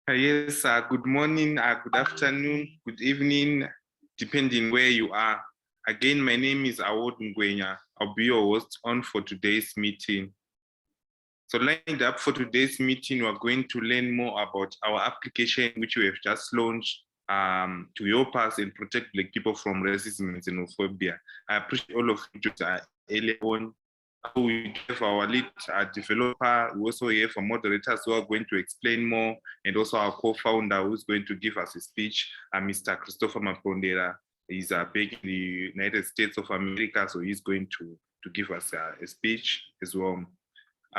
Yes, good morning, good afternoon, good evening, depending where you are. Again, my name is Awod Ngwenya. I'll be your host on for today's meeting. So lined up for today's meeting, we're going to learn more about our application, which we have just launched to help us and protect Black people from racism and xenophobia. I appreciate all of you joined earlier on. We have our lead developer. We also have our moderators who are going to explain more, and also our co-founder who's going to give us a speech, Mr. Christopher Mapundera. He's back in the United States of America, so he's going to give us a speech as well.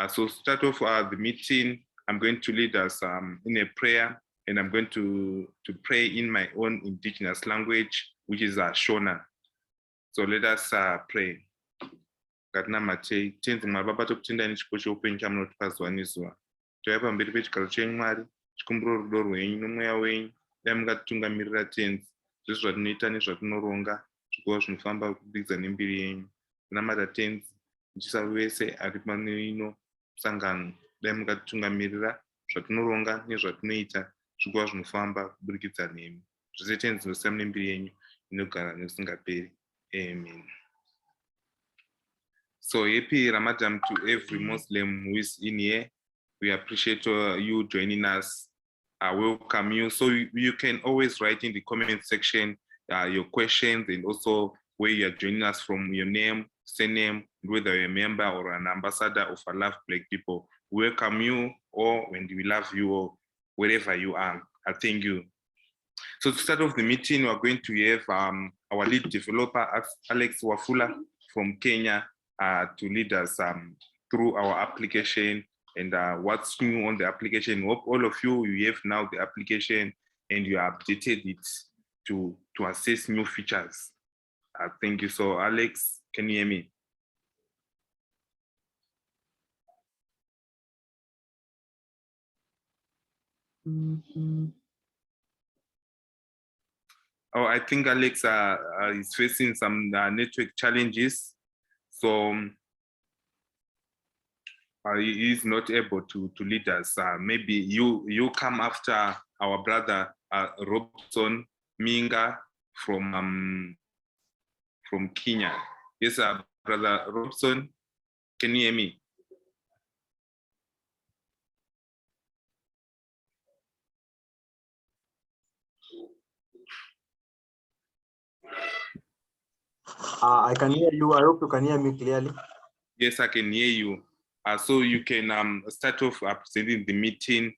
So start off the meeting, I'm going to lead us in a prayer, and I'm going to pray in my own indigenous language, which is Shona. So let us pray. Katina Matei, tenzi mababa tokutenda nechiko choupenyu chamunoti pazuvanizwa. Toya pamberi pechigaro cheMwari, chikumbiro rudo rwenyu nomweya wenyu, dai mungatitungamirira tenzi, zvese zvatinoita nezvatinoronga, zvikuva zvinofamba kubudikidza nembiri yenyu. Tinamata tenzi, muchisa wese ari pano ino sangano, dai mungatitungamirira zvatinoronga nezvatinoita, zvikuva zvinofamba kubudikidza nemi. Zvese tenzi nosisa nembiri yenyu inogara nekusingaperi. Amen. So happy Ramadan to every Muslim who is in here. We appreciate you joining us. Welcome you. So you can always write in the comment section your questions, and also where you are joining us from, your name, surname, whether you're a member or an ambassador of I Love Black People. We welcome you, or when we love you, or wherever you are. I thank you. So to start off the meeting, we're going to have our lead developer, Alex Wafula from Kenya, to lead us through our application and what's new on the application. Hope all of you have now the application and you updated it to assess new features. Thank you. So Alex, can you hear me? Oh, I think Alex is facing some network challenges. So he is not able to lead us. Maybe you come after our brother Robson Minga from Kenya. Yes, brother Robson, can you hear me? I can hear you. I hope you can hear me clearly. Yes, I can hear you. So you can start off presenting the meeting.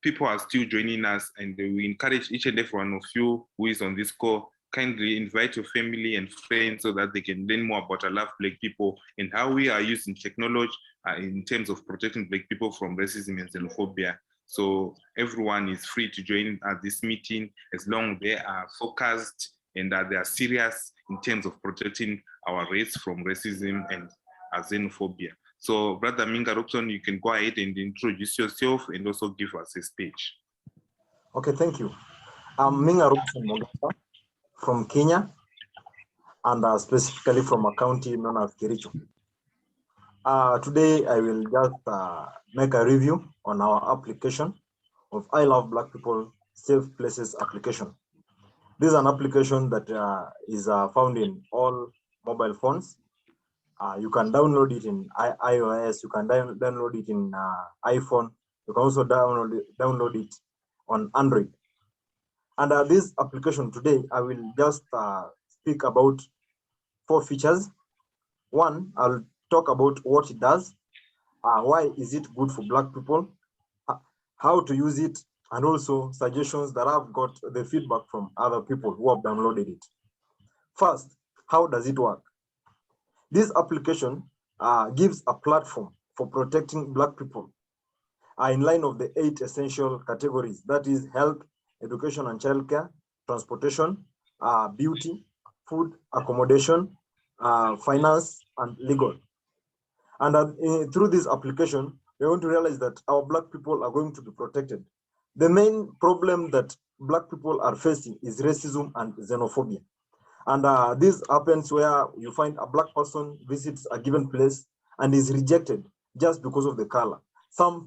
People are still joining us, and we encourage each and every one of you who is on this call, kindly invite your family and friends so that they can learn more about I Love Black People and how we are using technology in terms of protecting Black people from racism and xenophobia. So everyone is free to join this meeting as long as they are focused and that they are serious in terms of protecting our race from racism and xenophobia. So Brother Minga Robson, you can go ahead and introduce yourself and also give us a speech. Okay, thank you. I'm Minga Robson from Kenya, and specifically from a county known as Kericho. Today, I will just make a review on our application of I Love Black People Safe Places application. This is an application that is found in all mobile phones. You can download it in iOS, you can download it in iPhone, you can also download it on Android. And this application today, I will just speak about 4 features. One, I'll talk about what it does, why is it good for Black people, how to use it, and also suggestions that I've got the feedback from other people who have downloaded it. First, how does it work? This application gives a platform for protecting Black people in line of the 8 essential categories, that is health, education and childcare, transportation, beauty, food, accommodation, finance, and legal. And through this application, we're going to realize that our Black people are going to be protected. The main problem that Black people are facing is racism and xenophobia. And this happens where you find a Black person visits a given place and is rejected just because of the color. Some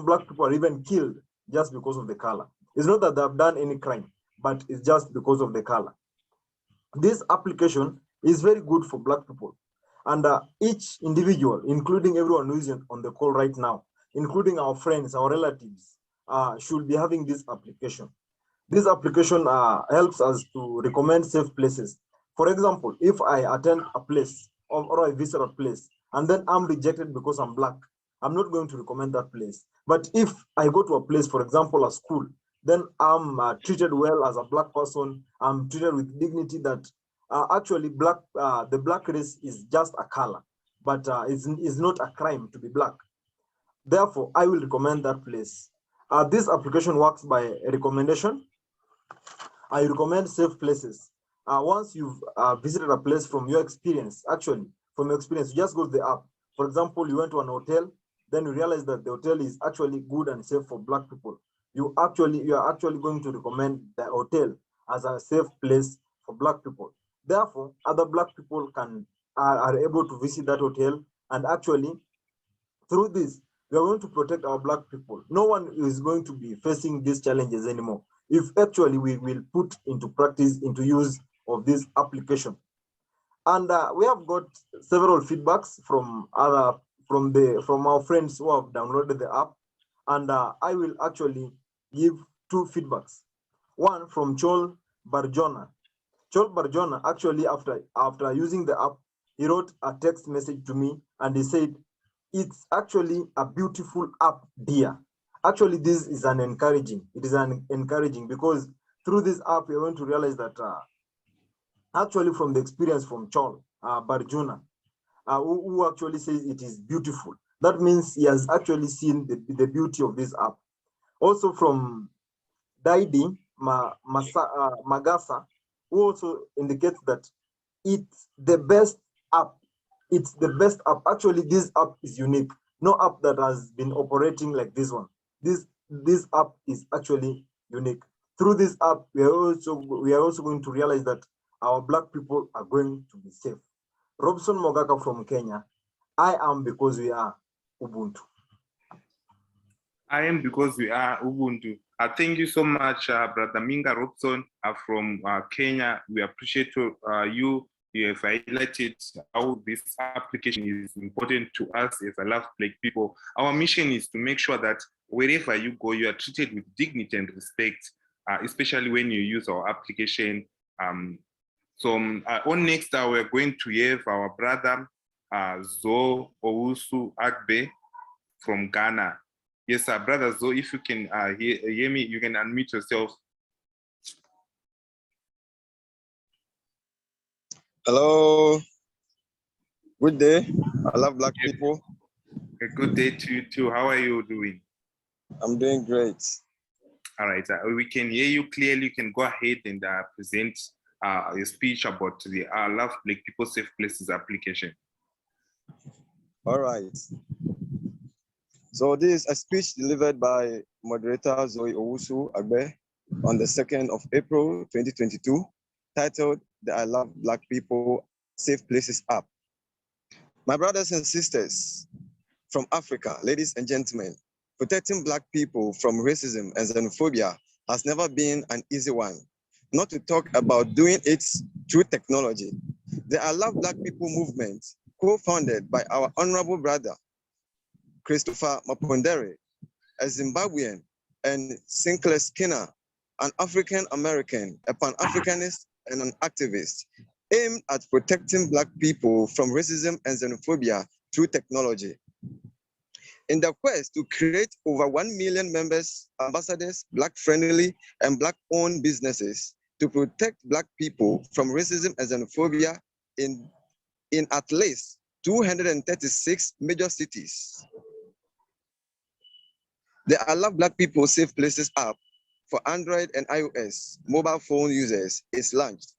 Black people are even killed just because of the color. It's not that they have done any crime, but it's just because of the color. This application is very good for Black people. And each individual, including everyone who is on the call right now, including our friends, our relatives, should be having this application. This application helps us to recommend safe places. For example, if I attend a place or I visit a place and then I'm rejected because I'm Black, I'm not going to recommend that place. But if I go to a place, for example, a school, then I'm treated well as a Black person. I'm treated with dignity that actually the Black race is just a color, but it's not a crime to be Black. Therefore, I will recommend that place. This application works by recommendation. I recommend safe places. Once you've visited a place from your experience, you just go to the app. For example, you went to an hotel, then you realize that the hotel is actually good and safe for Black people. You are actually going to recommend the hotel as a safe place for Black people. Therefore, other Black people are able to visit that hotel, and actually through this, we are going to protect our Black people. No one is going to be facing these challenges anymore if actually we will put into practice, into use of this application. And we have got several feedbacks from our friends who have downloaded the app, and I will actually give two feedbacks. One from Chol Barjona. Chol Barjona actually, after using the app, he wrote a text message to me and he said, "It's actually a beautiful app, dear." Actually, this is encouraging because through this app, you're going to realize that actually from the experience from Chol Barjuna, who actually says it is beautiful. That means he has actually seen the beauty of this app. Also from Daidi Magasa, who also indicates that it's the best app. It's the best app. Actually, this app is unique. No app that has been operating like this one. This app is actually unique. Through this app, we are also going to realize that our Black people are going to be safe. Robson Mogaka from Kenya. I am because we are Ubuntu. I am because we are Ubuntu. Thank you so much, Brother Minga Robson from Kenya. We appreciate you. You have highlighted how this application is important to us as ILove Black people. Our mission is to make sure that wherever you go, you are treated with dignity and respect, especially when you use our application. On next, we're going to have our brother Zo Owusu Agbe from Ghana. Yes, brother Zo, if you can hear me, you can unmute yourself. Hello. Good day. I love Black people. A good day to you too. How are you doing? I'm doing great. All right. We can hear you clearly. You can go ahead and present your speech about the ILove Black People Safe Places application. All right. So this is a speech delivered by moderator Zoe Owusu Agbe on the 2nd of April, 2022, titled the ILove Black People Safe Places app. My brothers and sisters from Africa, ladies and gentlemen, protecting Black people from racism and xenophobia has never been an easy one, not to talk about doing it through technology. The ILove Black People movement, co-founded by our honorable brother, Christopher Mapundera, a Zimbabwean, and Sinclair Skinner, an African-American, a Pan-Africanist, and an activist, aimed at protecting Black people from racism and xenophobia through technology. In the quest to create over 1 million members, ambassadors, Black-friendly, and Black-owned businesses to protect Black people from racism and xenophobia in at least 236 major cities. The ILove Black People Safe Places app for Android and iOS mobile phone users is launched.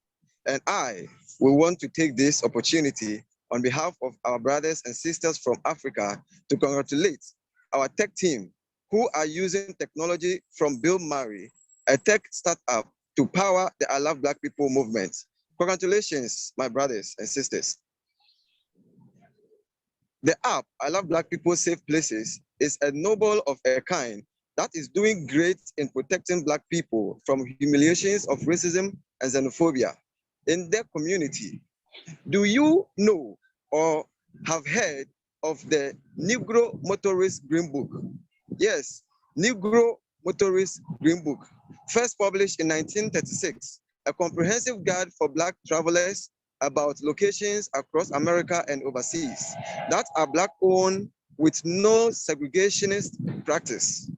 And I will want to take this opportunity on behalf of our brothers and sisters from Africa to congratulate our tech team who are using technology from Bill Murray, a tech startup, to power the ILove Black People movement. Congratulations, my brothers and sisters. The app, ILove Black People Safe Places, is a noble of a kind that is doing great in protecting Black people from humiliations of racism and xenophobia in their community. Do you know or have heard of the Negro Motorist Green Book? Yes, Negro Motorist Green Book, first published in 1936, a comprehensive guide for Black travelers about locations across America and overseas that are Black-owned with no segregationist practice.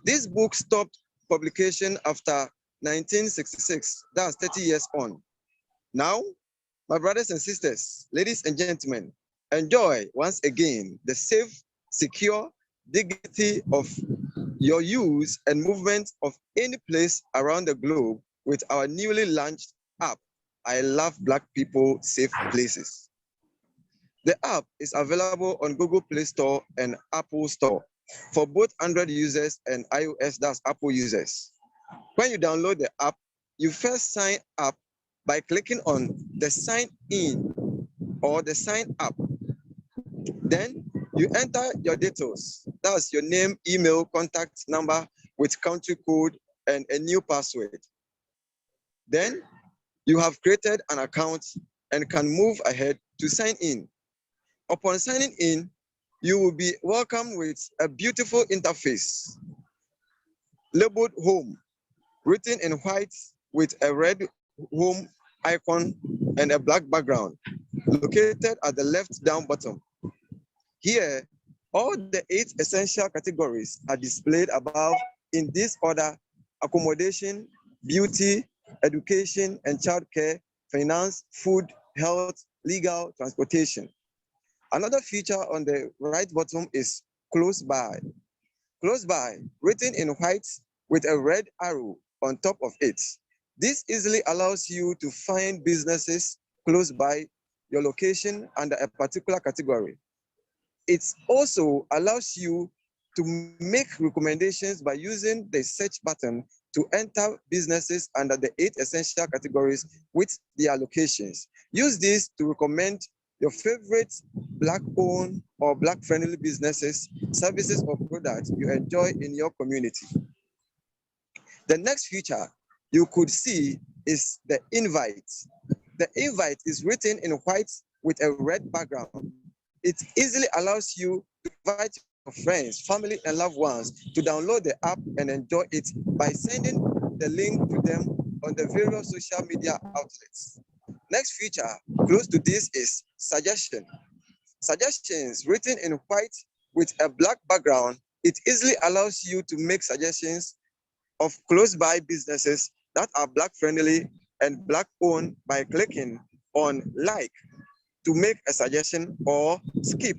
This book stopped publication after 1966, that's 30 years on. Now, my brothers and sisters, ladies and gentlemen, enjoy once again the safe, secure dignity of your use and movement of any place around the globe with our newly launched app, I Love Black People Safe Places. The app is available on Google Play Store and Apple Store for both Android users and iOS, that's Apple users. When you download the app, you first sign up by clicking on the sign in or the sign up. Then you enter your details. That's your name, email, contact number with country code and a new password. Then you have created an account and can move ahead to sign in. Upon signing in, you will be welcomed with a beautiful interface labeled home, written in white with a red home icon and a black background, located at the left down bottom. Here, all the 8 essential categories are displayed above in this order: accommodation, beauty, education and childcare, finance, food, health, legal, transportation. Another feature on the right bottom is close by. Close by, written in white with a red arrow on top of it. This easily allows you to find businesses close by your location under a particular category. It also allows you to make recommendations by using the search button to enter businesses under the 8 essential categories with their locations. Use this to recommend your favorite Black-owned or Black-friendly businesses, services, or products you enjoy in your community. The next feature you could see is the invite. The invite is written in white with a red background. It easily allows you to invite your friends, family, and loved ones to download the app and enjoy it by sending the link to them on the various social media outlets. Next feature close to this is suggestion. Suggestions written in white with a black background. It easily allows you to make suggestions of close by businesses that are Black friendly and Black owned by clicking on like to make a suggestion or skip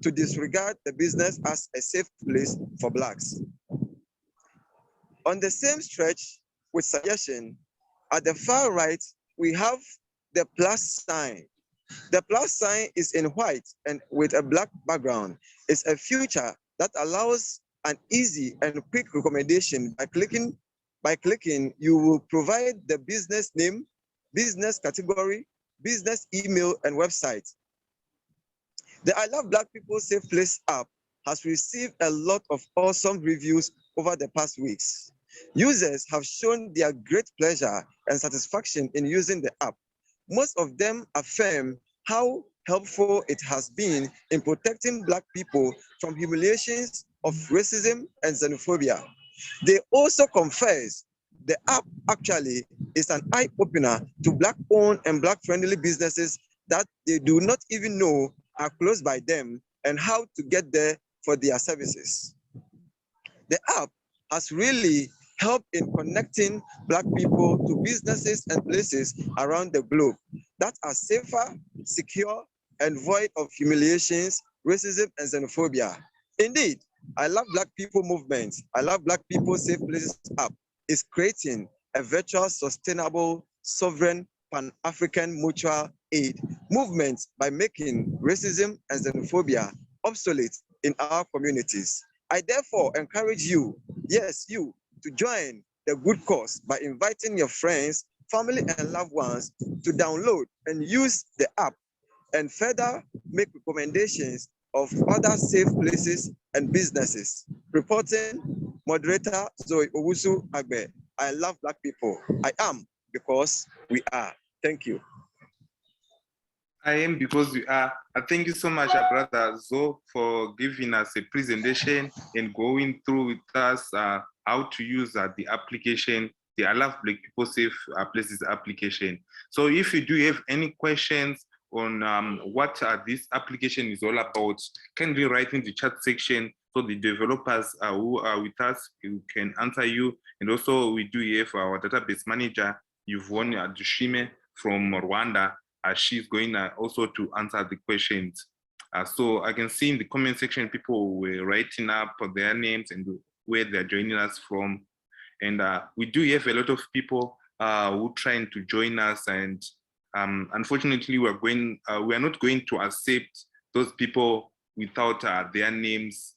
to disregard the business as a safe place for Blacks. On the same stretch with suggestion, at the far right, we have the plus sign. The plus sign is in white and with a black background. It's a feature that allows an easy and quick recommendation. By clicking, you will provide the business name, business category, business email, and website. The I Love Black People Safe Place app has received a lot of awesome reviews over the past weeks. Users have shown their great pleasure and satisfaction in using the app. Most of them affirm how helpful it has been in protecting Black people from humiliations of racism and xenophobia. They also confess the app actually is an eye-opener to Black-owned and Black-friendly businesses that they do not even know are close by them and how to get there for their services. The app has really helped in connecting Black people to businesses and places around the globe that are safer, secure, and void of humiliations, racism, and xenophobia. Indeed, I Love Black People movement, I Love Black People Safe Places app is creating a virtual, sustainable, sovereign, Pan-African mutual aid movement by making racism and xenophobia obsolete in our communities. I therefore encourage you, yes, you, to join the good cause by inviting your friends, family, and loved ones to download and use the app and further make recommendations of other safe places and businesses. Reporting, moderator Zoe Owusu Agbe. I love Black people. I am because we are. Thank you. I am because we are. Thank you so much, Brother Zo, for giving us a presentation and going through with us how to use the application, the I Love Black People Safe Places application. So if you do have any questions on what this application is all about, kindly write in the chat section so the developers who are with us can answer you. And also we do have our database manager, Yvonne Dushime from Rwanda. She's going also to answer the questions. So I can see in the comment section, people were writing up their names and where they're joining us from. And we do have a lot of people who are trying to join us. And unfortunately, we are not going to accept those people without their names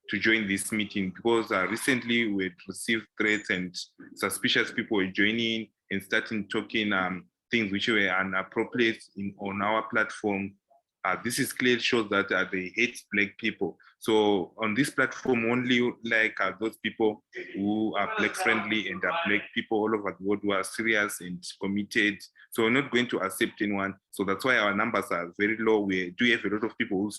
to join this meeting, because recently we received threats and suspicious people were joining and starting talking things which were inappropriate on our platform. This is clearly shows that they hate Black people. So on this platform, only like those people who are Black friendly and are Black people all over the world who are serious and committed. So we're not going to accept anyone. So that's why our numbers are very low. We do have a lot of people who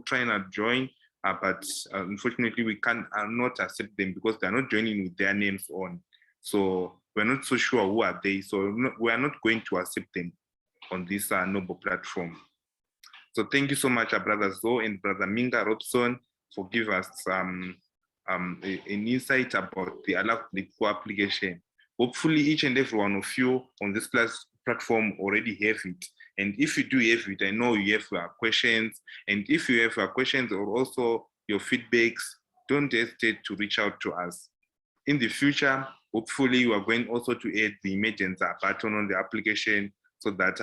trying to join, but unfortunately we not accept them because they're not joining with their names on. So we're not so sure who are they. So we are not going to accept them on this noble platform. So thank you so much, Brother Zo and Brother Minga Robson, for giving us an insight about the I Love Black People application. Hopefully each and every one of you on this platform already have it. And if you do have it, I know you have questions. And if you have questions or also your feedbacks, don't hesitate to reach out to us. In the future, hopefully we are going also to add the emergency button on the application so that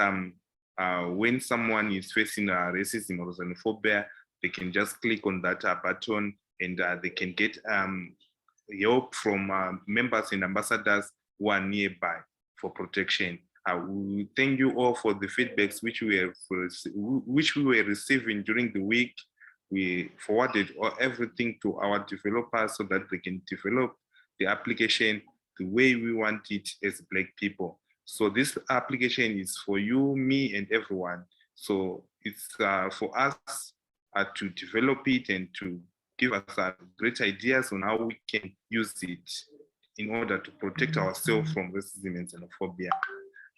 when someone is facing racism or xenophobia, they can just click on that button and they can get help from members and ambassadors who are nearby for protection. We thank you all for the feedbacks which we were receiving during the week. We forwarded everything to our developers so that they can develop the application the way we want it as Black people. So this application is for you, me, and everyone. So it's for us to develop it and to give us great ideas on how we can use it in order to protect ourselves from racism and xenophobia.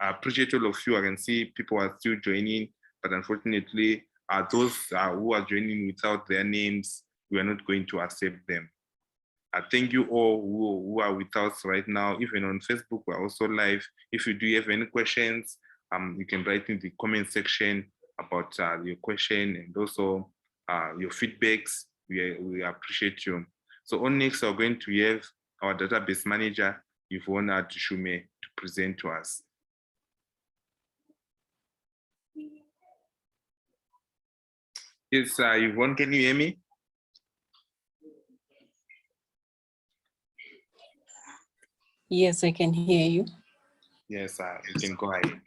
I appreciate all of you. I can see people are still joining, but unfortunately, those who are joining without their names, we are not going to accept them. Thank you all who are with us right now. Even on Facebook, we're also live. If you do have any questions, you can write in the comment section about your question and also your feedbacks. We appreciate you. So on next, we're going to have our database manager, Yvonne Dushime, to present to us. Yes, Yvonne, can you hear me? Yes, I can hear you. Yes, you can go ahead.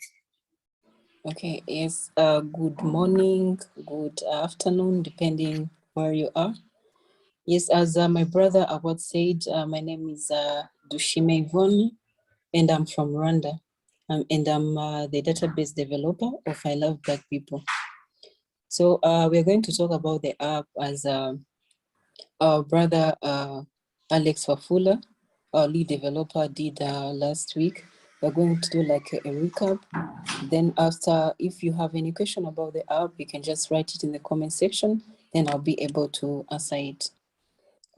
Okay, yes, good morning, good afternoon, depending where you are. Yes, as my brother Awad said, my name is Dushime Yvonne, and I'm from Rwanda. And I'm the database developer of I Love Black People. So we're going to talk about the app as our brother Alex Fafula, our lead developer, did last week. We're going to do like a recap. Then after, if you have any question about the app, you can just write it in the comment section, then I'll be able to answer it.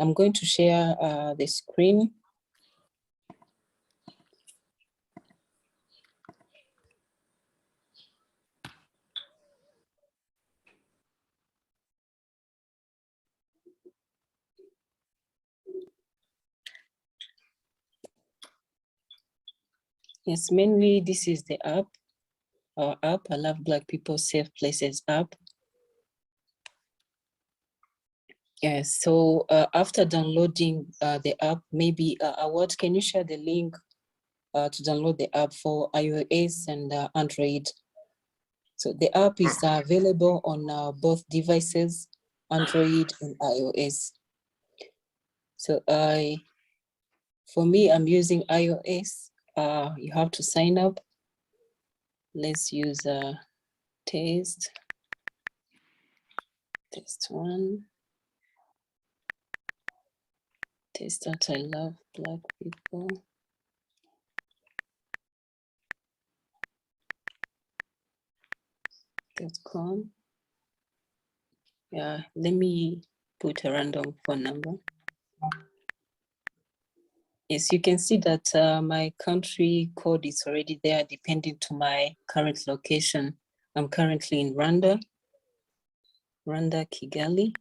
I'm going to share the screen. Yes, mainly this is the app, our app, I Love Black People Safe Places app. Yes, so after downloading the app, maybe Awad, can you share the link to download the app for iOS and Android? So the app is available on both devices, Android and iOS. So for me, I'm using iOS. You have to sign up. Let's use test 1. Test that I love Black people. .com. Yeah, let me put a random phone number. Yes, you can see that my country code is already there depending to my current location. I'm currently in Rwanda, Kigali.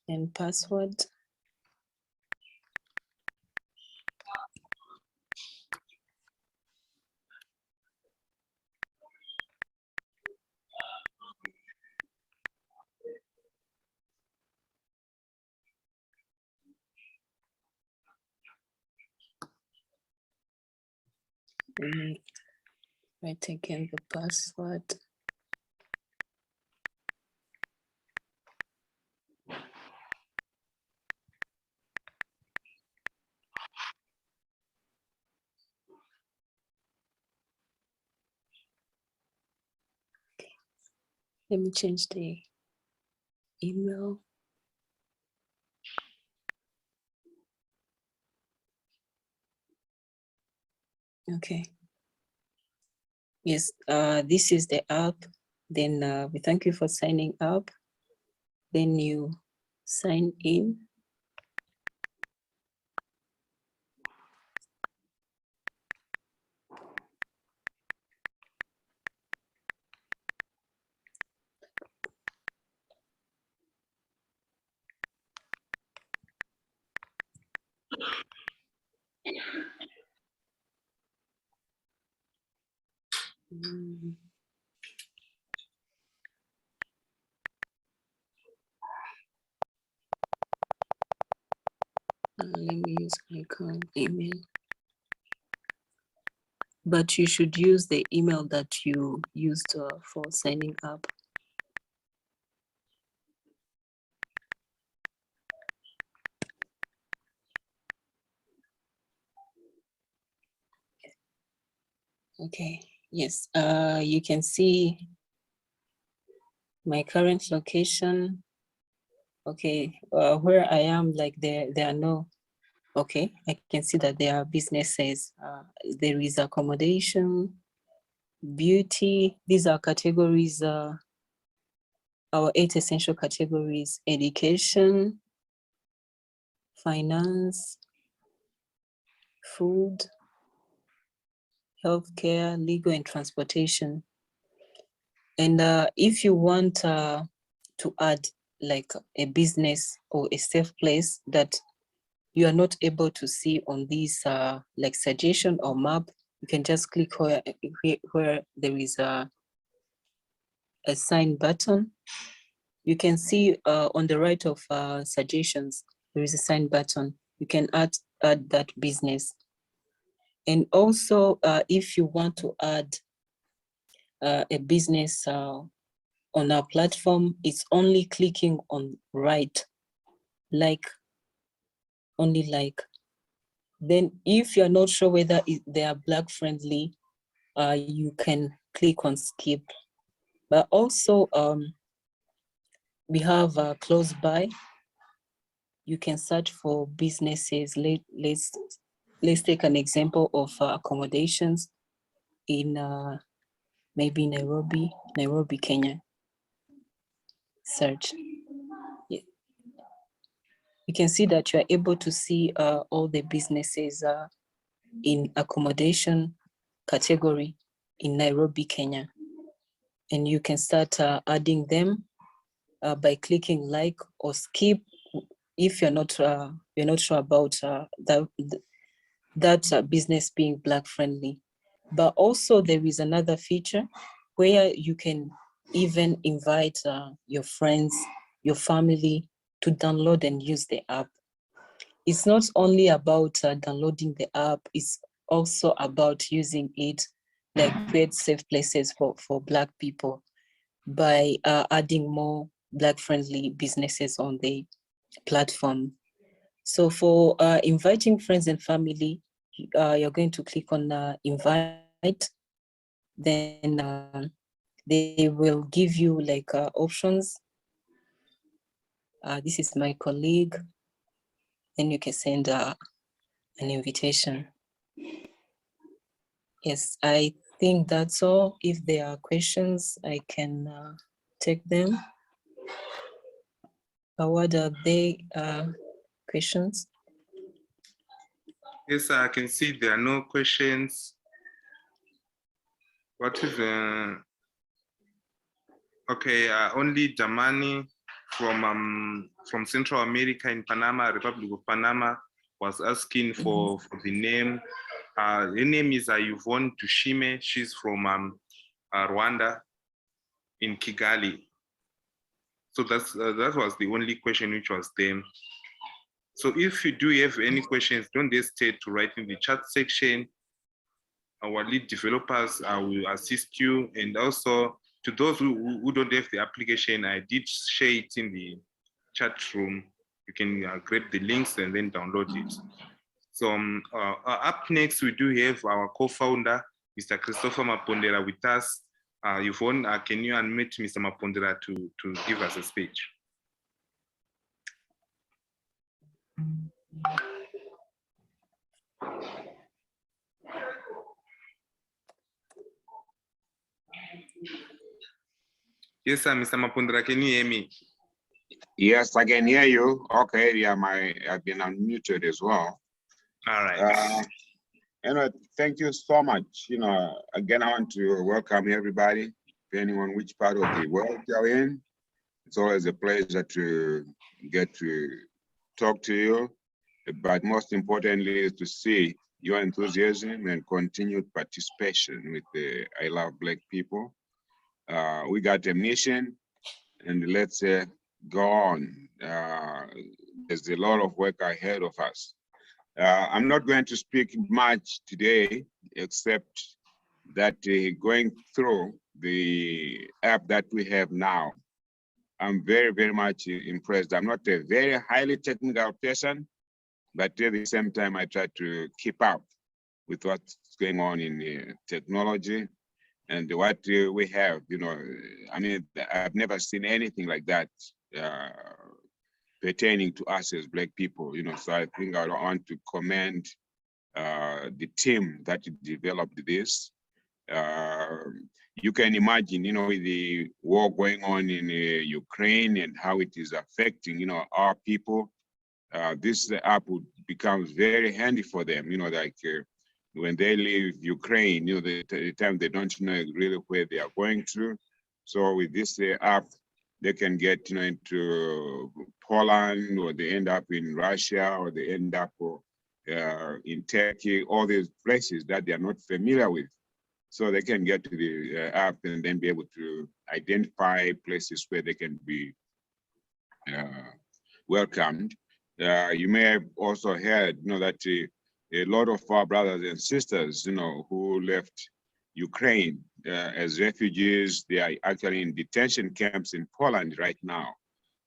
And password. Let me write again the password. Okay. Let me change the email. Okay. Yes, this is the app. Then we thank you for signing up. Then you sign in. Let me use my current email. But you should use the email that you used for signing up. Okay, yes, you can see my current location. Okay, where I am, like there are no, okay, I can see that there are businesses. There is accommodation, beauty. These are categories, our 8 essential categories: education, finance, food, healthcare, legal, and transportation. And if you want to add like a business or a safe place that you are not able to see on this like suggestion or map, you can just click where there is a sign button. You can see on the right of suggestions, there is a sign button. You can add that business. And also, if you want to add a business on our platform, it's only clicking on right, like, only like. Then if you're not sure whether they are Black friendly, you can click on skip. But also, we have close by. You can search for businesses. Let's take an example of accommodations in maybe Nairobi, Kenya. Search. Yeah. You can see that you are able to see all the businesses in accommodation category in Nairobi, Kenya. And you can start adding them by clicking like or skip if you're not sure about that business being Black friendly. But also there is another feature where you can even invite your friends, your family to download and use the app. It's not only about downloading the app, it's also about using it, like create safe places for Black people by adding more Black-friendly businesses on the platform. So for inviting friends and family, you're going to click on invite. Then they will give you like options. This is my colleague. Then you can send an invitation. Yes, I think that's all. If there are questions, I can take them. What are they questions? Yes, I can see there are no questions. What is okay? Only Jamani from Central America in Panama, Republic of Panama, was asking for the name. Her name is Yvonne Dushime. She's from Rwanda in Kigali. So that was the only question which was there. So if you do have any questions, don't hesitate to write in the chat section. Our lead developers will assist you. And also to those who don't have the application, I did share it in the chat room. You can grab the links and then download it. So up next, we do have our co-founder, Mr. Christopher Mapundera with us. Yvonne, can you unmute Mr. Mapundera to give us a speech? Yes, sir, Mr. Mapundera, can you hear me? Yes, I can hear you. Okay, yeah, I've been unmuted as well. All right. Anyway, thank you so much. Again, I want to welcome everybody, depending on which part of the world you're in. It's always a pleasure to get to talk to you, but most importantly is to see your enthusiasm and continued participation with the I Love Black People. We got a mission, and let's go on. There's a lot of work ahead of us. I'm not going to speak much today, except that going through the app that we have now, I'm very, very much impressed. I'm not a very highly technical person, but at the same time, I try to keep up with what's going on in technology and what we have. I mean, I've never seen anything like that pertaining to us as Black people. So I think I want to commend the team that developed this. You can imagine, with the war going on in Ukraine and how it is affecting, our people. This app would become very handy for them. Like when they leave Ukraine, the time they don't know really where they are going to. So with this app, they can get into Poland, or they end up in Russia, or they end up in Turkey, all these places that they are not familiar with. So they can get to the app and then be able to identify places where they can be welcomed. You may have also heard, that a lot of our brothers and sisters, who left Ukraine as refugees, they are actually in detention camps in Poland right now.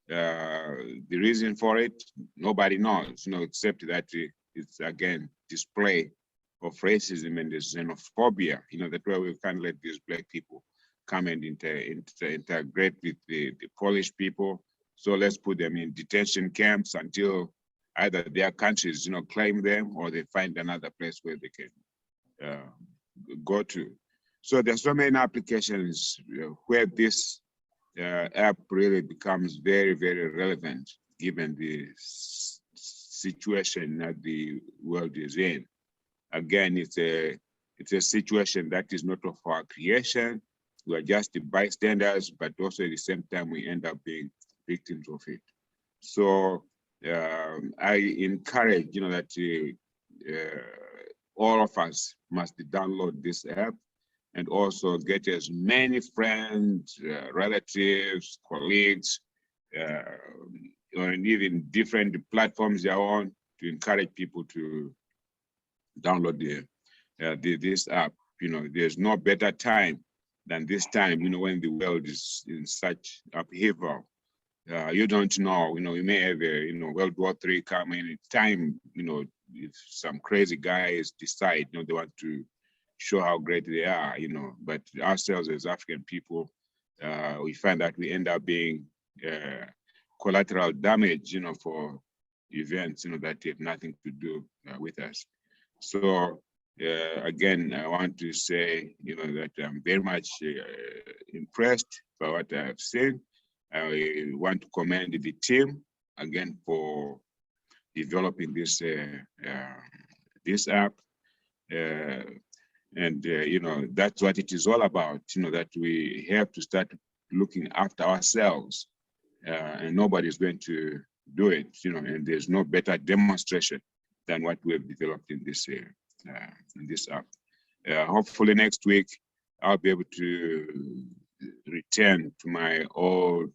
The reason for it, nobody knows, except that it's, again, display of racism and the xenophobia, that way we can't let these Black people come and integrate with the Polish people. So let's put them in detention camps until either their countries, claim them, or they find another place where they can go to. So there's so many applications where this app really becomes very, very relevant given the situation that the world is in. Again, it's a situation that is not of our creation. We are just the bystanders, but also at the same time, we end up being victims of it. So I encourage, that all of us must download this app and also get as many friends, relatives, colleagues, and even different platforms they're on to encourage people to download this app. There's no better time than this time, when the world is in such upheaval. You don't know, you may have a, World War III coming in time, if some crazy guys decide, they want to show how great they are, but ourselves as African people, we find that we end up being collateral damage, for events, that have nothing to do with us. So again, I want to say, that I'm very much impressed by what I have seen. I want to commend the team again for developing this this app, and that's what it is all about. That we have to start looking after ourselves, and nobody's going to do it. And there's no better demonstration than what we have developed in this app. Hopefully next week I'll be able to return to my old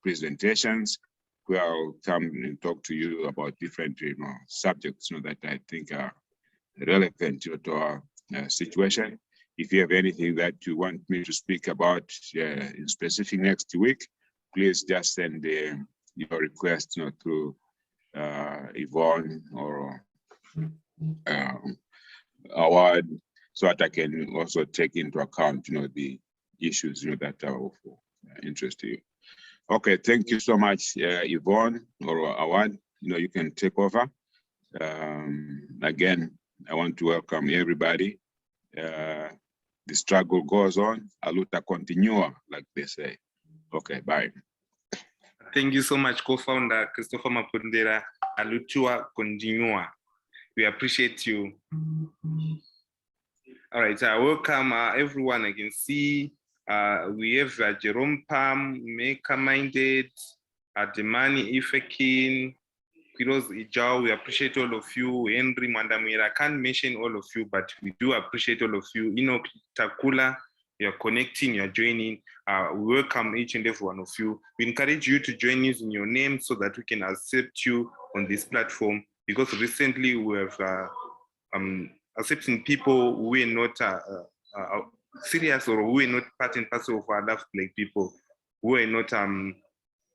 presentations, where I'll come and talk to you about different subjects that I think are relevant to our situation. If you have anything that you want me to speak about in specific next week, please just send your request through Yvonne or Awad, so that I can also take into account the issues that are of interest to you. Okay, thank you so much, Yvonne or Awad. You can take over. Again, I want to welcome everybody. The struggle goes on. A luta continua, like they say. Okay, bye. Thank you so much, co-founder Christopher Mapundera. A luta continua. We appreciate you. All right, welcome everyone. I can see we have Jerome Pam, Maker Minded, Ademani Ifekin, Kiros Ijao. We appreciate all of you. Henry Mandamira, I can't mention all of you, but we do appreciate all of you. Enoch Takula, you're connecting, you're joining. We welcome each and every one of you. We encourage you to join us in your name so that we can accept you on this platform, because recently we have accepting people who are not serious, or who are not part and parcel of our Love Black People, who are not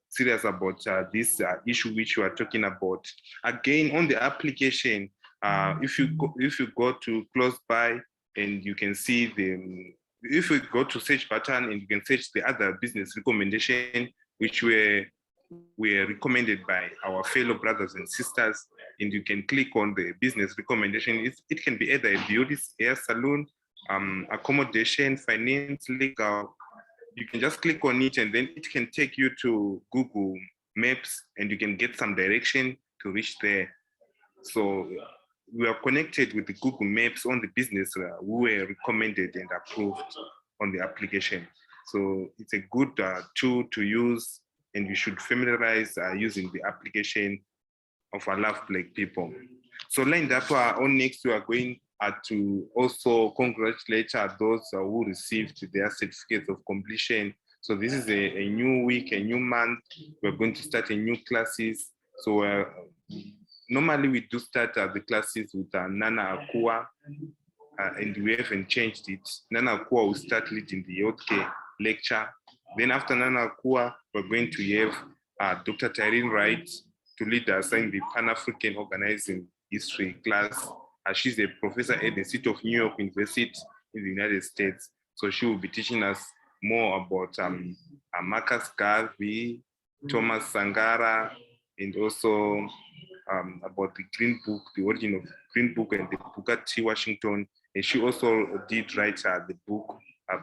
serious about this issue which you are talking about. Again, on the application, if you go to close by, and you can see if you go to search button and you can search the other business recommendation which were recommended by our fellow brothers and sisters, and you can click on the business recommendation. It can be either a beauty, hair salon, accommodation, finance, legal. You can just click on it, and then it can take you to Google Maps, and you can get some direction to reach there. So we are connected with the Google Maps on the business who were recommended and approved on the application. So it's a good tool to use, and you should familiarize using the application of our Love Black People. So lined up on next, we are going to also congratulate those who received their certificates of completion. So this is a new week, a new month. We're going to start a new classes. So normally we do start the classes with Nana Akua, and we haven't changed it. Nana Akua will start leading the healthcare lecture. Then after Nana Akua, we're going to have Dr. Tyrene Wright to lead us in the Pan-African Organizing History class. She's a professor at the City of New York University in the United States. So she will be teaching us more about Marcus Garvey, Thomas Sangara, and also about the Green Book, the origin of Green Book and the Booker T. Washington. And she also did write the book,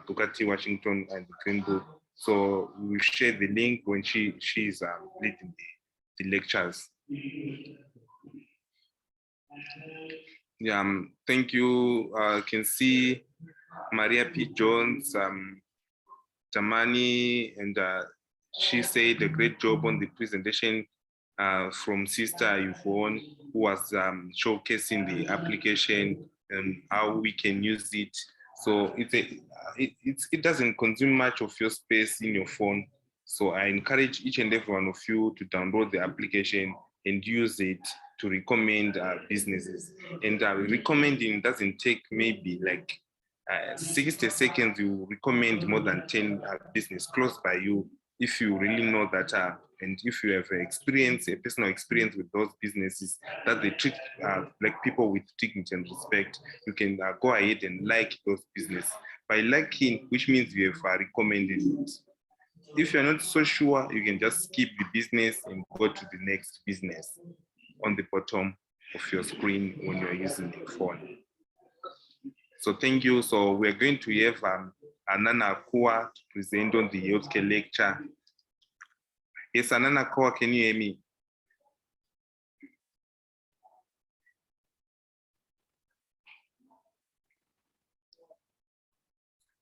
Booker T. Washington and the Green Book. So we'll share the link when she's leading the lectures. Yeah, thank you. I can see Maria P. Jones, Tamani, and she said a great job on the presentation from Sister Yvonne, who was showcasing the application and how we can use it. So it doesn't consume much of your space in your phone. So I encourage each and every one of you to download the application and use it to recommend businesses. And recommending doesn't take maybe like 60 seconds. You recommend more than 10 business close by you if you really know that And if you have a personal experience with those businesses that they treat like people with dignity and respect, you can go ahead and like those businesses. By liking, which means you have recommended it. If you're not so sure, you can just skip the business and go to the next business on the bottom of your screen when you're using your phone. So thank you. So we're going to have Anana Akua to present on the healthcare lecture. Yes, Anana Akua, can you hear me?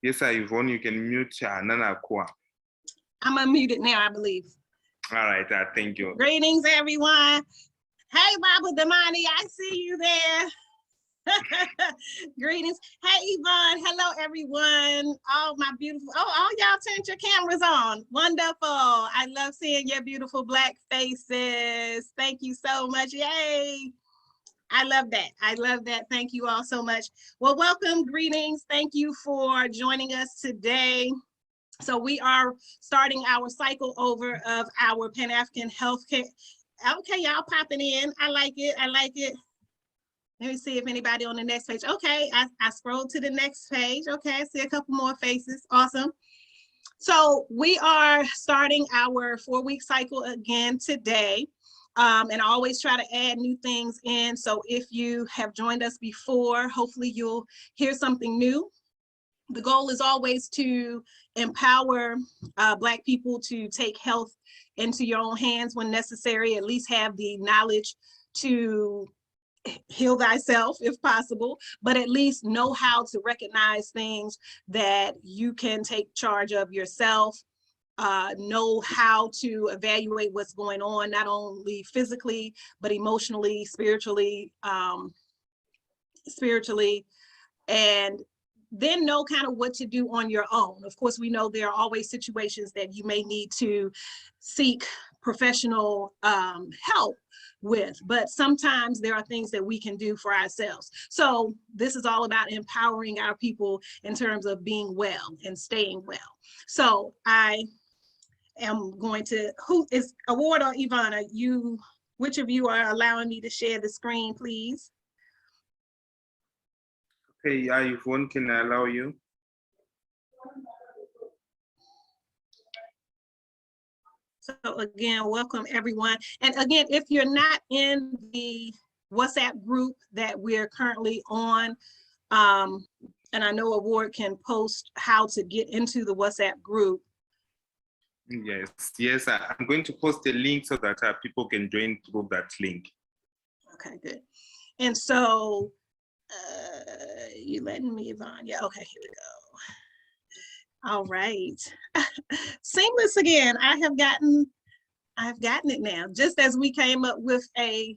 Yes, Yvonne, you can mute Anana Akua. I'm unmuted now, I believe. All right, thank you. Greetings, everyone. Hey, Baba Damani, I see you there. Greetings. Hey, Yvonne. Hello, everyone. All my beautiful, all y'all turned your cameras on. Wonderful. I love seeing your beautiful Black faces. Thank you so much. Yay. I love that. I love that. Thank you all so much. Well, welcome, greetings. Thank you for joining us today. So we are starting our cycle over of our Pan-African healthcare. Okay, y'all popping in. I like it. I like it. Let me see if anybody on the next page. Okay, I scrolled to the next page. Okay, I see a couple more faces. Awesome. So we are starting our 4-week cycle again today. And I always try to add new things in. So if you have joined us before, hopefully you'll hear something new. The goal is always to empower Black people to take health into your own hands when necessary, at least have the knowledge to heal thyself if possible, but at least know how to recognize things that you can take charge of yourself, know how to evaluate what's going on, not only physically, but emotionally, spiritually, and then know kind of what to do on your own. Of course, we know there are always situations that you may need to seek professional help with, but sometimes there are things that we can do for ourselves. So this is all about empowering our people in terms of being well and staying well. So I am going to, who is Award or Ivana? Which of you are allowing me to share the screen, please? Okay, yeah, Yvonne, can I allow you? So again, welcome everyone. And again, if you're not in the WhatsApp group that we're currently on, and I know Award can post how to get into the WhatsApp group. Yes, I'm going to post a link so that people can join through that link. Okay, good. And so, you letting me, Yvonne? Yeah, okay, here we go. All right. Seamless again. I've gotten it now. Just as we came up with a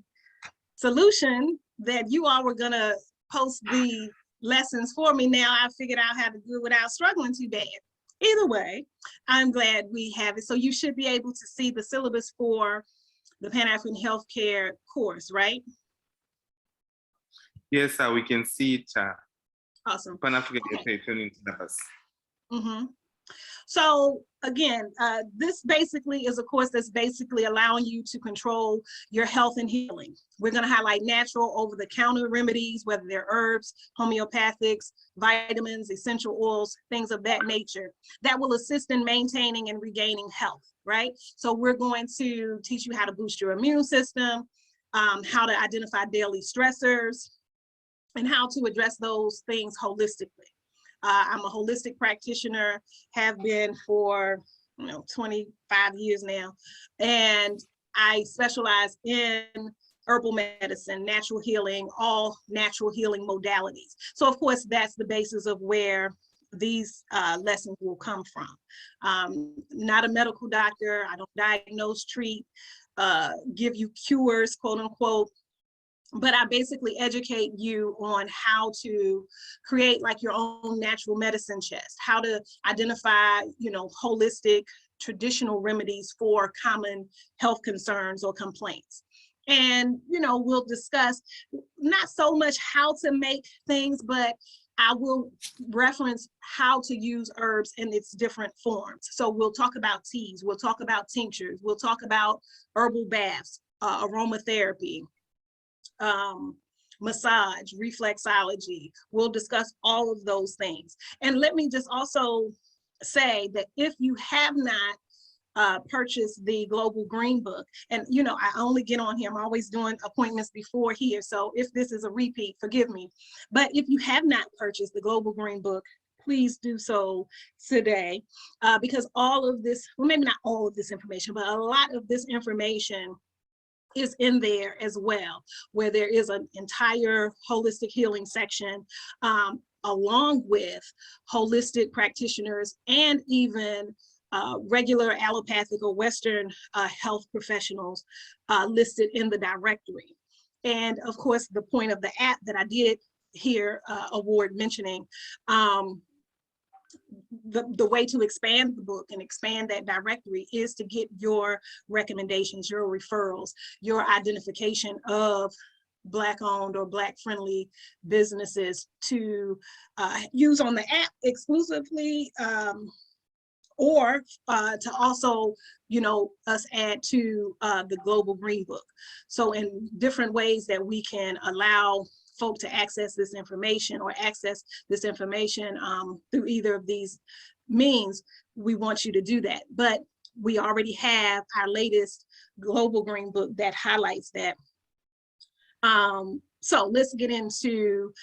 solution that you all were gonna post the lessons for me, now I figured out how to do it without struggling too bad. Either way, I'm glad we have it. So you should be able to see the syllabus for the Pan-African Healthcare course, right? Yes, we can see it. Awesome. Pan-African Healthcare Syllabus. So again, this basically is a course that's basically allowing you to control your health and healing. We're going to highlight natural over-the-counter remedies, whether they're herbs, homeopathics, vitamins, essential oils, things of that nature that will assist in maintaining and regaining health, right? So we're going to teach you how to boost your immune system, how to identify daily stressors, and how to address those things holistically. I'm a holistic practitioner, have been for 25 years now, and I specialize in herbal medicine, natural healing, all natural healing modalities. So of course, that's the basis of where these lessons will come from. Not a medical doctor, I don't diagnose, treat, give you cures, quote unquote, but I basically educate you on how to create like your own natural medicine chest, how to identify, holistic, traditional remedies for common health concerns or complaints. And, we'll discuss not so much how to make things, but I will reference how to use herbs in its different forms. So we'll talk about teas, we'll talk about tinctures, we'll talk about herbal baths, aromatherapy, massage, reflexology. We'll discuss all of those things. And let me just also say that if you have not purchase the Global Green Book. And, you know, I only get on here, I'm always doing appointments before here. So if this is a repeat, forgive me. But if you have not purchased the Global Green Book, please do so today, because all of this, well, maybe not all of this information, but a lot of this information is in there as well, where there is an entire holistic healing section, along with holistic practitioners and even regular allopathic or Western health professionals listed in the directory. And of course, the point of the app that I did hear Award mentioning, the way to expand the book and expand that directory is to get your recommendations, your referrals, your identification of Black-owned or Black-friendly businesses to use on the app exclusively, or to also, you know, us add to the Global Green Book. So in different ways that we can allow folk to access this information or access this information through either of these means, we want you to do that. But we already have our latest Global Green Book that highlights that. So let's get into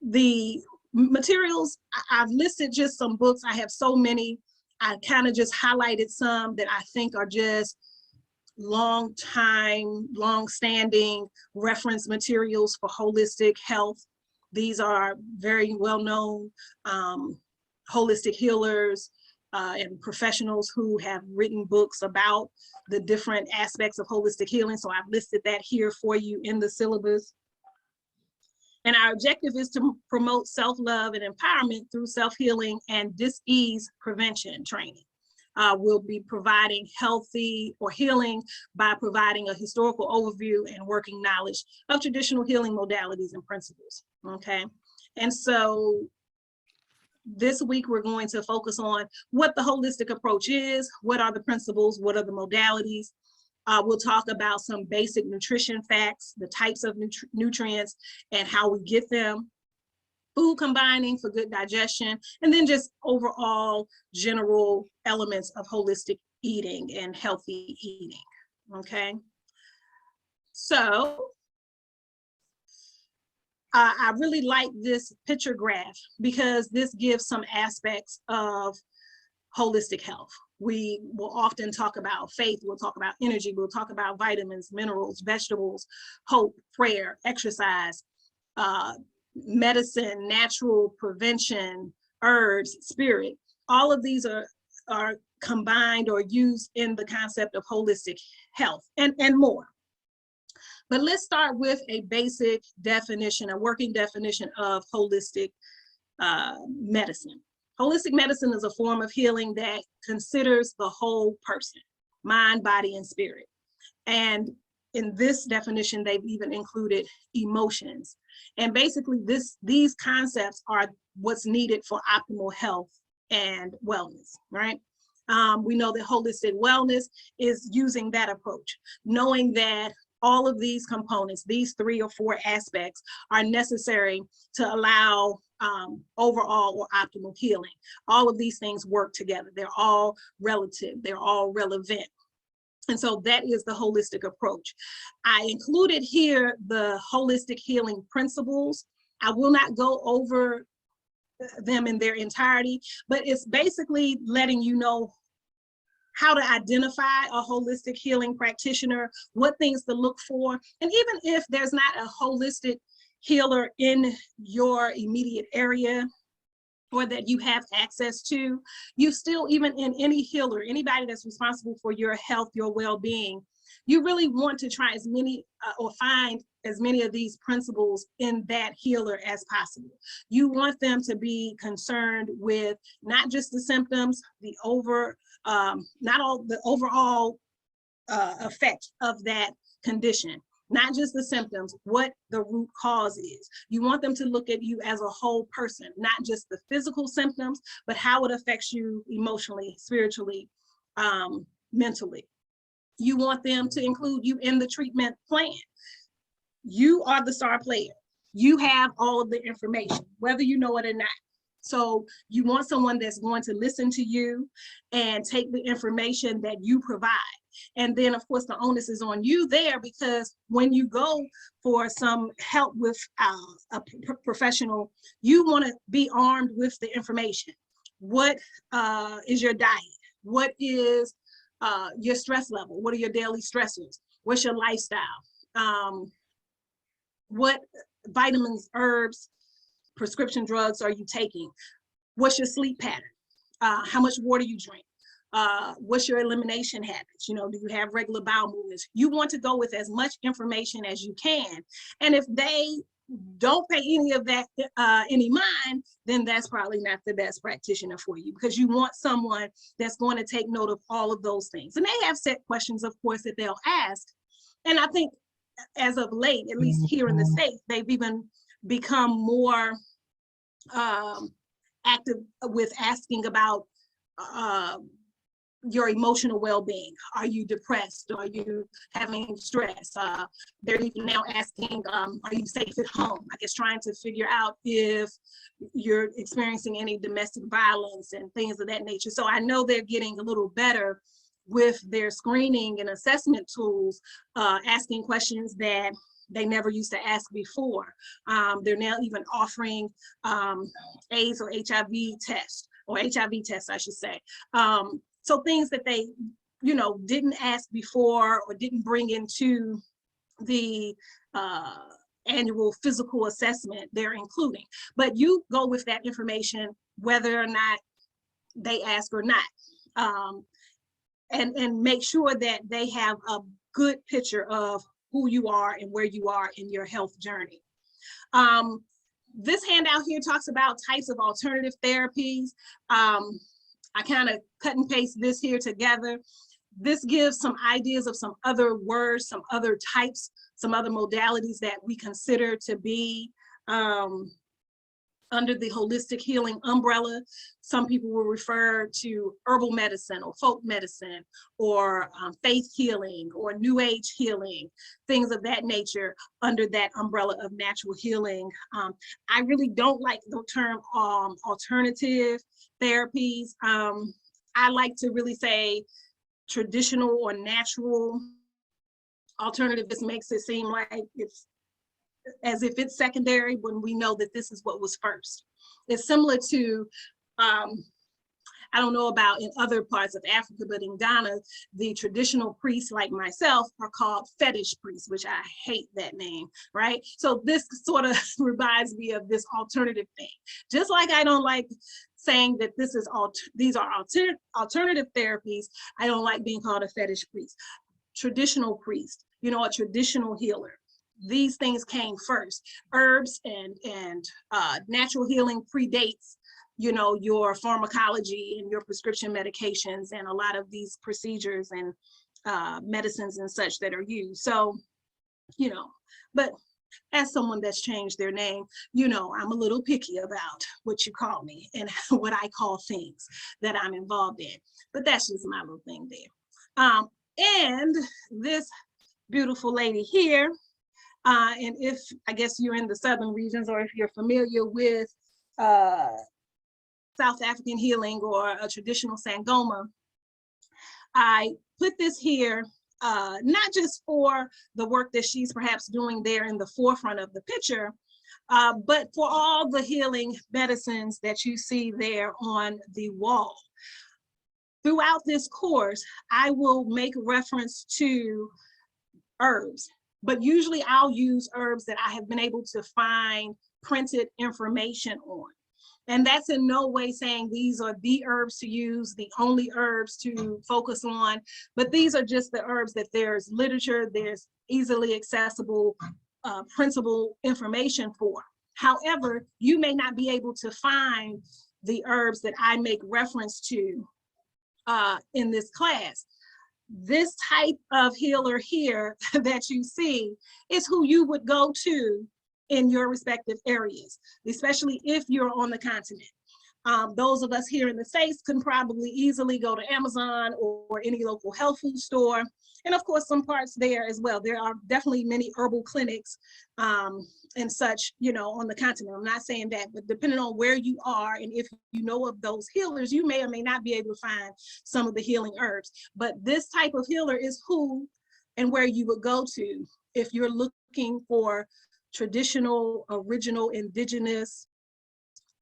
the materials. I've listed just some books. I have so many. I kind of just highlighted some that I think are just long-standing reference materials for holistic health. These are very well-known holistic healers and professionals who have written books about the different aspects of holistic healing. So I've listed that here for you in the syllabus. And our objective is to promote self-love and empowerment through self-healing and dis-ease prevention training. We'll be providing healthy or healing by providing a historical overview and working knowledge of traditional healing modalities and principles, okay? And so this week we're going to focus on what the holistic approach is, what are the principles, what are the modalities. We'll talk about some basic nutrition facts, the types of nutrients and how we get them, food combining for good digestion, and then just overall general elements of holistic eating and healthy eating, okay? So I really like this picture graph because this gives some aspects of holistic health. We will often talk about faith, we'll talk about energy, we'll talk about vitamins, minerals, vegetables, hope, prayer, exercise, medicine, natural prevention, herbs, spirit. All of these are combined or used in the concept of holistic health and more. But let's start with a basic definition, a working definition of holistic medicine. Holistic medicine is a form of healing that considers the whole person, mind, body, and spirit. And in this definition, they've even included emotions. And basically these concepts are what's needed for optimal health and wellness, right? We know that holistic wellness is using that approach, knowing that all of these components, these 3 or 4 aspects, are necessary to allow overall or optimal healing. All of these things work together. They're all relative, they're all relevant. And so that is the holistic approach. I included here the holistic healing principles. I will not go over them in their entirety, but it's basically letting you know how to identify a holistic healing practitioner, what things to look for. And even if there's not a holistic healer in your immediate area or that you have access to, you still, even in any healer, anybody that's responsible for your health, your well-being, you really want to try as many or find as many of these principles in that healer as possible. You want them to be concerned with not just the symptoms, the overall effect of that condition. not just the symptoms, what the root cause is. You want them to look at you as a whole person, not just the physical symptoms, but how it affects you emotionally, spiritually, mentally. You want them to include you in the treatment plan. You are the star player. You have all of the information, whether you know it or not. So you want someone that's going to listen to you and take the information that you provide. And then, of course, the onus is on you there, because when you go for some help with a professional, you want to be armed with the information. What is your diet? What is your stress level? What are your daily stressors? What's your lifestyle? What vitamins, herbs, prescription drugs are you taking? What's your sleep pattern? How much water you drink? What's your elimination habits? You know, do you have regular bowel movements? You want to go with as much information as you can. And if they don't pay any of that any mind, then that's probably not the best practitioner for you, because you want someone that's going to take note of all of those things. And they have set questions, of course, that they'll ask. And I think as of late, at least here in the States, they've even become more active with asking about your emotional well-being. Are you depressed? Are you having stress? They're even now asking, are you safe at home? I guess trying to figure out if you're experiencing any domestic violence and things of that nature. So I know they're getting a little better with their screening and assessment tools, asking questions that they never used to ask before. They're now even offering AIDS or HIV tests, I should say. So things that they, you know, didn't ask before or didn't bring into the annual physical assessment, they're including. But you go with that information whether or not they ask or not. And make sure that they have a good picture of who you are and where you are in your health journey. This handout here talks about types of alternative therapies. I kind of cut and paste this here together. This gives some ideas of some other words, some other types, some other modalities that we consider to be under the holistic healing umbrella. Some people will refer to herbal medicine or folk medicine or faith healing or new age healing, things of that nature under that umbrella of natural healing. I really don't like the term alternative therapies. I like to really say traditional or natural. Alternative just makes it seem like it's as if it's secondary when we know that this is what was first. It's similar to, I don't know about in other parts of Africa, but in Ghana, the traditional priests like myself are called fetish priests, which I hate that name, right? So this sort of reminds me of this alternative thing. Just like I don't like saying that this is these are alternative therapies, I don't like being called a fetish priest. Traditional priest, you know, a traditional healer. These things came first. Herbs and natural healing predates, you know, your pharmacology and your prescription medications and a lot of these procedures and medicines and such that are used. So, you know, but as someone that's changed their name, you know, I'm a little picky about what you call me and what I call things that I'm involved in. But that's just my little thing there. And this beautiful lady here, and if I guess you're in the southern regions or if you're familiar with South African healing or a traditional Sangoma, I put this here not just for the work that she's perhaps doing there in the forefront of the picture, but for all the healing medicines that you see there on the wall. Throughout this course, I will make reference to herbs, but usually I'll use herbs that I have been able to find printed information on. And that's in no way saying these are the herbs to use, the only herbs to focus on, but these are just the herbs that there's literature, there's easily accessible, printable information for. However, you may not be able to find the herbs that I make reference to in this class. this type of healer here that you see is who you would go to in your respective areas, especially if you're on the continent. Those of us here in the States can probably easily go to Amazon or any local health food store. And of course, some parts there as well. There are definitely many herbal clinics and such, you know, on the continent. I'm not saying that, but depending on where you are and if you know of those healers, you may or may not be able to find some of the healing herbs. But this type of healer is who and where you would go to if you're looking for traditional, original, indigenous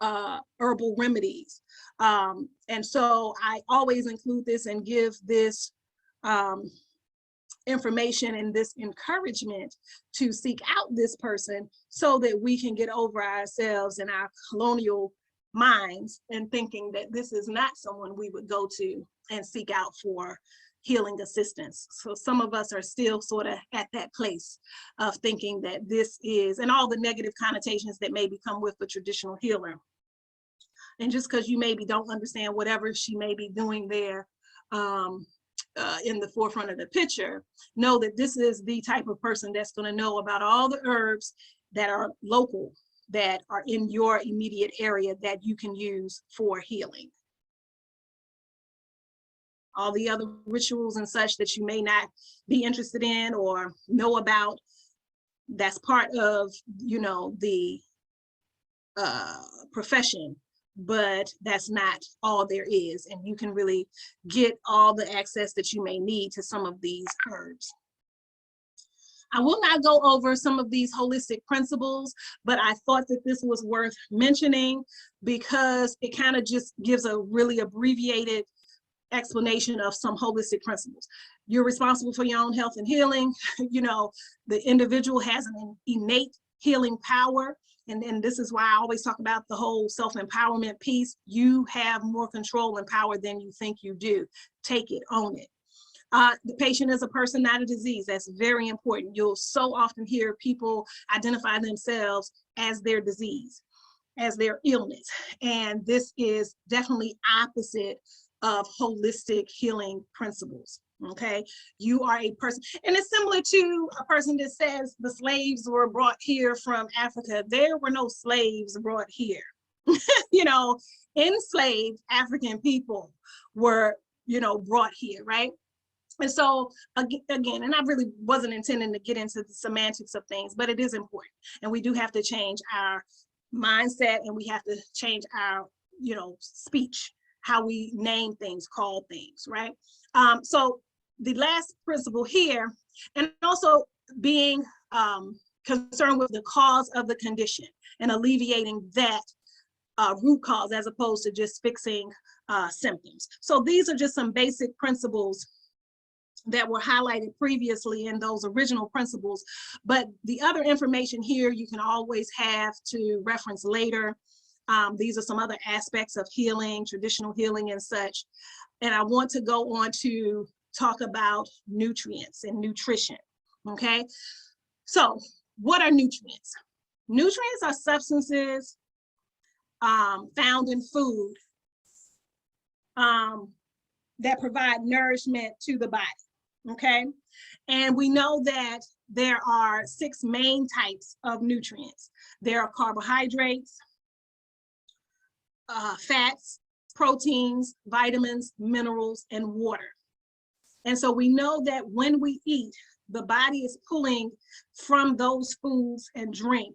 herbal remedies. And so I always include this and give this information and this encouragement to seek out this person so that we can get over ourselves and our colonial minds and thinking that this is not someone we would go to and seek out for healing assistance. So some of us are still sort of at that place of thinking that this is, and all the negative connotations that maybe come with a traditional healer. And just because you maybe don't understand whatever she may be doing there in the forefront of the picture, know that this is the type of person that's going to know about all the herbs that are local, that are in your immediate area that you can use for healing. All the other rituals and such that you may not be interested in or know about, that's part of, you know, the profession, but that's not all there is. And you can really get all the access that you may need to some of these herbs. I will not go over some of these holistic principles, but I thought that this was worth mentioning because it kind of just gives a really abbreviated explanation of some holistic principles. You're responsible for your own health and healing. You know, the individual has an innate healing power. And this is why I always talk about the whole self-empowerment piece. You have more control and power than you think you do. Take it, own it. The patient is a person, not a disease. That's very important. You'll so often hear people identify themselves as their disease, as their illness. And this is definitely opposite of holistic healing principles. Okay, you are a person, and it's similar to a person that says the slaves were brought here from Africa. There were no slaves brought here. You know, enslaved African people were, you know, brought here, right? And so again, and I really wasn't intending to get into the semantics of things, but it is important, and we do have to change our mindset, and we have to change our, you know, speech, how we name things, call things, right? So the last principle here, and also being concerned with the cause of the condition and alleviating that root cause as opposed to just fixing symptoms. So these are just some basic principles that were highlighted previously in those original principles. But the other information here you can always have to reference later. These are some other aspects of healing, traditional healing and such. And I want to go on to talk about nutrients and nutrition, okay? So what are nutrients? Nutrients are substances found in food that provide nourishment to the body, okay? And we know that there are 6 main types of nutrients. There are carbohydrates, fats, proteins, vitamins, minerals, and water. And so we know that when we eat, the body is pulling from those foods and drink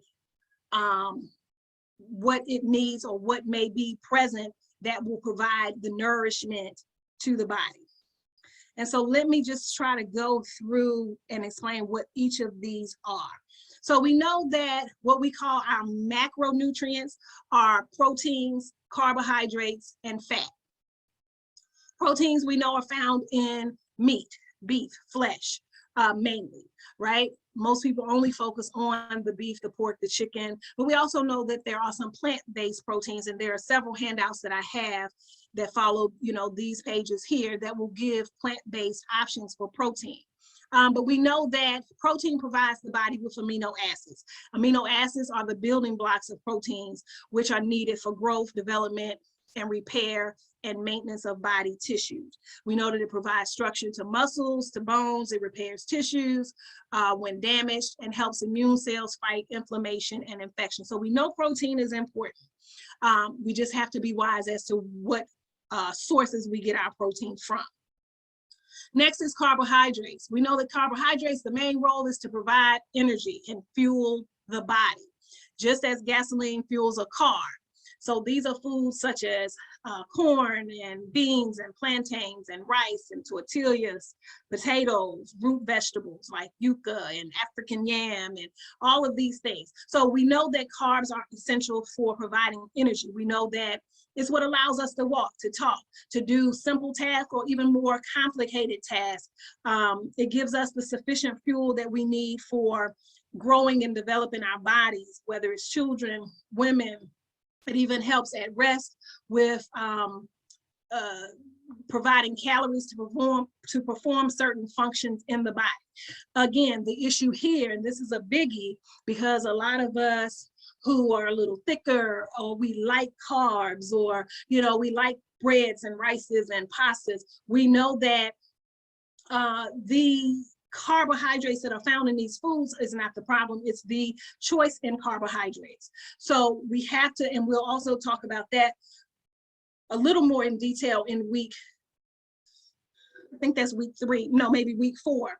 what it needs or what may be present that will provide the nourishment to the body. And so let me just try to go through and explain what each of these are. So we know that what we call our macronutrients are proteins, carbohydrates, and fat. Proteins we know are found in meat, beef, flesh, mainly, right? Most people only focus on the beef, the pork, the chicken, but we also know that there are some plant-based proteins, and there are several handouts that I have that follow, you know, these pages here that will give plant-based options for protein. But we know that protein provides the body with amino acids. Amino acids are the building blocks of proteins, which are needed for growth, development, and repair and maintenance of body tissues. We know that it provides structure to muscles, to bones, it repairs tissues when damaged, and helps immune cells fight inflammation and infection. So we know protein is important. We just have to be wise as to what sources we get our protein from. Next is carbohydrates. We know that carbohydrates, the main role is to provide energy and fuel the body, just as gasoline fuels a car. So these are foods such as corn and beans and plantains and rice and tortillas, potatoes, root vegetables like yucca and African yam and all of these things. So we know that carbs are essential for providing energy. We know that it's what allows us to walk, to talk, to do simple tasks or even more complicated tasks. It gives us the sufficient fuel that we need for growing and developing our bodies, whether it's children, women. It even helps at rest with providing calories to perform certain functions in the body. Again, the issue here, and this is a biggie, because a lot of us who are a little thicker, or we like carbs, or we like breads and rices and pastas, we know that the carbohydrates that are found in these foods is not the problem, it's the choice in carbohydrates. So we have to, and we'll also talk about that a little more in detail in week, I think that's week 3, no, maybe week 4.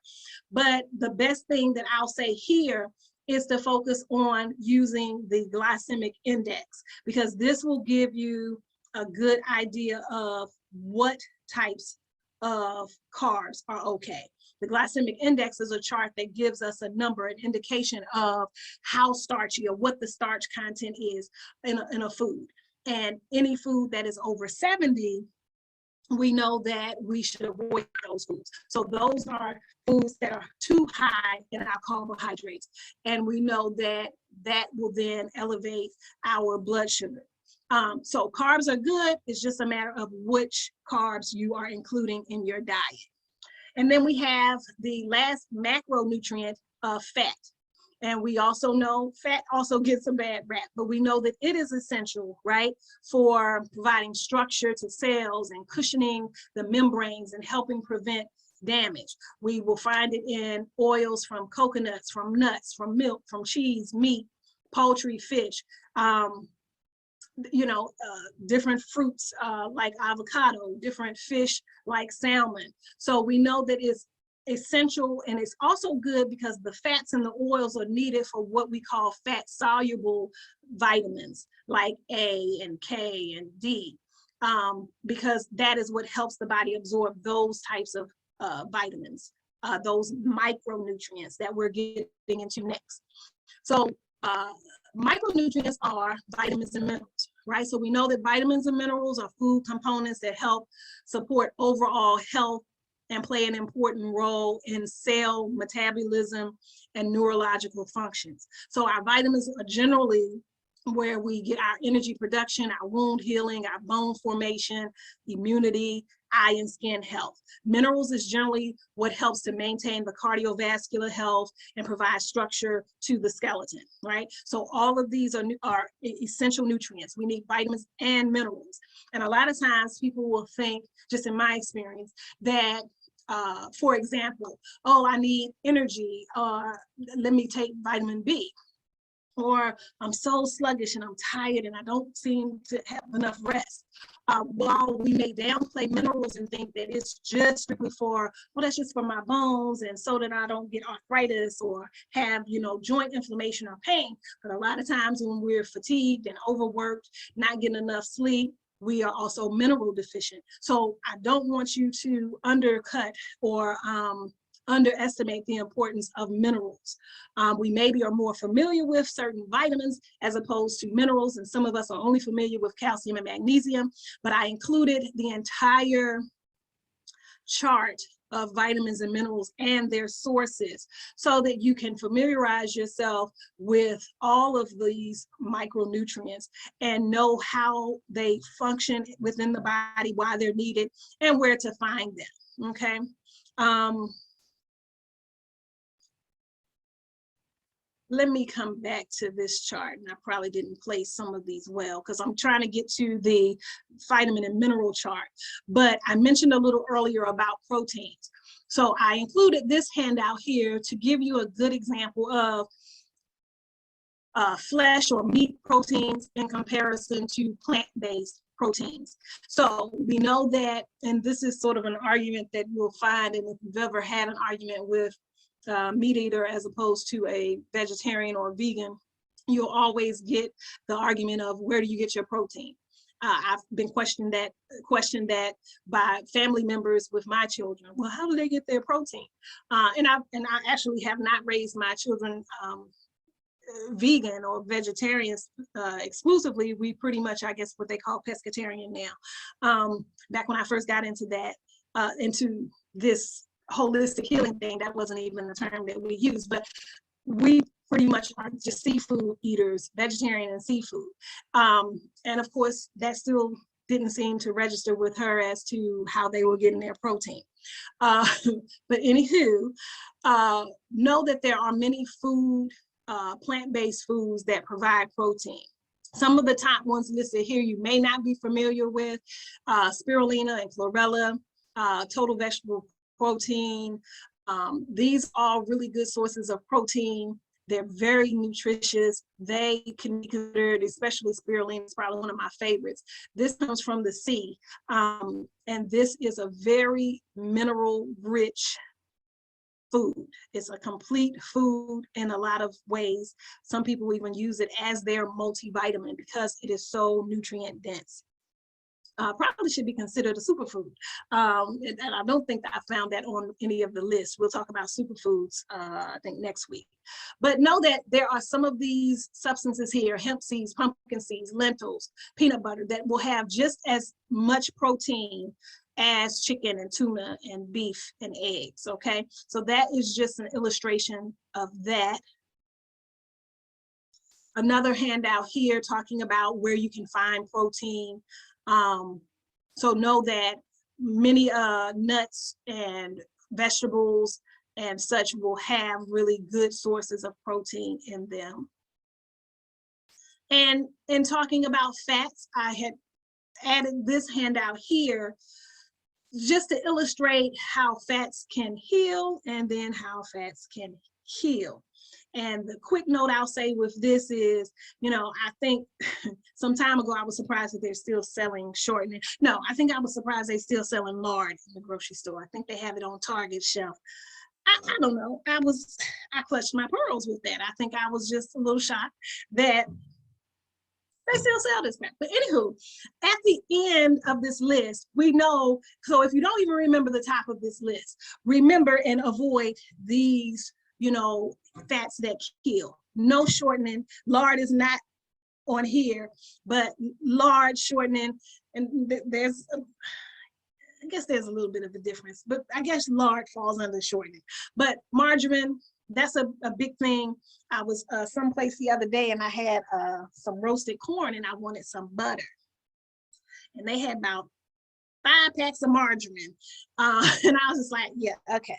But the best thing that I'll say here is to focus on using the glycemic index, because this will give you a good idea of what types of carbs are okay. The glycemic index is a chart that gives us a number, an indication of how starchy or what the starch content is in a food. And any food that is over 70, we know that we should avoid those foods. So those are foods that are too high in our carbohydrates. And we know that that will then elevate our blood sugar. So carbs are good, it's just a matter of which carbs you are including in your diet. And then we have the last macronutrient of fat. And we also know fat also gets a bad rap, but we know that it is essential, right, for providing structure to cells and cushioning the membranes and helping prevent damage. We will find it in oils from coconuts, from nuts, from milk, from cheese, meat, poultry, fish, different fruits like avocado, different fish like salmon. So we know that it's essential, and it's also good because the fats and the oils are needed for what we call fat soluble vitamins like A and K and D, because that is what helps the body absorb those types of vitamins, those micronutrients that we're getting into next. So micronutrients are vitamins and minerals, right? So we know that vitamins and minerals are food components that help support overall health and play an important role in cell metabolism and neurological functions. So our vitamins are generally where we get our energy production, our wound healing, our bone formation, immunity, eye and skin health. Minerals is generally what helps to maintain the cardiovascular health and provide structure to the skeleton, right? So all of these are essential nutrients. We need vitamins and minerals. And a lot of times people will think, just in my experience, that for example, oh, I need energy, or let me take vitamin B. Or I'm so sluggish and I'm tired and I don't seem to have enough rest. While we may downplay minerals and think that it's just strictly for, well, that's just for my bones and so that I don't get arthritis or have, joint inflammation or pain. But a lot of times when we're fatigued and overworked, not getting enough sleep, we are also mineral deficient. So I don't want you to undercut or underestimate the importance of minerals. We maybe are more familiar with certain vitamins as opposed to minerals, and some of us are only familiar with calcium and magnesium, but I included the entire chart of vitamins and minerals and their sources so that you can familiarize yourself with all of these micronutrients and know how they function within the body, why they're needed, and where to find them, okay? let me come back to this chart, and I probably didn't place some of these well because I'm trying to get to the vitamin and mineral chart. But I mentioned a little earlier about proteins. So I included this handout here to give you a good example of flesh or meat proteins in comparison to plant-based proteins. So we know that, and this is sort of an argument that you'll find, and if you've ever had an argument with meat eater as opposed to a vegetarian or vegan, you'll always get the argument of where do you get your protein? I've been questioned that by family members with my children. Well, how do they get their protein? And I actually have not raised my children vegan or vegetarians exclusively. We pretty much, I guess, what they call pescatarian now. Back when I first got into that, into this holistic healing thing, that wasn't even the term that we used, but we pretty much are just seafood eaters, vegetarian and seafood. And of course, that still didn't seem to register with her as to how they were getting their protein. But anywho, know that there are many plant-based foods that provide protein. Some of the top ones listed here you may not be familiar with: spirulina and chlorella, total vegetable protein. These are really good sources of protein. They're very nutritious. They can be considered, especially spirulina is probably one of my favorites. This comes from the sea, and this is a very mineral-rich food. It's a complete food in a lot of ways. Some people even use it as their multivitamin because it is so nutrient dense. Probably should be considered a superfood. And I don't think that I found that on any of the lists. We'll talk about superfoods, I think, next week. But know that there are some of these substances here: hemp seeds, pumpkin seeds, lentils, peanut butter, that will have just as much protein as chicken and tuna and beef and eggs, okay? So that is just an illustration of that. Another handout here talking about where you can find protein. So know that many nuts and vegetables and such will have really good sources of protein in them. And in talking about fats, I had added this handout here just to illustrate how fats can heal and then how fats can heal. And the quick note I'll say with this is, you know, I think some time ago I was surprised that they're still selling shortening. No, I think I was surprised they're still selling lard in the grocery store. I think they have it on Target shelf. I don't know. I clutched my pearls with that. I think I was just a little shocked that they still sell this crap. But anywho, at the end of this list, we know, so if you don't even remember the top of this list, remember and avoid these, you know, fats that kill. No shortening. Lard is not on here, but lard, shortening, and there's, I guess there's a little bit of a difference, but I guess lard falls under shortening. But margarine, that's a big thing. I was someplace the other day and I had some roasted corn and I wanted some butter. And they had about 5 packs of margarine. And I was just like, yeah, okay.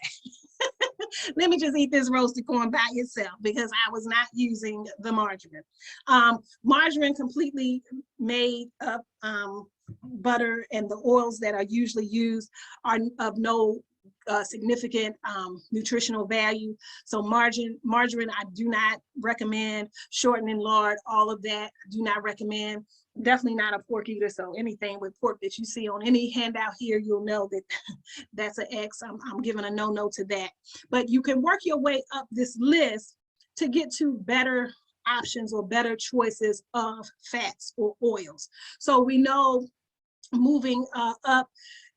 Let me just eat this roasted corn by itself because I was not using the margarine. Margarine completely made up butter, and the oils that are usually used are of no significant nutritional value. So margarine, I do not recommend. Shortening, lard, all of that, I do not recommend. Definitely not a pork eater, so anything with pork that you see on any handout here, you'll know that that's an X. I'm giving a no to that. But you can work your way up this list to get to better options or better choices of fats or oils. So we know, moving up,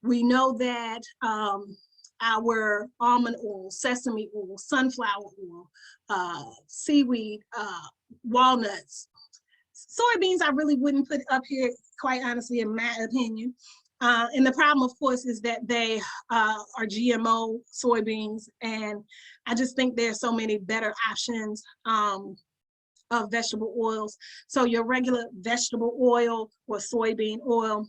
we know that our almond oil, sesame oil, sunflower oil, seaweed, walnuts, soybeans I really wouldn't put up here, quite honestly, in my opinion. And the problem, of course, is that they are GMO soybeans, and I just think there's so many better options of vegetable oils. So your regular vegetable oil or soybean oil,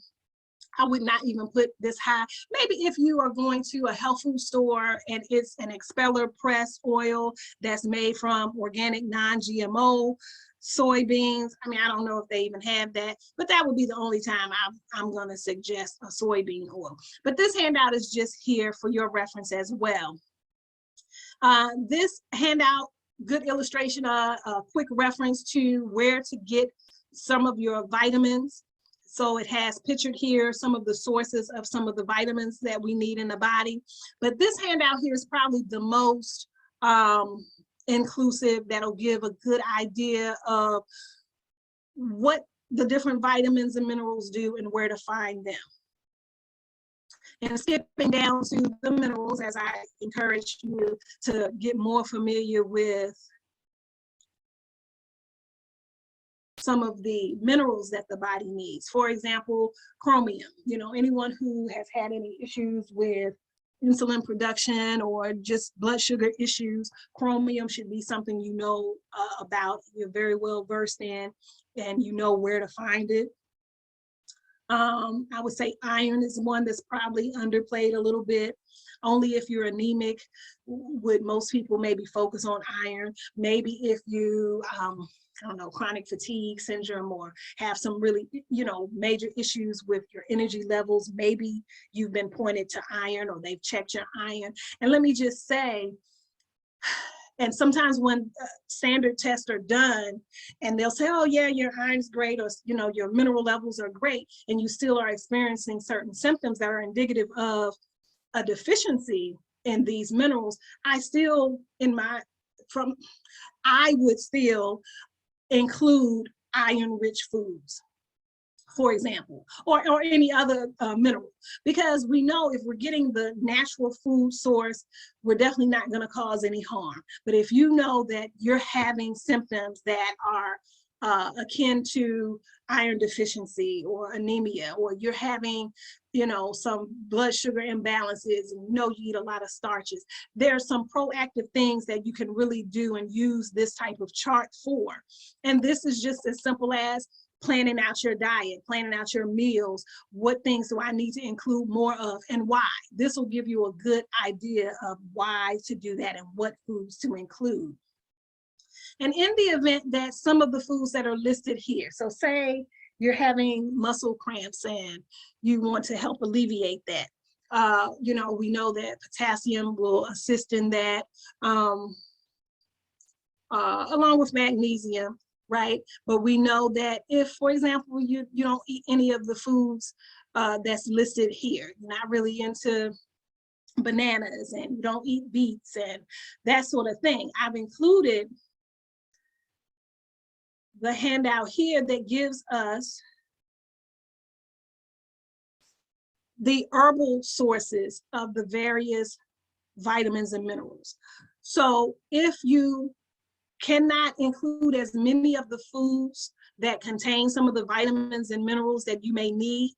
I would not even put this high. Maybe if you are going to a health food store and it's an expeller pressed oil that's made from organic non-GMO soybeans. I mean, I don't know if they even have that, but that would be the only time I'm going to suggest a soybean oil. But this handout is just here for your reference as well. This handout, good illustration, a quick reference to where to get some of your vitamins. So it has pictured here some of the sources of some of the vitamins that we need in the body. But this handout here is probably the most inclusive, that'll give a good idea of what the different vitamins and minerals do and where to find them. And skipping down to the minerals, as I encourage you to get more familiar with some of the minerals that the body needs. For example, chromium. You know, anyone who has had any issues with insulin production or just blood sugar issues, chromium should be something you know about, you're very well versed in, and you know where to find it. I would say iron is one that's probably underplayed a little bit. Only if you're anemic would most people maybe focus on iron. Maybe if you, I don't know, chronic fatigue syndrome or have some really, you know, major issues with your energy levels, maybe you've been pointed to iron or they've checked your iron. And let me just say, and sometimes when standard tests are done and they'll say, oh yeah, your iron's great, or you know, your mineral levels are great, and you still are experiencing certain symptoms that are indicative of a deficiency in these minerals, I still, I would still include iron-rich foods, for example, or any other mineral, because we know if we're getting the natural food source, we're definitely not going to cause any harm. But if you know that you're having symptoms that are akin to iron deficiency or anemia, or you're having, you know, some blood sugar imbalances, and you know you eat a lot of starches, there are some proactive things that you can really do and use this type of chart for. And this is just as simple as planning out your diet, planning out your meals. What things do I need to include more of and why? This will give you a good idea of why to do that and what foods to include. And in the event that some of the foods that are listed here, so say you're having muscle cramps and you want to help alleviate that, you know, we know that potassium will assist in that, along with magnesium, right? But we know that if, for example, you don't eat any of the foods that's listed here, you're not really into bananas and you don't eat beets and that sort of thing, I've included the handout here that gives us the herbal sources of the various vitamins and minerals. So if you cannot include as many of the foods that contain some of the vitamins and minerals that you may need,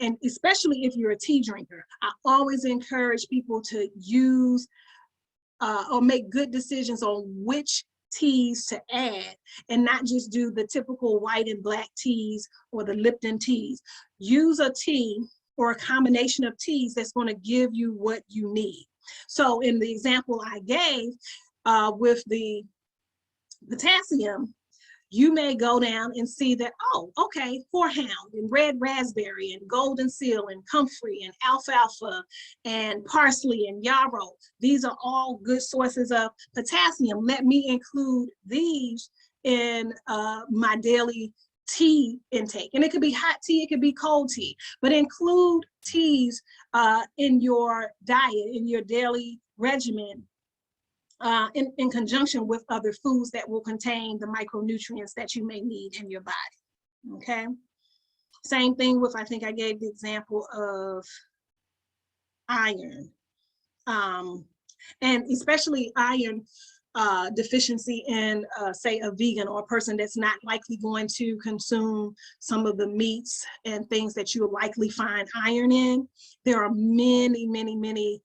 and especially if you're a tea drinker, I always encourage people to use or make good decisions on which teas to add, and not just do the typical white and black teas or the Lipton teas. Use a tea or a combination of teas that's going to give you what you need. So in the example I gave with the potassium, you may go down and see that, oh, okay, horehound and red raspberry and golden seal and comfrey and alfalfa and parsley and yarrow. These are all good sources of potassium. Let me include these in my daily tea intake. And it could be hot tea, it could be cold tea, but include teas in your diet, in your daily regimen, in conjunction with other foods that will contain the micronutrients that you may need in your body, okay? Same thing with, I think I gave the example of iron, and especially iron deficiency in, say, a vegan or a person that's not likely going to consume some of the meats and things that you'll likely find iron in. There are many, many, many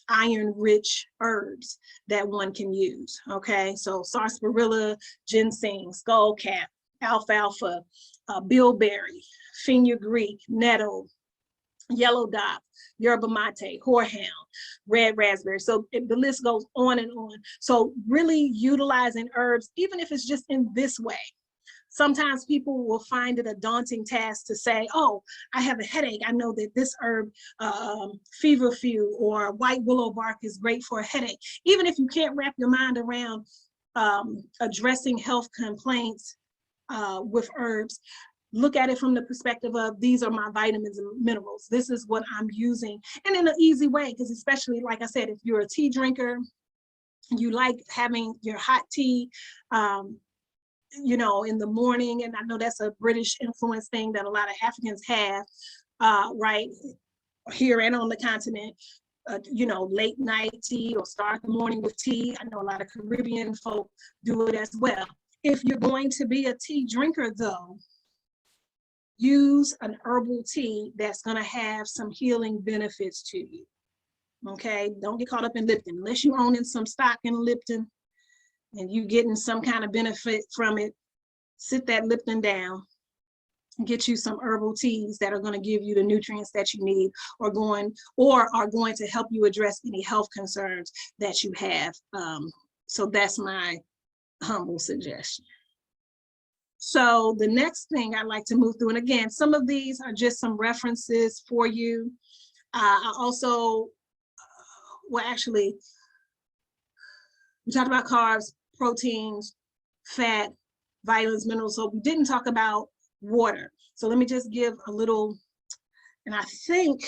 iron-rich herbs that one can use, okay? So sarsaparilla, ginseng, skullcap, alfalfa, bilberry, fenugreek, nettle, yellow dock, yerba mate, horehound, red raspberry. So the list goes on and on. So really utilizing herbs, even if it's just in this way. Sometimes people will find it a daunting task to say, oh, I have a headache. I know that this herb, feverfew or white willow bark is great for a headache. Even if you can't wrap your mind around addressing health complaints with herbs, look at it from the perspective of, these are my vitamins and minerals. This is what I'm using. And in an easy way, because especially, like I said, if you're a tea drinker, you like having your hot tea, you know, in the morning. And I know that's a British influence thing that a lot of Africans have, right here and on the continent. You know, late night tea or start the morning with tea. I know a lot of Caribbean folk do it as well. If you're going to be a tea drinker though, use an herbal tea that's going to have some healing benefits to you. Okay, don't get caught up in Lipton. Unless you owning some stock in Lipton and you getting some kind of benefit from it, sit that Lipton down, get you some herbal teas that are going to give you the nutrients that you need, or are going to help you address any health concerns that you have. So that's my humble suggestion. So the next thing I'd like to move through, and again, some of these are just some references for you. I also, well, actually, we talked about carbs, proteins, fat, vitamins, minerals. So we didn't talk about water. So let me just give a little, and I think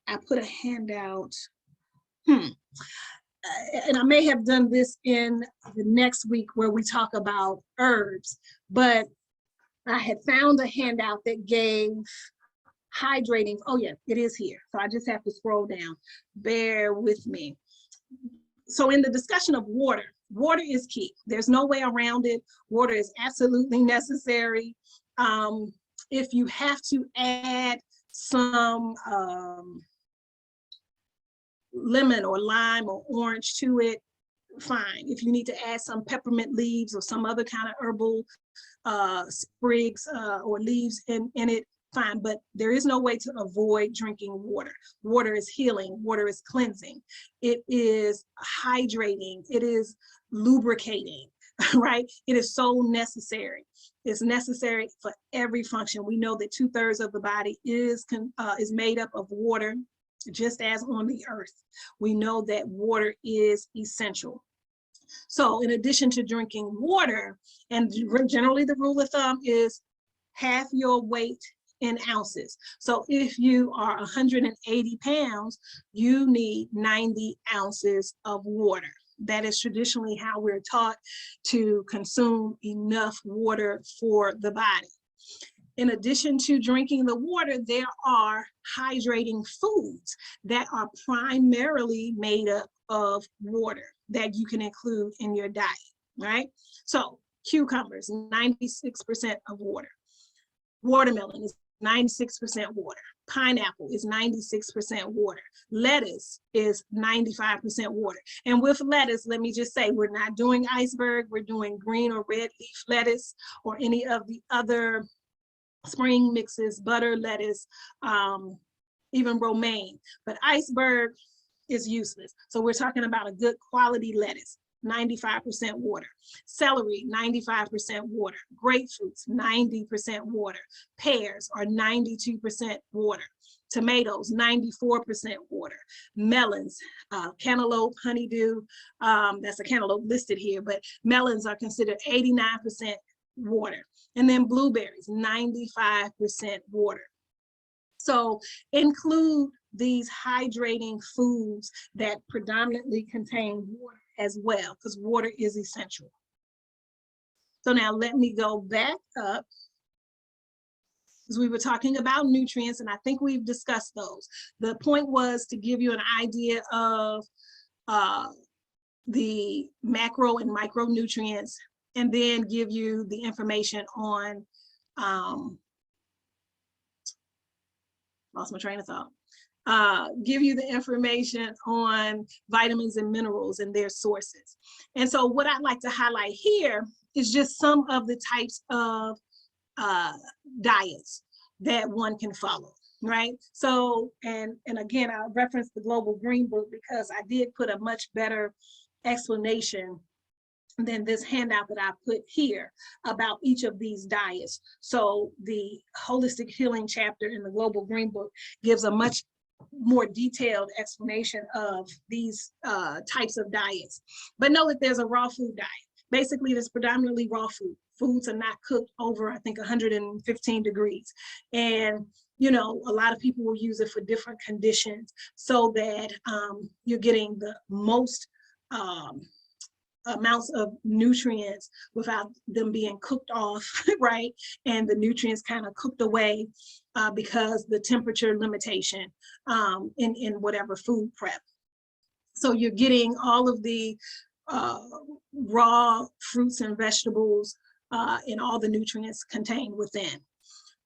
I put a handout. And I may have done this in the next week where we talk about herbs, but I had found a handout that gave hydrating. Oh yeah, it is here. So I just have to scroll down. Bear with me. So in the discussion of water, water is key. There's no way around it. Water is absolutely necessary. If you have to add some lemon or lime or orange to it, fine. If you need to add some peppermint leaves or some other kind of herbal sprigs or leaves in it, fine. But there is no way to avoid drinking water. Water is healing. Water is cleansing. It is hydrating. It is lubricating, right? It is so necessary. It's necessary for every function. We know that 2/3 of the body is made up of water, just as on the earth. We know that water is essential. So in addition to drinking water, and generally the rule of thumb is half your weight in ounces. So if you are 180 pounds, you need 90 ounces of water. That is traditionally how we're taught to consume enough water for the body. In addition to drinking the water, there are hydrating foods that are primarily made up of water that you can include in your diet, right? So cucumbers, 96% of water. Watermelon is 96% water. Pineapple is 96% water. Lettuce is 95% water. And with lettuce, let me just say, we're not doing iceberg, we're doing green or red leaf lettuce or any of the other spring mixes, butter lettuce, even romaine. But iceberg is useless. So we're talking about a good quality lettuce, 95% water. Celery, 95% water. Grapefruits, 90% water. Pears are 92% water. Tomatoes, 94% water. Melons, cantaloupe, honeydew, that's a cantaloupe listed here, but melons are considered 89% water. And then blueberries, 95% water. So include these hydrating foods that predominantly contain water as well, because water is essential. So now let me go back up, because we were talking about nutrients, and I think we've discussed those. The point was to give you an idea of the macro and micronutrients, and then give you the information on, lost my train of thought. Give you the information on vitamins and minerals and their sources. And so what I'd like to highlight here is just some of the types of diets that one can follow. right? So, and again, I referenced the Global Green Book because I did put a much better explanation than this handout that I put here about each of these diets. So the Holistic Healing chapter in the Global Green Book gives a much more detailed explanation of these types of diets. But know that there's a raw food diet. Basically, it's predominantly raw food. Foods are not cooked over, I think, 115 degrees. And you know, a lot of people will use it for different conditions so that you're getting the most amounts of nutrients without them being cooked off, right? And the nutrients kind of cooked away because the temperature limitation in whatever food prep. So you're getting all of the raw fruits and vegetables and all the nutrients contained within.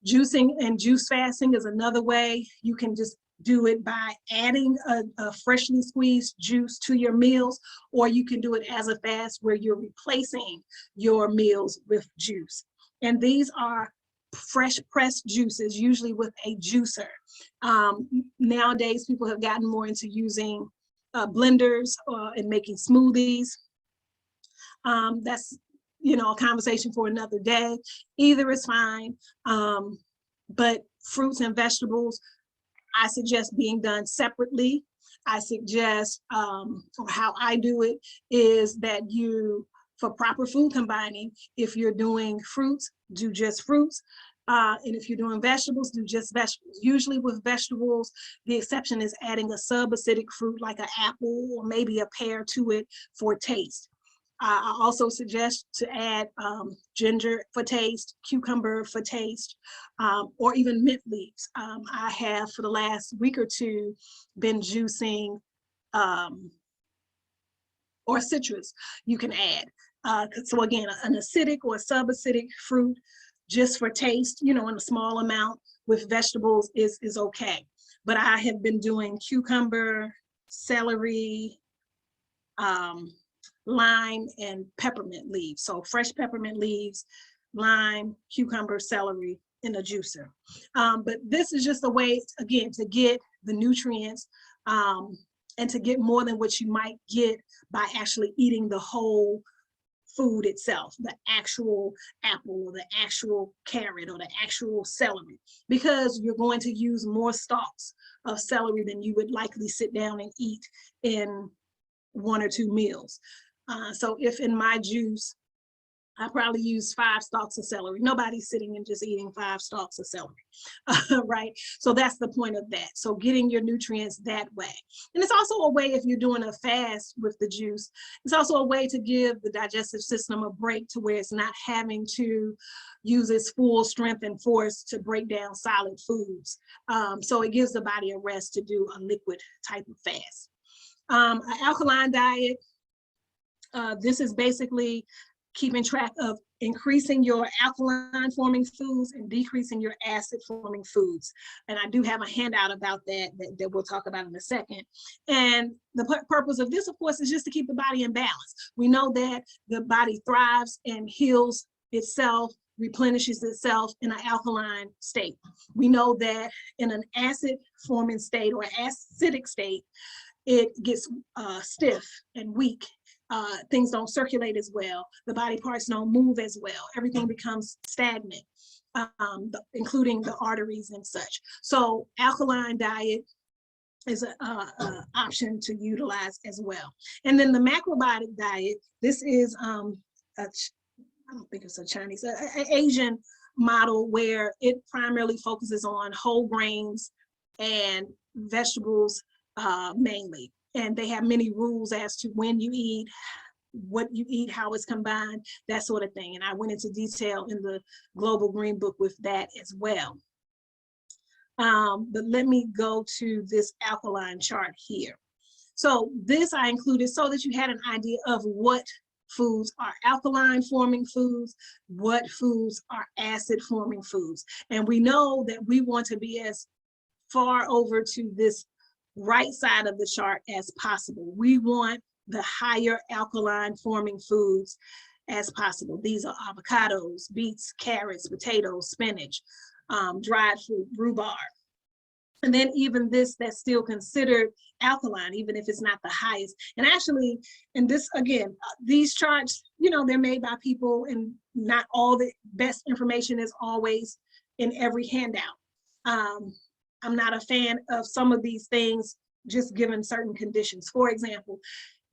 Juicing and juice fasting is another way. You can just do it by adding a freshly squeezed juice to your meals, or you can do it as a fast where you're replacing your meals with juice. And these are fresh pressed juices, usually with a juicer. Nowadays, people have gotten more into using blenders and making smoothies. That's, you know, a conversation for another day. Either is fine, but fruits and vegetables, I suggest being done separately. I suggest, or how I do it, is that you, for proper food combining, if you're doing fruits, do just fruits. And if you're doing vegetables, do just vegetables. Usually with vegetables, the exception is adding a subacidic fruit like an apple or maybe a pear to it for taste. I also suggest to add ginger for taste, cucumber for taste, or even mint leaves. I have for the last week or two been juicing, or citrus you can add. So again, an acidic or subacidic fruit just for taste, you know, in a small amount with vegetables is okay. But I have been doing cucumber, celery, lime, and peppermint leaves. So fresh peppermint leaves, lime, cucumber, celery in a juicer. But this is just a way, again, to get the nutrients and to get more than what you might get by actually eating the whole food itself, the actual apple or the actual carrot or the actual celery, because you're going to use more stalks of celery than you would likely sit down and eat in 1 or 2 meals. So if in my juice, I probably use 5 stalks of celery. Nobody's sitting and just eating 5 stalks of celery, right? So that's the point of that. So getting your nutrients that way. And it's also a way, if you're doing a fast with the juice, it's also a way to give the digestive system a break to where it's not having to use its full strength and force to break down solid foods. So it gives the body a rest to do a liquid type of fast. An alkaline diet, this is basically keeping track of increasing your alkaline forming foods and decreasing your acid forming foods. And I do have a handout about that we'll talk about in a second. And the purpose of this, of course, is just to keep the body in balance. We know that the body thrives and heals itself, replenishes itself in an alkaline state. We know that in an acid forming state or acidic state, it gets stiff and weak. Things don't circulate as well. The body parts don't move as well. Everything becomes stagnant, including the arteries and such. So alkaline diet is an option to utilize as well. And then the macrobiotic diet, this is, I don't think it's a Chinese, an Asian model where it primarily focuses on whole grains and vegetables mainly. And they have many rules as to when you eat, what you eat, how it's combined, that sort of thing. And I went into detail in the Global Green Book with that as well. But let me go to this alkaline chart here. So this I included so that you had an idea of what foods are alkaline forming foods, what foods are acid forming foods. And we know that we want to be as far over to this right side of the chart as possible. We want the higher alkaline forming foods as possible. These are avocados, beets, carrots, potatoes, spinach, dried fruit, rhubarb. And then even this, that's still considered alkaline, even if it's not the highest. And actually, and this again, these charts, you know, they're made by people, and not all the best information is always in every handout. I'm not a fan of some of these things just given certain conditions. For example,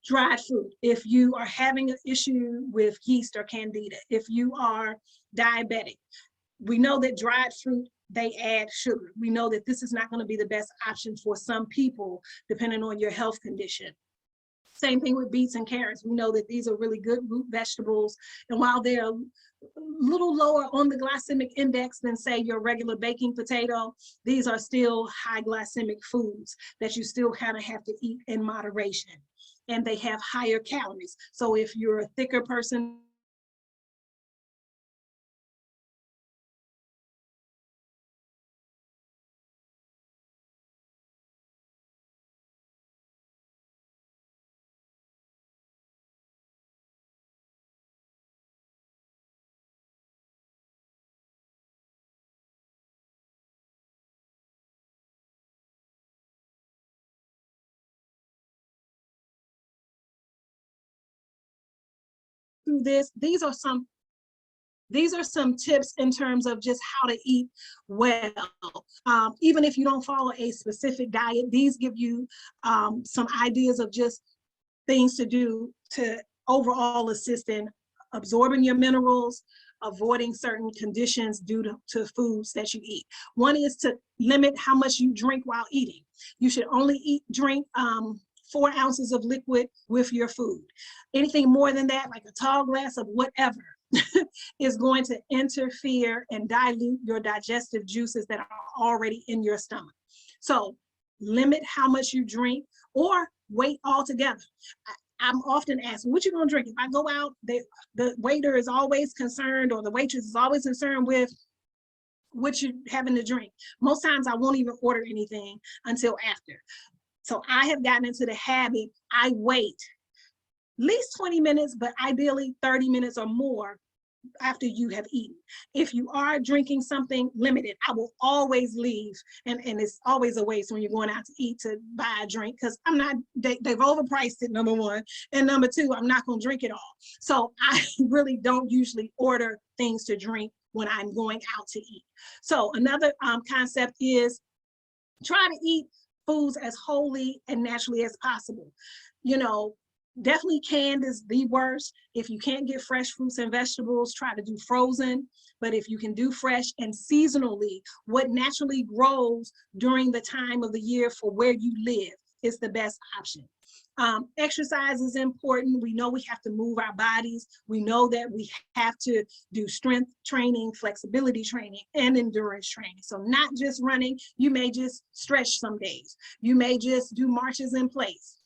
dried fruit. If you are having an issue with yeast or candida, if you are diabetic, we know that dried fruit, they add sugar. We know that this is not going to be the best option for some people, depending on your health condition. Same thing with beets and carrots. We know that these are really good root vegetables. And while they're a little lower on the glycemic index than, say, your regular baking potato, these are still high glycemic foods that you still kind of have to eat in moderation. And they have higher calories. So if you're a thicker person, through this, these are some tips in terms of just how to eat well. Even if you don't follow a specific diet, these give you some ideas of just things to do to overall assist in absorbing your minerals, avoiding certain conditions due to foods that you eat. One is to limit how much you drink while eating. You should only drink 4 ounces of liquid with your food. Anything more than that, like a tall glass of whatever, is going to interfere and dilute your digestive juices that are already in your stomach. So limit how much you drink, or wait altogether. I'm often asked, what you gonna drink? If I go out, the waiter is always concerned, or the waitress is always concerned with what you're having to drink. Most times I won't even order anything until after. So I have gotten into the habit, I wait at least 20 minutes, but ideally 30 minutes or more after you have eaten. If you are drinking something limited, I will always leave, and it's always a waste when you're going out to eat to buy a drink, because they've overpriced it, number one, and number two, I'm not going to drink it all. So I really don't usually order things to drink when I'm going out to eat. So another concept is try to eat foods as wholly and naturally as possible. You know, definitely canned is the worst. If you can't get fresh fruits and vegetables, try to do frozen. But if you can do fresh and seasonally, what naturally grows during the time of the year for where you live is the best option. Exercise is important. We know we have to move our bodies. We know that we have to do strength training, flexibility training, and endurance training. So not just running, you may just stretch some days. You may just do marches in place.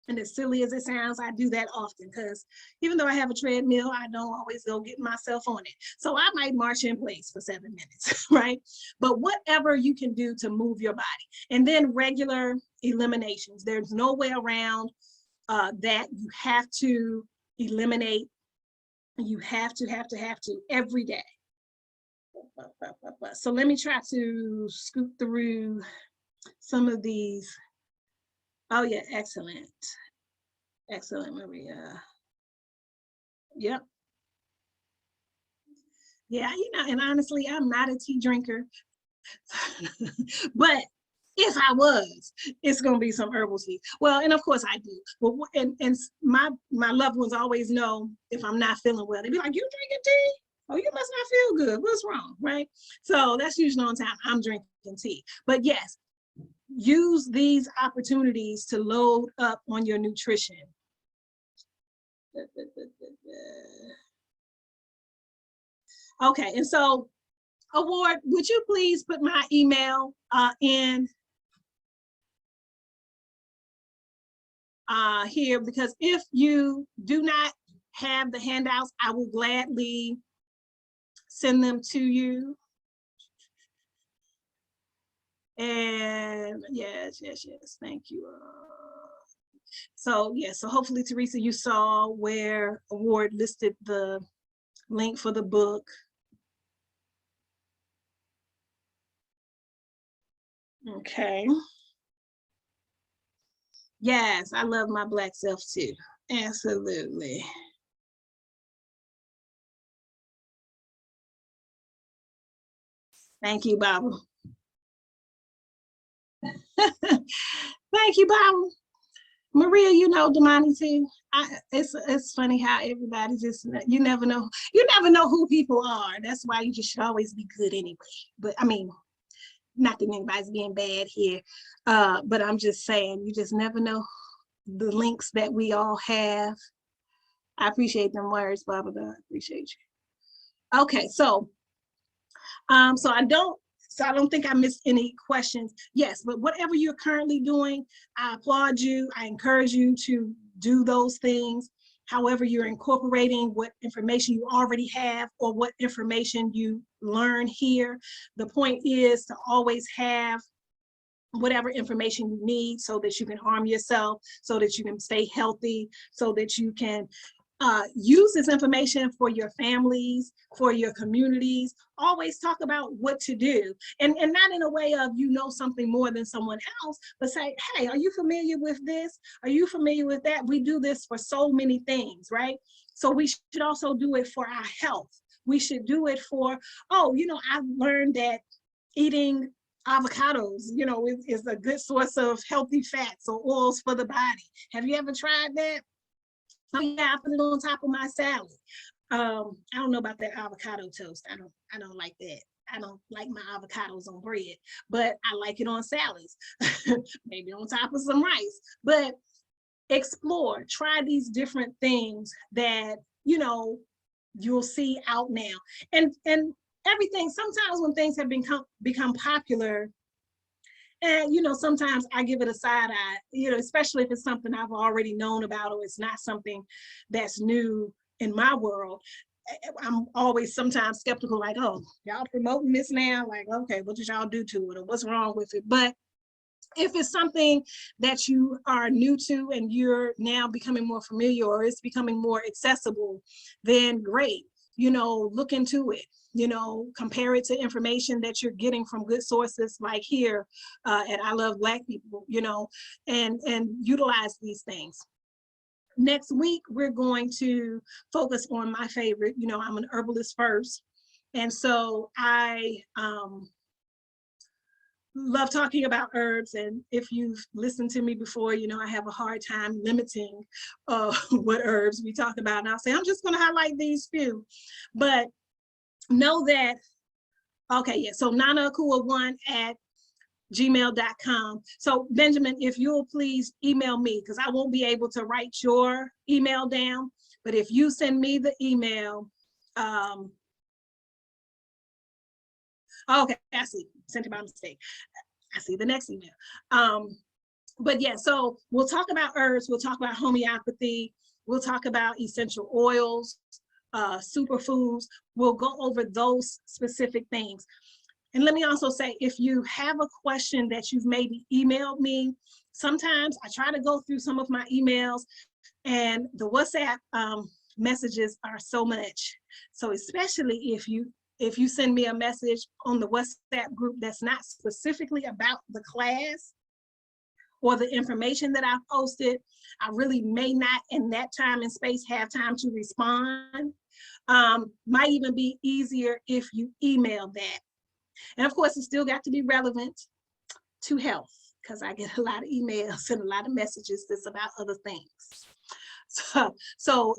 And as silly as it sounds, I do that often, because even though I have a treadmill, I don't always go get myself on it. So I might march in place for 7 minutes, right? But whatever you can do to move your body. And then regular eliminations. There's no way around that. You have to eliminate. You have to every day. So let me try to scoot through some of these. Oh yeah, excellent. Excellent, Maria. Yep. Yeah, you know, and honestly, I'm not a tea drinker, but if I was, it's gonna be some herbal tea. Well, and of course I do. But and my loved ones always know if I'm not feeling well. They be like, "You drinking tea? Oh, you must not feel good. What's wrong?" Right? So that's usually on time I'm drinking tea. But yes, use these opportunities to load up on your nutrition. Okay, and so Award, would you please put my email in here, because if you do not have the handouts, I will gladly send them to you. And yes, thank you. So yeah, so hopefully, Teresa, you saw where Award listed the link for the book. Okay. Yes, I love my Black self too. Absolutely. Thank you, Baba. Thank you, Baba. Maria, you know Damani too. It's funny how everybody just, you never know who people are. That's why you just should always be good anyway. But I mean, not that anybody's being bad here, but I'm just saying, you just never know the links that we all have. I appreciate them words, Baba. I appreciate you. Okay, so I don't think I missed any questions. Yes, but whatever you're currently doing, I applaud you. I encourage you to do those things. However, you're incorporating what information you already have or what information you learn here. The point is to always have whatever information you need so that you can arm yourself, so that you can stay healthy, so that you can use this information for your families, for your communities. Always talk about what to do, and not in a way of you know something more than someone else, but say, hey, are you familiar with this? Are you familiar with that? We do this for so many things, right? So we should also do it for our health. We should do it for, oh, you know, I've learned that eating avocados, you know, is a good source of healthy fats or oils for the body. Have you ever tried that? Oh yeah, I put it on top of my salad. I don't know about that avocado toast. I don't like that. I don't like my avocados on bread, but I like it on salads, maybe on top of some rice. But explore, try these different things that, you know, you'll see out now. And everything, sometimes when things have become popular, and, you know, sometimes I give it a side eye, you know, especially if it's something I've already known about or it's not something that's new in my world. I'm always sometimes skeptical, like, oh, y'all promoting this now? Like, okay, what did y'all do to it or what's wrong with it? But if it's something that you are new to and you're now becoming more familiar or it's becoming more accessible, then great, you know, look into it. You know, compare it to information that you're getting from good sources like here at ILoveBlackPeople, you know, and utilize these things. Next week, we're going to focus on my favorite. You know, I'm an herbalist first. And so I love talking about herbs. And if you've listened to me before, you know, I have a hard time limiting what herbs we talk about. And I'll say, I'm just going to highlight these few. But know that, okay, yeah, so nanaakua1@gmail.com. So Benjamin, if you'll please email me, because I won't be able to write your email down, but if you send me the email, okay, I see, sent it by mistake. I see the next email. But yeah, so we'll talk about herbs, we'll talk about homeopathy, we'll talk about essential oils, superfoods. We'll go over those specific things. And let me also say, if you have a question that you've maybe emailed me, sometimes I try to go through some of my emails, and the WhatsApp messages are so much. So especially if you send me a message on the WhatsApp group that's not specifically about the class or the information that I've posted, I really may not in that time and space have time to respond. Might even be easier if you email that. And of course, it's still got to be relevant to health, because I get a lot of emails and a lot of messages that's about other things. So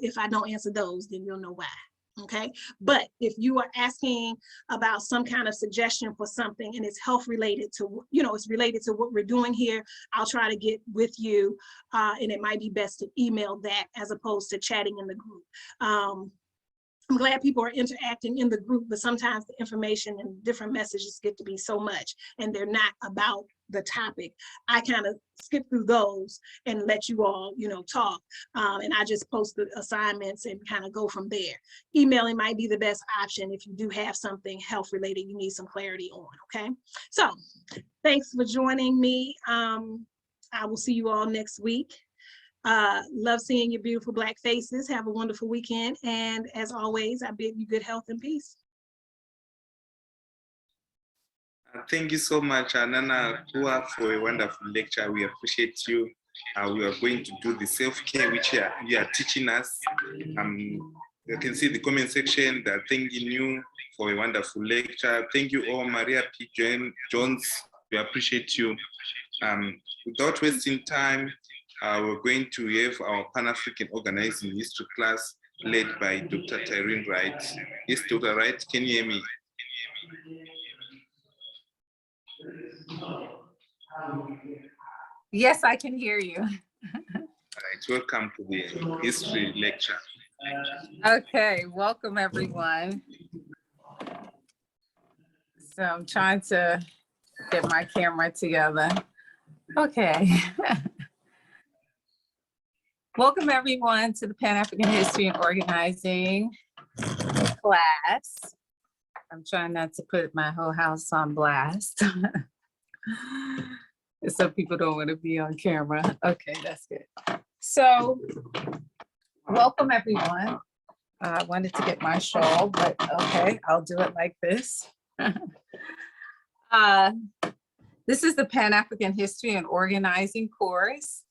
if I don't answer those, then you'll know why. Okay, but if you are asking about some kind of suggestion for something and it's health related to, you know, it's related to what we're doing here, I'll try to get with you, and it might be best to email that as opposed to chatting in the group. I'm glad people are interacting in the group, but sometimes the information and different messages get to be so much and they're not about the topic. I kind of skip through those and let you all, you know, talk. And I just post the assignments and kind of go from there. Emailing might be the best option if you do have something health related you need some clarity on, okay? So thanks for joining me. I will see you all next week. Love seeing your beautiful Black faces. Have a wonderful weekend. And as always, I bid you good health and peace. Thank you so much, Nana Kua, for a wonderful lecture. We appreciate you. We are going to do the self-care, which you are teaching us. You can see the comment section. They're thanking you for a wonderful lecture. Thank you all, Maria P. Jones. We appreciate you. Without wasting time, we're going to have our Pan-African Organizing History class led by Dr. Tyrone Wright. Yes, Dr. Wright, can you hear me? Yes, I can hear you. All right, welcome to the history lecture. Okay, welcome everyone. So I'm trying to get my camera together. Okay. Welcome everyone to the Pan-African History and Organizing class. I'm trying not to put my whole house on blast. So people don't want to be on camera. Okay, that's good. So welcome everyone. I wanted to get my shawl, but okay, I'll do it like this. This is the Pan-African History and Organizing course,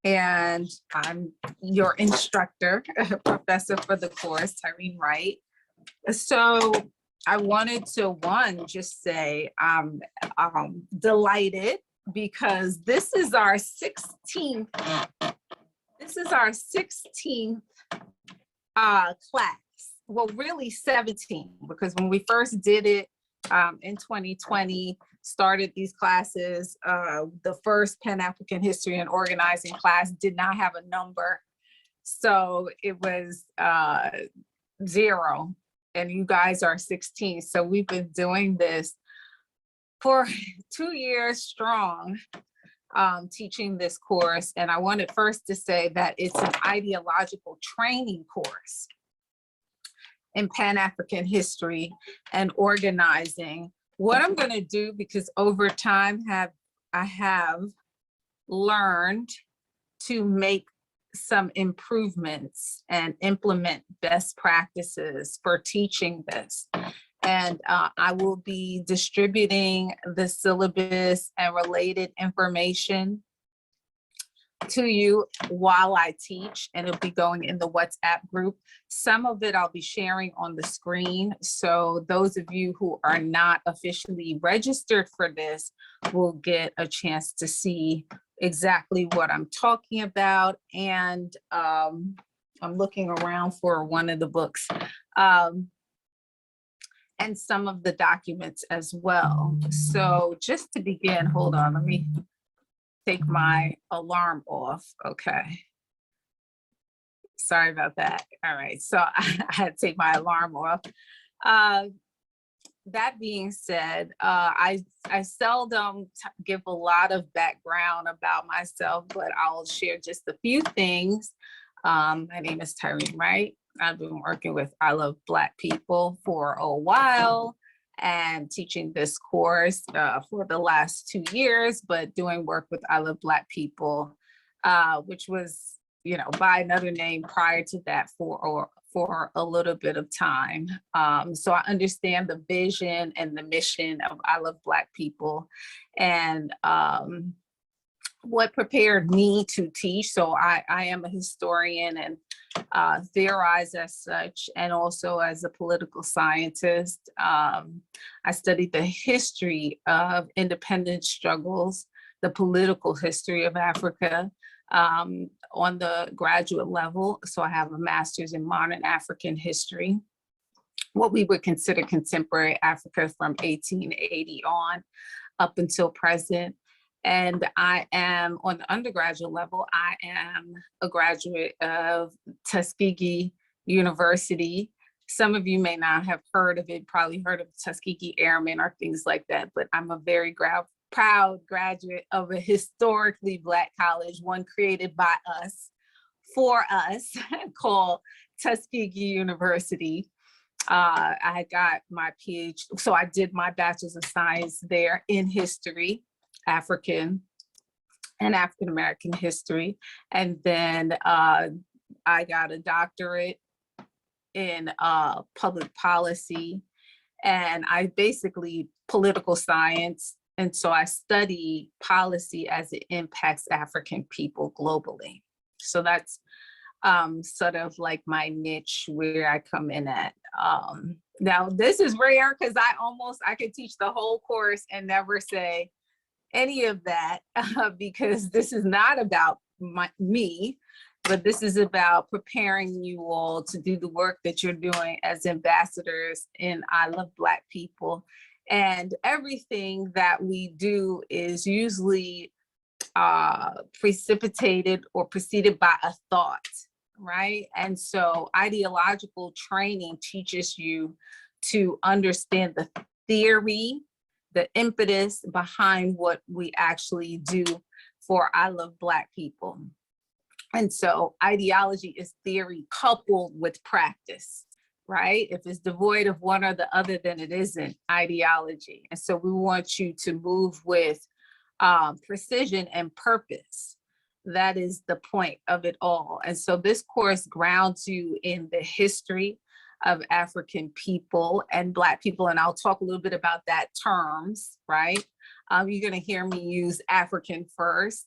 and I'm your instructor, professor for the course, Tyrone Wright. So I wanted to, just say I'm delighted because this is our 16th class. Well, really 17, because when we first did it in 2020, started these classes, the first Pan-African History and Organizing class did not have a number. So it was 0, and you guys are 16. So we've been doing this for 2 years strong, teaching this course. And I wanted first to say that it's an ideological training course in Pan-African history and organizing. What I'm going to do, because over time I have learned to make some improvements and implement best practices for teaching this. And I will be distributing the syllabus and related information to you while I teach, and it'll be going in the WhatsApp group. Some of it I'll be sharing on the screen. So those of you who are not officially registered for this will get a chance to see exactly what I'm talking about. And I'm looking around for one of the books. And some of the documents as well. So just to begin, hold on, let me take my alarm off. Okay. Sorry about that. All right, so I had to take my alarm off. That being said, I seldom give a lot of background about myself, but I'll share just a few things. My name is Tyrone Wright. I've been working with ILoveBlackPeople for a while and teaching this course for the last 2 years, but doing work with ILoveBlackPeople, which was, by another name prior to that for a little bit of time. So I understand the vision and the mission of ILoveBlackPeople and what prepared me to teach. So I am a historian and theorize as such, and also as a political scientist. I studied the history of independence struggles, the political history of Africa on the graduate level. So I have a master's in modern African history, what we would consider contemporary Africa from 1880 on up until present. And I am, on the undergraduate level, I am a graduate of Tuskegee University. Some of you may not have heard of it, probably heard of Tuskegee Airmen or things like that, but I'm a very proud graduate of a historically Black college, one created by us, for us, called Tuskegee University. I got my PhD, so I did my Bachelor's of Science there in history, African and African-American history. And then I got a doctorate in public policy And I basically political science. And so I study policy as it impacts African people globally. So that's sort of like my niche where I come in at. Now this is rare because I could teach the whole course and never say any of that because this is not about me, but this is about preparing you all to do the work that you're doing as ambassadors in I Love Black People. And everything that we do is usually precipitated or preceded by a thought, right? And so ideological training teaches you to understand the theory, the impetus behind what we actually do for I Love Black People. And so ideology is theory coupled with practice, right? If it's devoid of one or the other, then it isn't ideology. And so we want you to move with precision and purpose. That is the point of it all. And so this course grounds you in the history of African people and Black people. And I'll talk a little bit about that terms, right? You're gonna hear me use African first,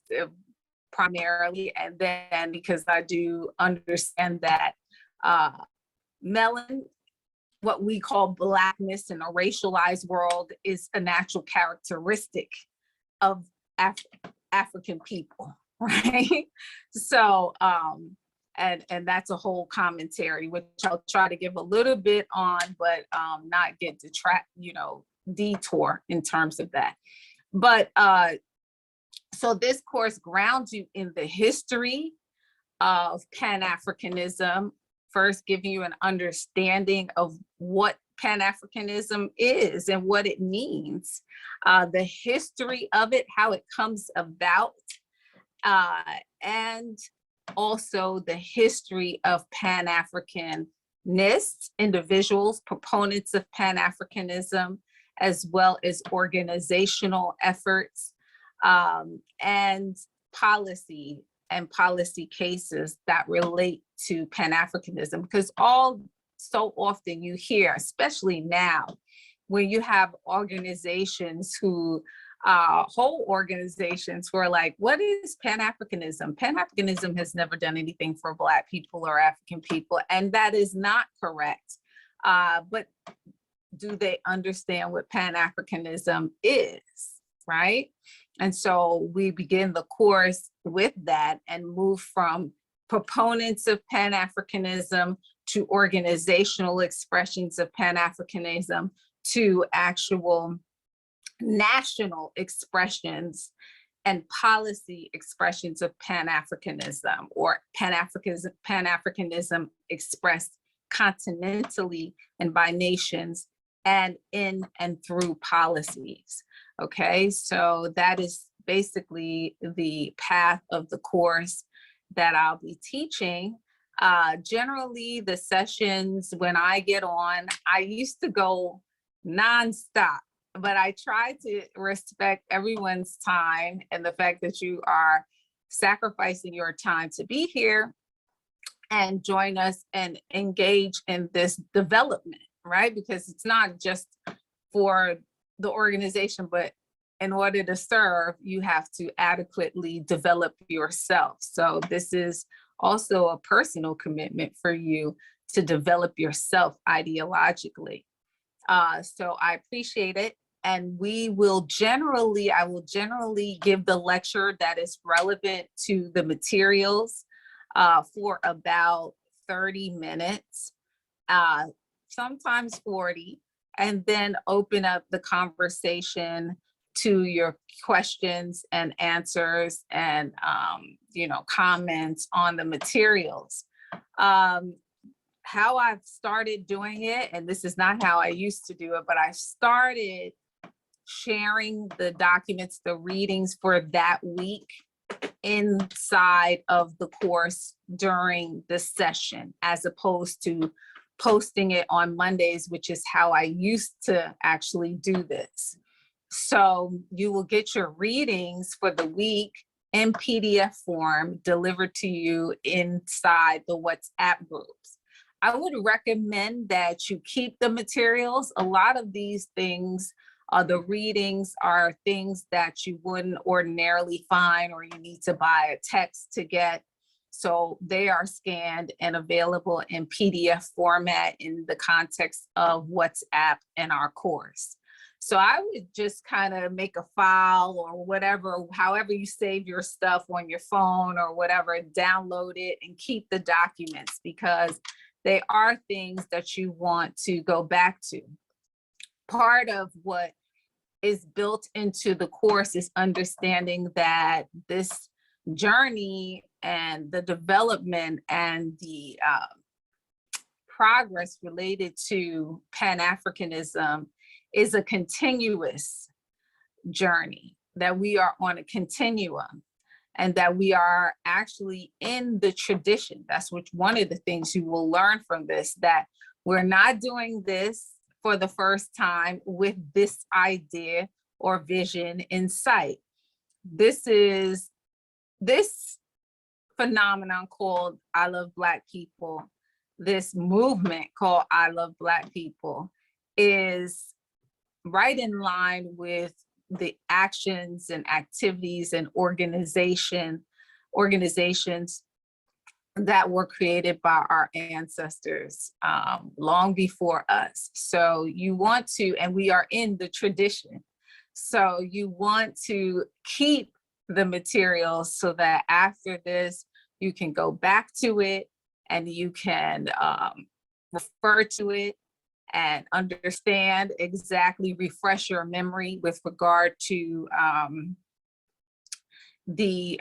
primarily, and then because I do understand that melanin, what we call Blackness in a racialized world, is a natural characteristic of African people, right? So, and that's a whole commentary, which I'll try to give a little bit on, but not get detour in terms of that. But so this course grounds you in the history of Pan-Africanism, first giving you an understanding of what Pan-Africanism is and what it means, the history of it, how it comes about, and also the history of Pan-Africanists, individuals, proponents of Pan-Africanism, as well as organizational efforts, and policy cases that relate to Pan-Africanism, because so often you hear, especially now, when you have organizations whole organizations who are like, what is Pan-Africanism? Pan-Africanism has never done anything for Black people or African people, and that is not correct. But do they understand what Pan-Africanism is, right? And so we begin the course with that and move from proponents of Pan-Africanism to organizational expressions of Pan-Africanism to actual national expressions and policy expressions of Pan-Africanism, or Pan-Africanism expressed continentally and by nations and in and through policies. Okay, so that is basically the path of the course that I'll be teaching. Generally, the sessions, when I get on, I used to go nonstop, but I try to respect everyone's time and the fact that you are sacrificing your time to be here and join us and engage in this development, right? Because it's not just for the organization, but in order to serve, you have to adequately develop yourself. So this is also a personal commitment for you to develop yourself ideologically. So I appreciate it. And I will generally give the lecture that is relevant to the materials for about 30 minutes, sometimes 40, and then open up the conversation to your questions and answers and comments on the materials. How I've started doing it, and this is not how I used to do it, but I started sharing the documents, the readings for that week inside of the course during the session, as opposed to posting it on Mondays, which is how I used to actually do this. So you will get your readings for the week in PDF form delivered to you inside the WhatsApp groups. I would recommend that you keep the materials. A lot of these things, the readings are things that you wouldn't ordinarily find, or you need to buy a text to get. So they are scanned and available in PDF format in the context of WhatsApp in our course. So I would just kind of make a file or whatever, however you save your stuff on your phone or whatever, download it and keep the documents, because they are things that you want to go back to. Part of what is built into the course is understanding that this journey and the development and the progress related to Pan-Africanism is a continuous journey, that we are on a continuum, and that we are actually in the tradition. That's one of the things you will learn from this, that we're not doing this for the first time with this idea or vision in sight. This phenomenon called I Love Black People, this movement called I Love Black People, is right in line with the actions and activities and organizations that were created by our ancestors long before us. So you want to, and we are in the tradition. So you want to keep the materials so that after this, you can go back to it and you can refer to it and understand exactly, refresh your memory with regard to the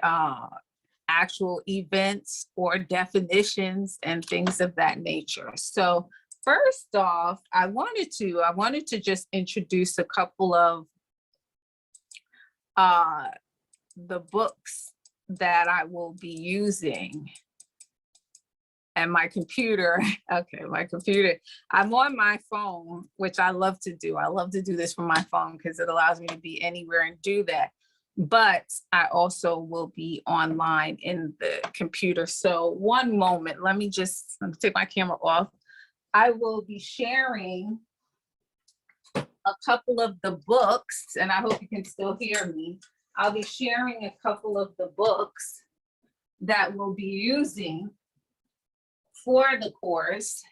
actual events or definitions and things of that nature. So first off, I wanted to just introduce a couple of the books that I will be using. And my computer, okay, I'm on my phone, which I love to do. I love to do this from my phone because it allows me to be anywhere and do that. But I also will be online in the computer. So one moment, let me take my camera off. I will be sharing a couple of the books, and I hope you can still hear me. I'll be sharing a couple of the books that we'll be using for the course.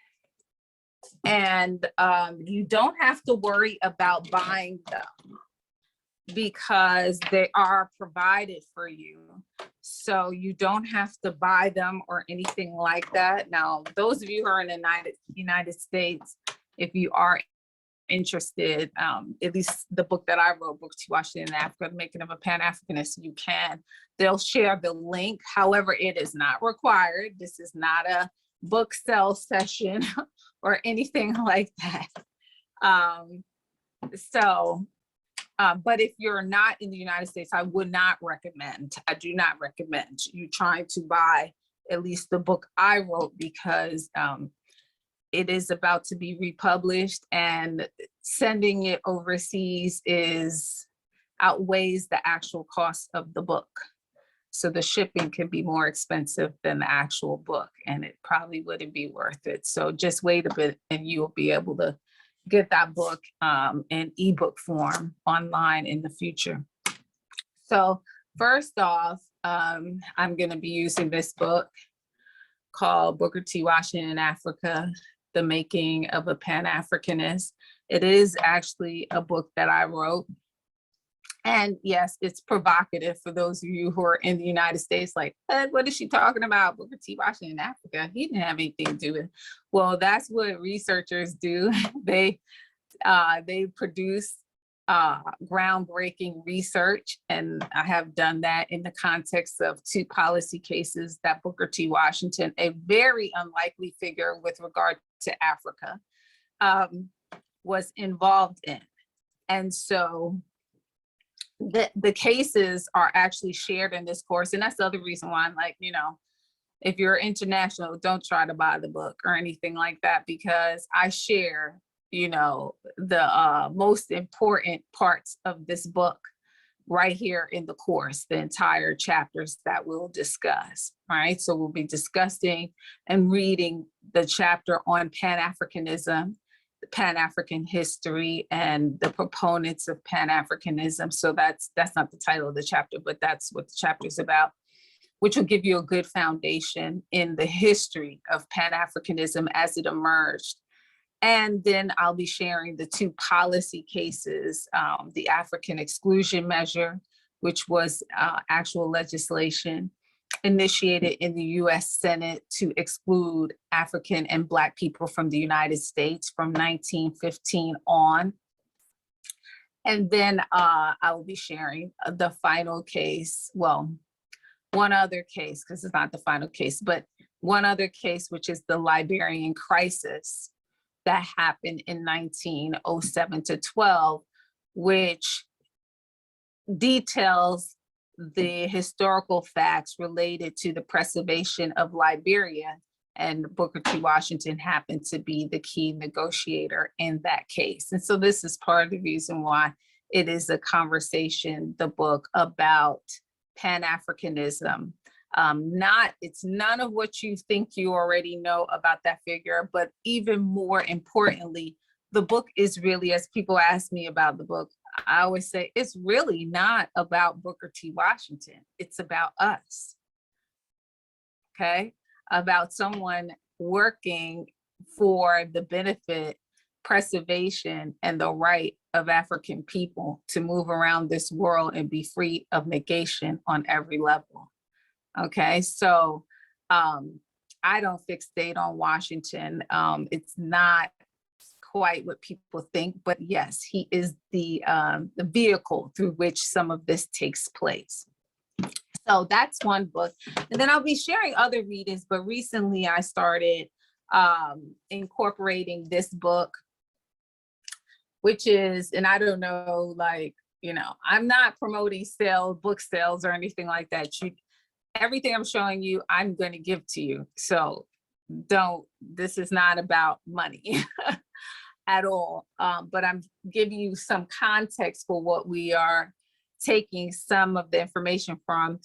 And you don't have to worry about buying them because they are provided for you. So you don't have to buy them or anything like that. Now, those of you who are in the United States, if you are interested, at least the book that I wrote, Booker T. Washington in Africa, The Making of a Pan-Africanist, you can. They'll share the link. However, it is not required. This is not a book sell session or anything like that. But if you're not in the United States, I do not recommend you trying to buy at least the book I wrote, because it is about to be republished, and sending it overseas outweighs the actual cost of the book. So the shipping can be more expensive than the actual book, and it probably wouldn't be worth it. So just wait a bit and you'll be able to get that book in ebook form online in the future. So first off, I'm gonna be using this book called Booker T. Washington in Africa, The Making of a Pan-Africanist. It is actually a book that I wrote. And yes, it's provocative for those of you who are in the United States, like, what is she talking about? Booker T. Washington in Africa, he didn't have anything to do with it. Well, that's what researchers do. They produce groundbreaking research, and I have done that in the context of 2 policy cases that Booker T. Washington, a very unlikely figure with regard to Africa, was involved in. And so the cases are actually shared in this course. And that's the other reason why I'm like, if you're international, don't try to buy the book or anything like that, because I share, the most important parts of this book right here in the course, the entire chapters that we'll discuss, right? So we'll be discussing and reading the chapter on Pan-Africanism, Pan-African history, and the proponents of Pan-Africanism. So that's not the title of the chapter, but that's what the chapter is about, which will give you a good foundation in the history of Pan-Africanism as it emerged. And then I'll be sharing the two policy cases, the African exclusion measure, which was actual legislation initiated in the US Senate to exclude African and Black people from the United States from 1915 on. And then I will be sharing the final case, well, one other case, because it's not the final case, but one other case, which is the Liberian Crisis that happened in 1907 to 12, which details the historical facts related to the preservation of Liberia, and Booker T. Washington happened to be the key negotiator in that case. And so this is part of the reason why it is a conversation, the book, about Pan-Africanism. It's none of what you think you already know about that figure, but even more importantly, the book is really, as people ask me about the book, I always say it's really not about Booker T. Washington. It's about us, okay? About someone working for the benefit, preservation, and the right of African people to move around this world and be free of negation on every level. Okay, so I don't fixate on Washington. It's not quite what people think, but yes, he is the vehicle through which some of this takes place. So that's one book. And then I'll be sharing other readings, but recently I started incorporating this book, which is, and I don't know, like, you know, I'm not promoting book sales or anything like that. Everything I'm showing you, I'm going to give to you. So this is not about money at all. But I'm giving you some context for what we are taking some of the information from.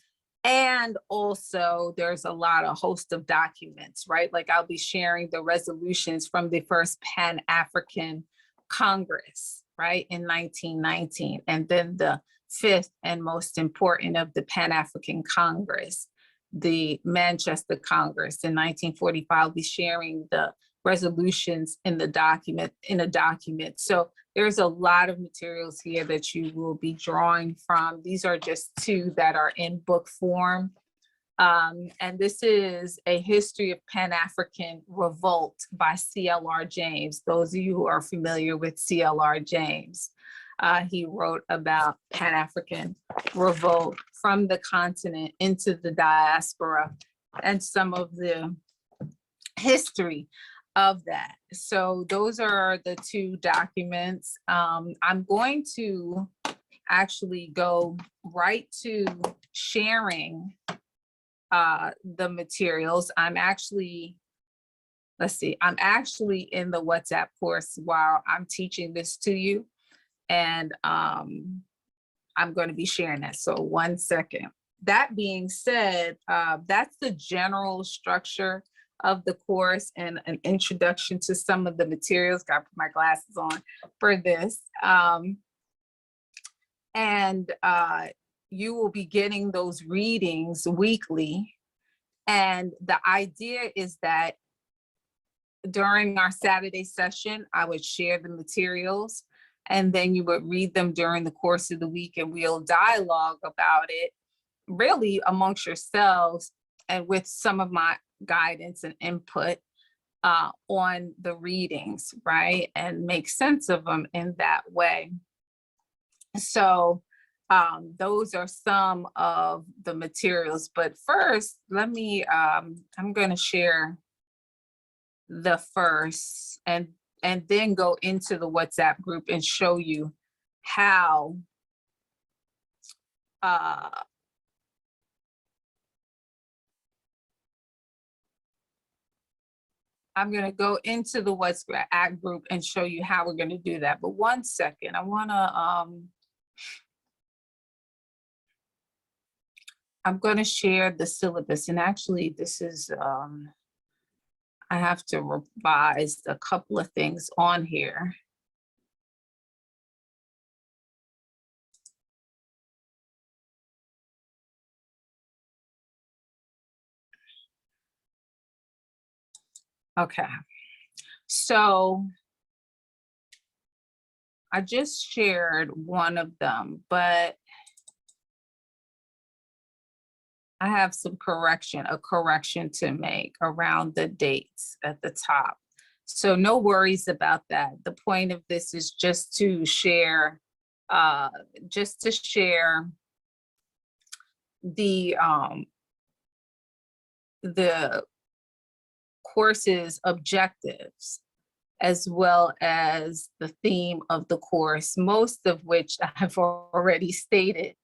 And also there's a host of documents, right? Like I'll be sharing the resolutions from the first Pan-African Congress, right, in 1919, and then the fifth and most important of the Pan-African Congress, the Manchester Congress in 1945. I'll be sharing the resolutions in a document. So there's a lot of materials here that you will be drawing from. These are just two that are in book form. And this is A History of Pan-African Revolt by C.L.R. James. Those of you who are familiar with C.L.R. James, he wrote about Pan-African revolt from the continent into the diaspora and some of the history of that. So those are the two documents. I'm going to actually go right to sharing the materials. I'm actually in the WhatsApp course while I'm teaching this to you. And I'm going to be sharing that. So 1 second. That being said, that's the general structure of the course and an introduction to some of the materials. Got to put my glasses on for this. You will be getting those readings weekly. And the idea is that during our Saturday session, I would share the materials, and then you would read them during the course of the week, and we'll dialogue about it really amongst yourselves and with some of my guidance and input on the readings, right? And make sense of them in that way. So those are some of the materials, but first, let me, I'm going to share the first and then go into the WhatsApp group and show you how I'm going to go into the WhatsApp group and show you how we're going to do that. But 1 second, I want to I'm going to share the syllabus, and actually this is, I have to revise a couple of things on here. Okay, so I just shared one of them, but I have a correction to make around the dates at the top. So no worries about that. The point of this is just to share, the course's objectives, as well as the theme of the course, most of which I've already stated,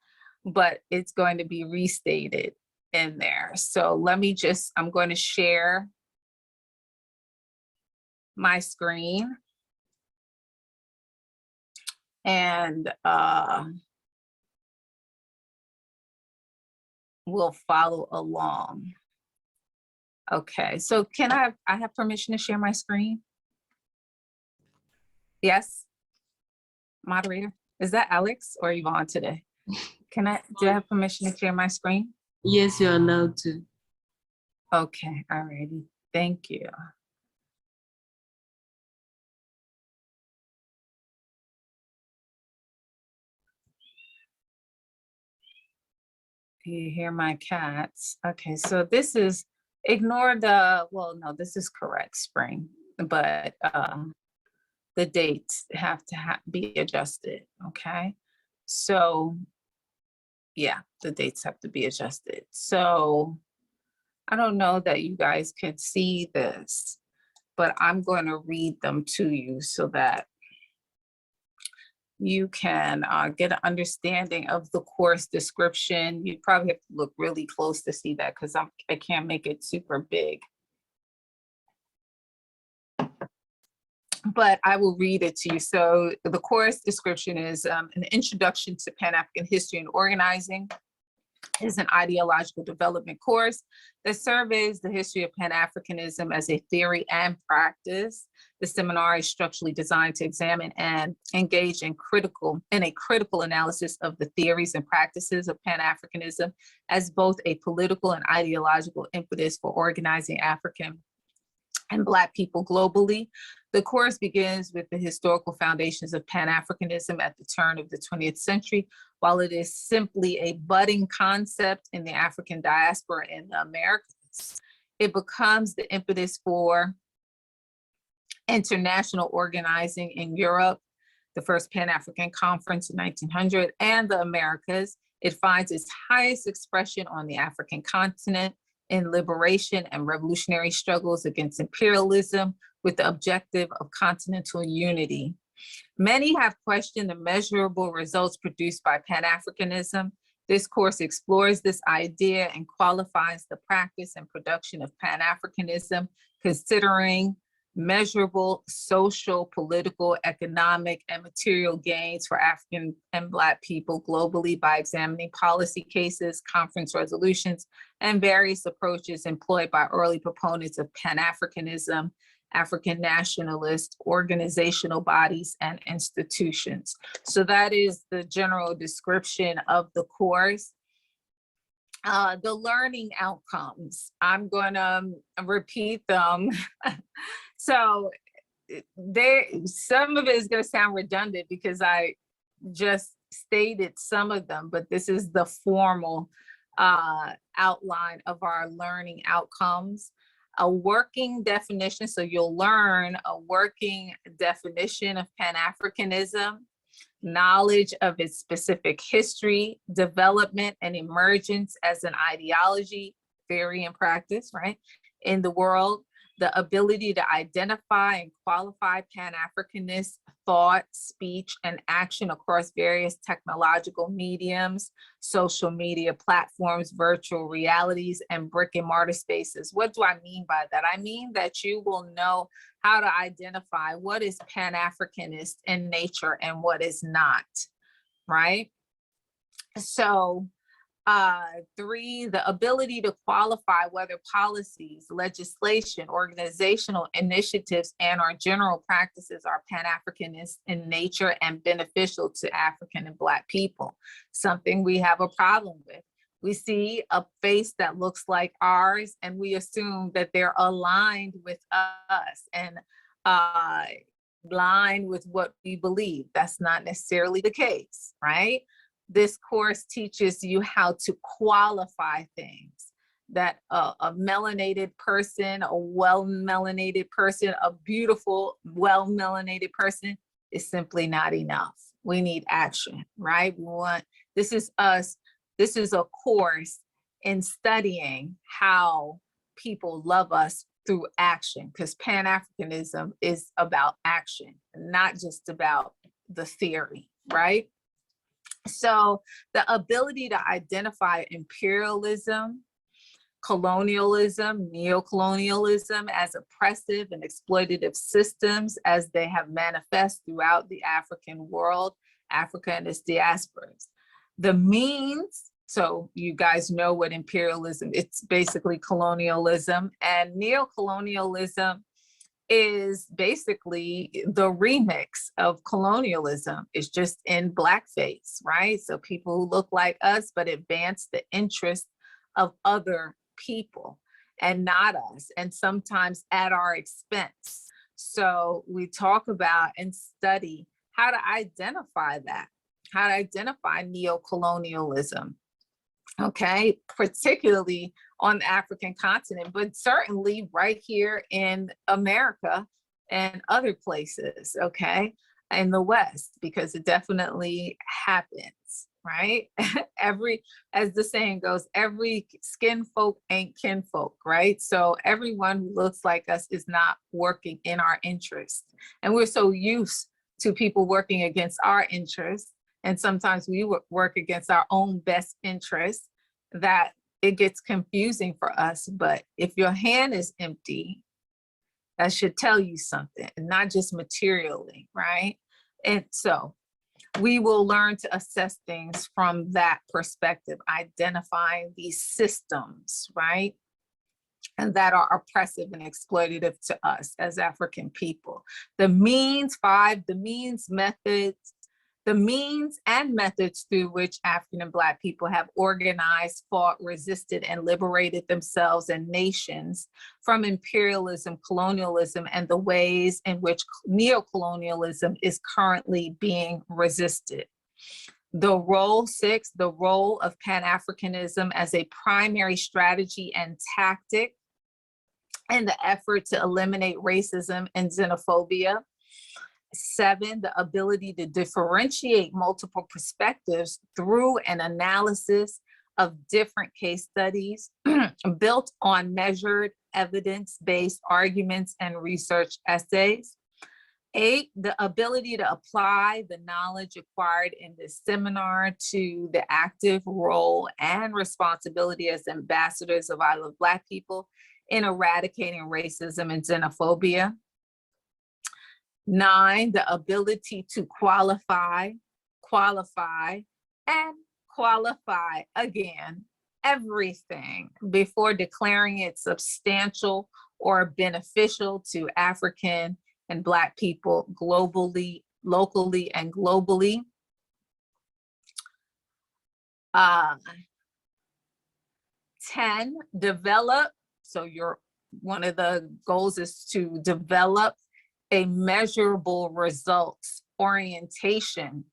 but it's going to be restated in there. So I'm going to share my screen, and we'll follow along. Okay, so I have permission to share my screen? Yes, moderator, is that Alex or Yvonne today? Do I have permission to share my screen? Yes, you're allowed to. Okay, all righty, thank you. You hear my cats. Okay, so this is, ignore the, well, no, this is correct, spring, but the dates have to be adjusted, okay? So yeah, the dates have to be adjusted. So I don't know that you guys can see this, but I'm going to read them to you so that you can get an understanding of the course description. You probably have to look really close to see that because I can't make it super big. But I will read it to you. So the course description is an introduction to Pan-African history and organizing. It is an ideological development course that surveys the history of Pan-Africanism as a theory and practice. The seminar is structurally designed to examine and engage in a critical analysis of the theories and practices of Pan-Africanism as both a political and ideological impetus for organizing African and Black people globally. The course begins with the historical foundations of Pan-Africanism at the turn of the 20th century. While it is simply a budding concept in the African diaspora in the Americas, it becomes the impetus for international organizing in Europe, the first Pan-African conference in 1900, and the Americas. It finds its highest expression on the African continent in liberation and revolutionary struggles against imperialism with the objective of continental unity. Many have questioned the measurable results produced by Pan-Africanism. This course explores this idea and qualifies the practice and production of Pan-Africanism, considering measurable social, political, economic, and material gains for African and Black people globally by examining policy cases, conference resolutions, and various approaches employed by early proponents of Pan-Africanism, African nationalist organizational bodies and institutions. So that is the general description of the course. The learning outcomes, I'm gonna repeat them. So some of it is gonna sound redundant because I just stated some of them, but this is the formal outline of our learning outcomes. A working definition, so you'll learn a working definition of Pan-Africanism, knowledge of its specific history, development, and emergence as an ideology, theory, and practice, right, in the world, the ability to identify and qualify Pan-Africanist thought, speech, and action across various technological mediums, social media platforms, virtual realities, and brick and mortar spaces. What do I mean by that? I mean that you will know how to identify what is Pan-Africanist in nature and what is not, right? So 3, the ability to qualify whether policies, legislation, organizational initiatives, and our general practices are Pan-Africanist in nature and beneficial to African and Black people, something we have a problem with. We see a face that looks like ours and we assume that they're aligned with us and aligned with what we believe. That's not necessarily the case, right? This course teaches you how to qualify things, that a melanated person, a well-melanated person, a beautiful, well-melanated person is simply not enough. We need action, right? This is us. This is a course in studying how people love us through action, because Pan-Africanism is about action, not just about the theory, right? So the ability to identify imperialism, colonialism, neocolonialism as oppressive and exploitative systems as they have manifest throughout the African world, Africa and its diasporas. The means, so you guys know what imperialism, it's basically colonialism, and neocolonialism is basically the remix of colonialism. It's just in blackface, right? So people who look like us, but advance the interests of other people and not us, and sometimes at our expense. So we talk about and study how to identify that, how to identify neocolonialism, okay, particularly on the African continent, but certainly right here in America and other places, okay, in the West, because it definitely happens, right? As the saying goes, every skin folk ain't kinfolk, right? So everyone who looks like us is not working in our interest. And we're so used to people working against our interests, and sometimes we work against our own best interests, that it gets confusing for us. But if your hand is empty, that should tell you something, not just materially, right? And so we will learn to assess things from that perspective, identifying these systems, right? And that are oppressive and exploitative to us as African people. The means, 5, the means, methods, the means and methods through which African and Black people have organized, fought, resisted, and liberated themselves and nations from imperialism, colonialism, and the ways in which neocolonialism is currently being resisted. The role 6, the role of Pan-Africanism as a primary strategy and tactic in the effort to eliminate racism and xenophobia. 7, the ability to differentiate multiple perspectives through an analysis of different case studies built on measured evidence-based arguments and research essays. 8, the ability to apply the knowledge acquired in this seminar to the active role and responsibility as ambassadors of ILoveBlackPeople in eradicating racism and xenophobia. 9, the ability to qualify, and qualify again everything before declaring it substantial or beneficial to African and Black people globally, locally, and globally. 10, develop. So one of the goals is to develop a measurable results orientation.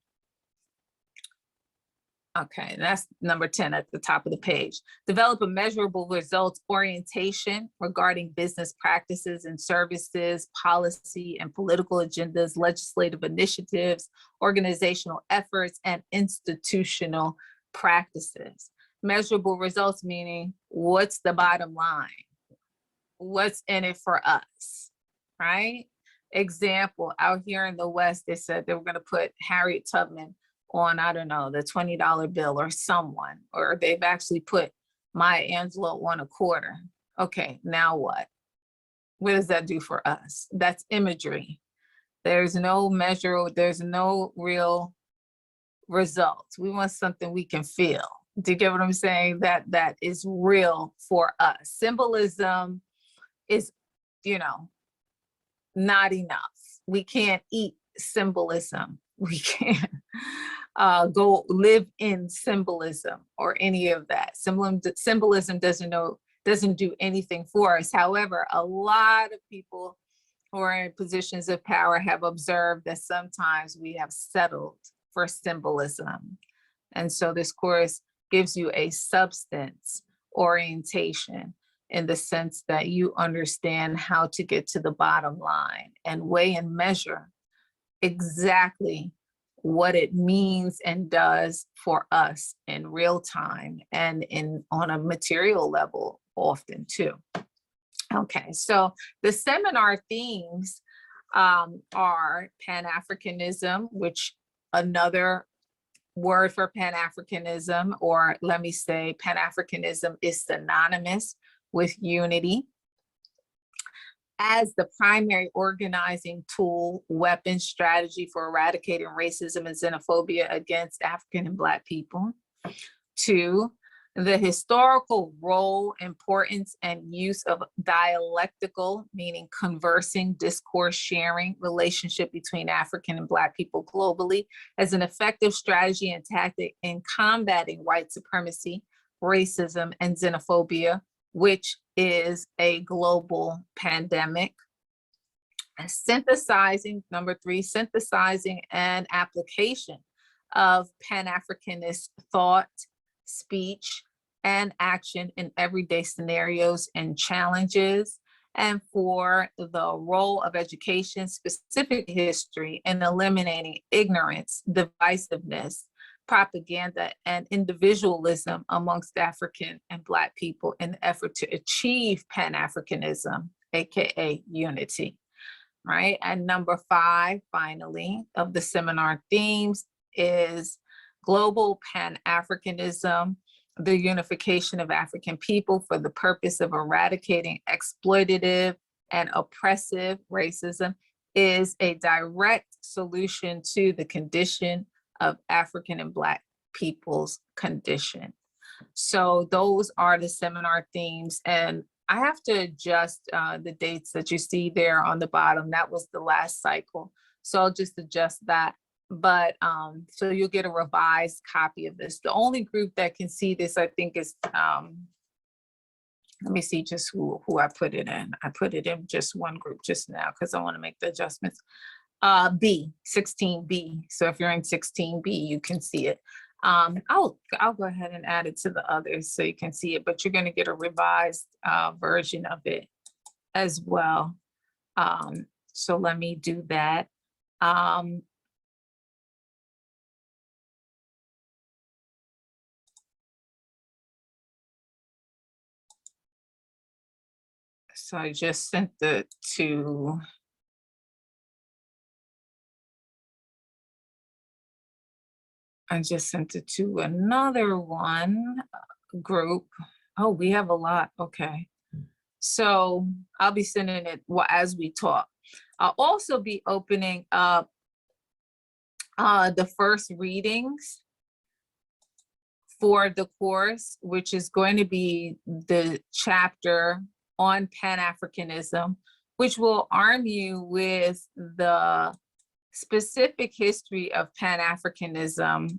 Okay, that's number 10 at the top of the page. Develop a measurable results orientation regarding business practices and services, policy and political agendas, legislative initiatives, organizational efforts, and institutional practices. Measurable results meaning, what's the bottom line? What's in it for us, right? Example, out here in the West, they said they were going to put Harriet Tubman on, I don't know, the $20 bill or someone, or they've actually put Maya Angelou on a quarter. Okay, now what? What does that do for us? That's imagery. There's no measure, there's no real results. We want something we can feel, Do you get what I'm saying? That is real for us. Symbolism is, you know, not enough. We can't eat symbolism. We can't go live in symbolism or any of that. Symbolism doesn't do anything for us. However, a lot of people who are in positions of power have observed that sometimes we have settled for symbolism. And so this course gives you a substance orientation in the sense that you understand how to get to the bottom line and weigh and measure exactly what it means and does for us in real time and on a material level often too. Okay, so the seminar themes are Pan-Africanism, which another word for Pan-Africanism, or let me say Pan-Africanism is synonymous with unity as the primary organizing tool, weapon, strategy for eradicating racism and xenophobia against African and Black people. 2, the historical role, importance, and use of dialectical, meaning conversing, discourse, sharing, relationship between African and Black people globally as an effective strategy and tactic in combating white supremacy, racism, and xenophobia, which is a global pandemic. Synthesizing, number 3, synthesizing and application of Pan-Africanist thought, speech, and action in everyday scenarios and challenges. And 4, the role of education, specific history, in eliminating ignorance, divisiveness, propaganda, and individualism amongst African and Black people in the effort to achieve Pan-Africanism, aka unity, right? And number 5, finally, of the seminar themes is global Pan-Africanism, the unification of African people for the purpose of eradicating exploitative and oppressive racism is a direct solution to the condition of African and Black people's condition. So those are the seminar themes, and I have to adjust the dates that you see there on the bottom. That was the last cycle, so I'll just adjust that. But so you'll get a revised copy of this. The only group that can see this, I think, is let me see just who I put it in. I put it in just one group just now because I want to make the adjustments. B, 16B. So if you're in 16B, you can see it. I'll go ahead and add it to the others so you can see it, but you're going to get a revised version of it as well. So let me do that. So I just sent it to another one group. Oh, we have a lot. Okay. So I'll be sending it as we talk. I'll also be opening up the first readings for the course, which is going to be the chapter on Pan-Africanism, which will arm you with the specific history of Pan-Africanism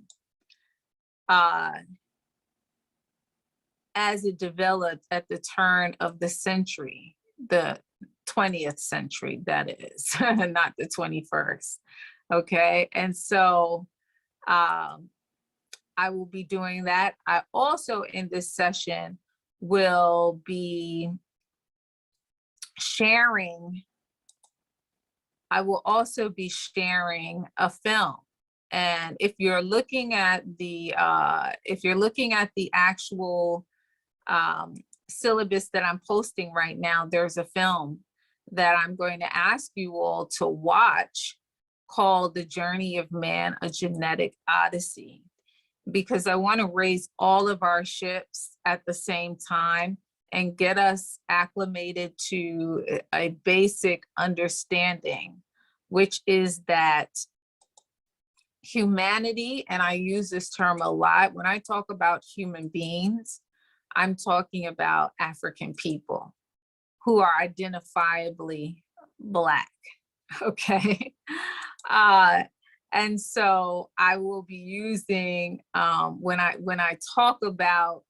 as it developed at the turn of the century, the 20th century, that is, not the 21st. Okay, and so I will be doing that. I also, in this session, will be sharing, I will also be sharing a film. And if you're looking at the actual syllabus that I'm posting right now, there's a film that I'm going to ask you all to watch called The Journey of Man, A Genetic Odyssey, because I want to raise all of our ships at the same time and get us acclimated to a basic understanding, which is that humanity, and I use this term a lot, when I talk about human beings, I'm talking about African people who are identifiably Black, okay? And so I will be using, when I talk about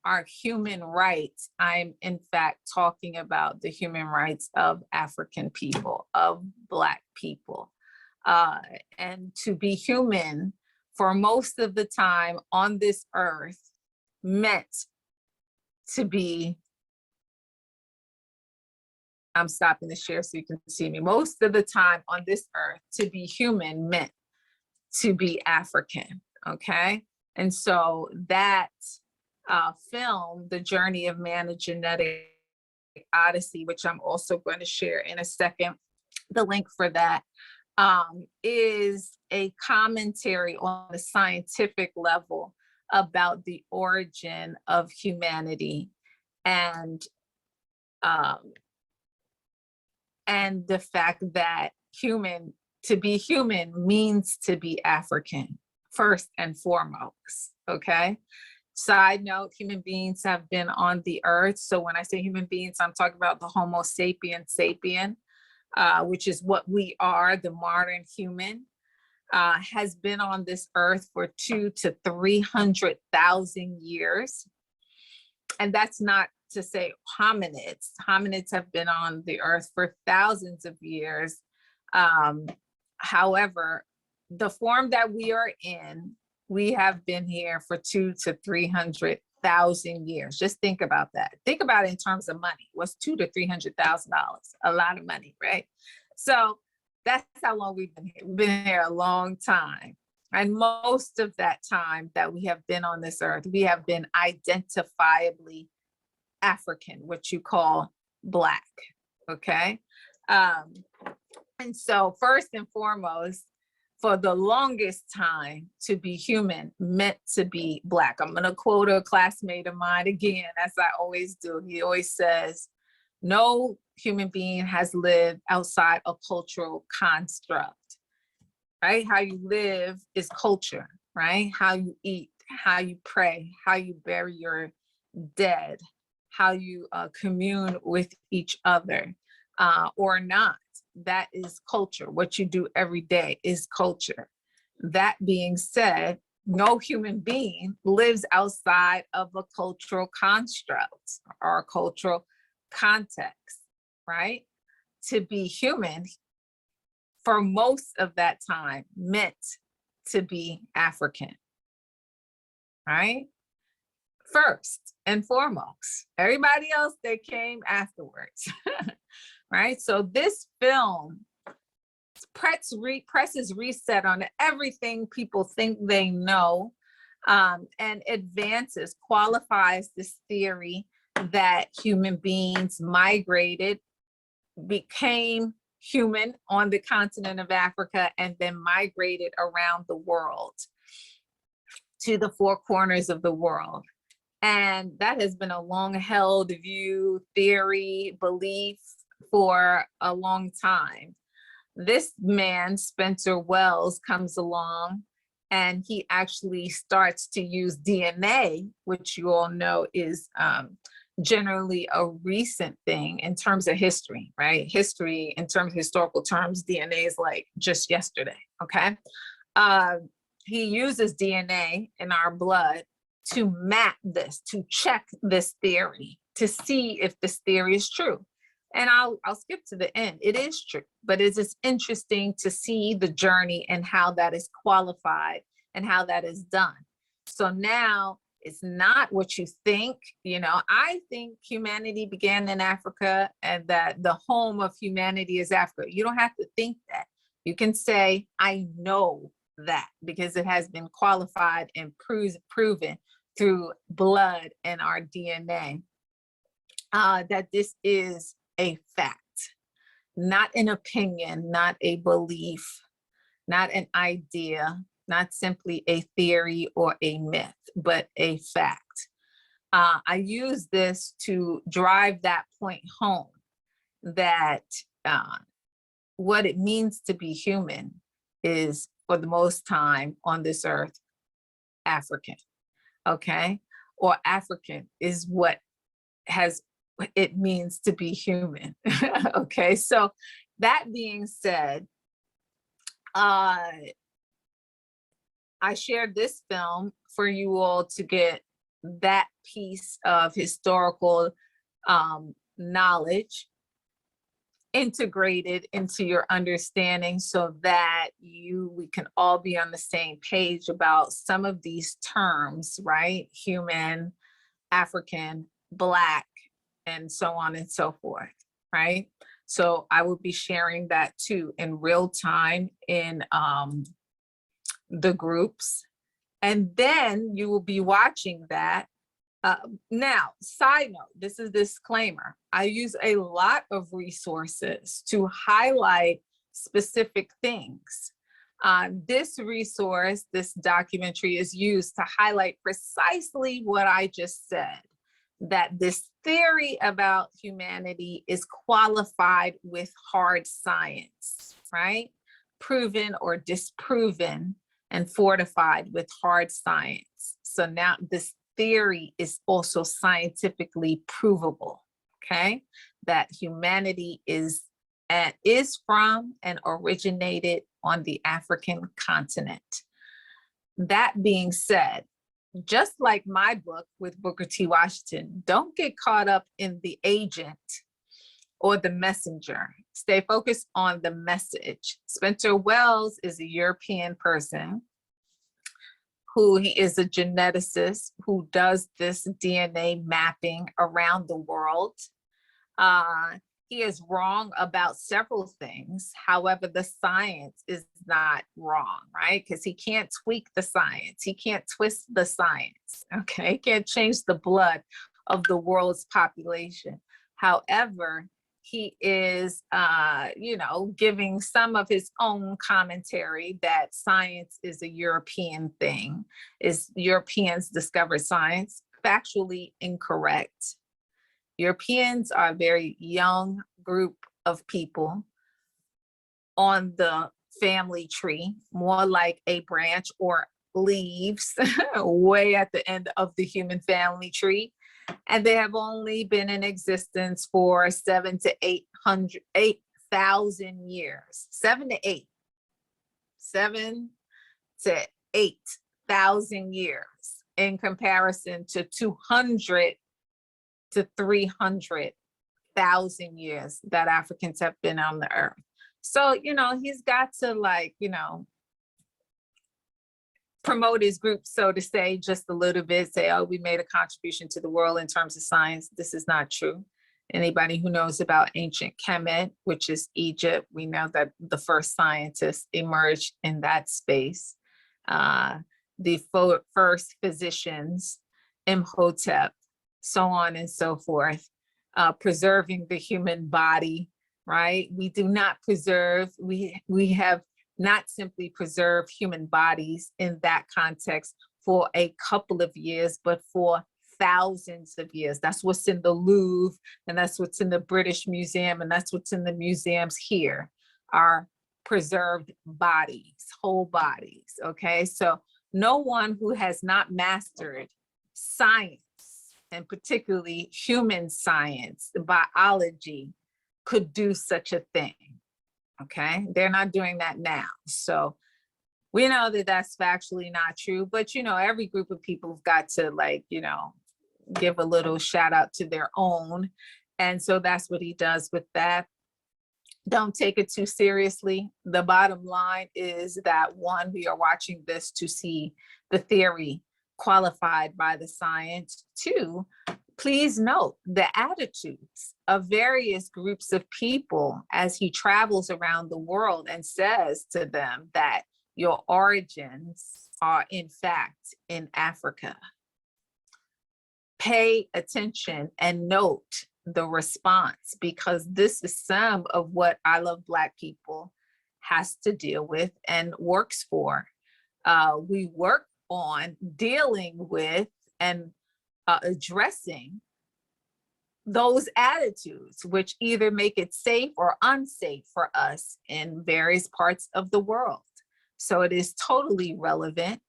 our human rights, I'm in fact talking about the human rights of African people, of Black people. And to be human for most of the time on this earth meant to be, I'm stopping the share so you can see me. Most of the time on this earth, to be human meant to be African, okay? And so that film, The Journey of Man, A Genetic Odyssey, which I'm also going to share in a second, the link for that, is a commentary on the scientific level about the origin of humanity and the fact that to be human means to be African, first and foremost, okay? Side note, human beings have been on the earth. So when I say human beings, I'm talking about the Homo sapiens sapien, which is what we are, the modern human, has been on this earth for 200,000 to 300,000 years. And that's not to say hominids. Hominids have been on the earth for thousands of years. However, the form that we are in, we have been here for 200,000 to 300,000 years. Just think about that. Think about it in terms of money. What's $200,000 to $300,000? A lot of money, right? So that's how long we've been here. We've been here a long time. And most of that time that we have been on this earth, we have been identifiably African, what you call Black, okay? And so first and foremost, for the longest time, to be human meant to be Black. I'm gonna quote a classmate of mine again, as I always do. He always says, no human being has lived outside a cultural construct, right? How you live is culture, right? How you eat, how you pray, how you bury your dead, how you commune with each other or not. That is culture. What you do every day is culture. That being said, no human being lives outside of a cultural construct or a cultural context, right? To be human for most of that time meant to be African, right? First and foremost. Everybody else, they came afterwards. Right? So this film presses reset on everything people think they know, and qualifies this theory that human beings migrated, became human on the continent of Africa, and then migrated around the world to the four corners of the world. And that has been a long-held view, theory, belief, for a long time. This man, Spencer Wells, comes along and he actually starts to use DNA, which you all know is generally a recent thing in terms of history, right? History, in terms of historical terms, DNA is like just yesterday, okay? He uses DNA in our blood to map this, to check this theory, to see if this theory is true. And I'll skip to the end. It is true, but it is interesting to see the journey and how that is qualified and how that is done. So now it's not what you think. You know, I think humanity began in Africa and that the home of humanity is Africa. You don't have to think that. You can say, I know that, because it has been qualified and proven through blood and our DNA, that this is a fact, not an opinion, not a belief, not an idea, not simply a theory or a myth, but a fact. I use this to drive that point home, that what it means to be human is for the most time on this earth, African, okay? Or African is what it means to be human, okay? So that being said, I shared this film for you all to get that piece of historical knowledge integrated into your understanding so that we can all be on the same page about some of these terms, right? Human, African, Black, and so on and so forth, right? So I will be sharing that too in real time in the groups. And then you will be watching that. Now, side note, this is disclaimer. I use a lot of resources to highlight specific things. This resource, this documentary is used to highlight precisely what I just said, that this theory about humanity is qualified with hard science, right? Proven or disproven and fortified with hard science. So now this theory is also scientifically provable, okay? That humanity is from and originated on the African continent. That being said, just like my book with Booker T. Washington, don't get caught up in the agent or the messenger. Stay focused on the message. Spencer Wells is a European person he is a geneticist who does this DNA mapping around the world. He is wrong about several things. However, the science is not wrong, right? Because he can't tweak the science. He can't twist the science, okay? He can't change the blood of the world's population. However, he is, giving some of his own commentary that science is a European thing, is Europeans discovered science. Factually incorrect. Europeans are a very young group of people on the family tree, more like a branch or leaves way at the end of the human family tree. And they have only been in existence for 7,000 to 8,000 years. 7,000 to 8,000 years in comparison to 200 to 300,000 years that Africans have been on the earth. So, he's got to promote his group, so to say, just a little bit, say, oh, we made a contribution to the world in terms of science. This is not true. Anybody who knows about ancient Kemet, which is Egypt, we know that the first scientists emerged in that space. The first physicians, Imhotep, so on and so forth, preserving the human body, right? We do not preserve, we have not simply preserve human bodies in that context for a couple of years, but for thousands of years. That's what's in the Louvre, and that's what's in the British Museum, and that's what's in the museums here, are preserved bodies, whole bodies, okay? So no one who has not mastered science, and particularly human science, biology, could do such a thing. Okay, they're not doing that now. So we know that that's factually not true, but every group of people have got to give a little shout out to their own. And so that's what he does with that. Don't take it too seriously. The bottom line is that, one, we are watching this to see the theory qualified by the science. Two, please note the attitudes of various groups of people as he travels around the world and says to them that your origins are in fact in Africa. Pay attention and note the response, because this is some of what I Love Black People has to deal with and works for. We work on dealing with and addressing those attitudes, which either make it safe or unsafe for us in various parts of the world. So it is totally relevant,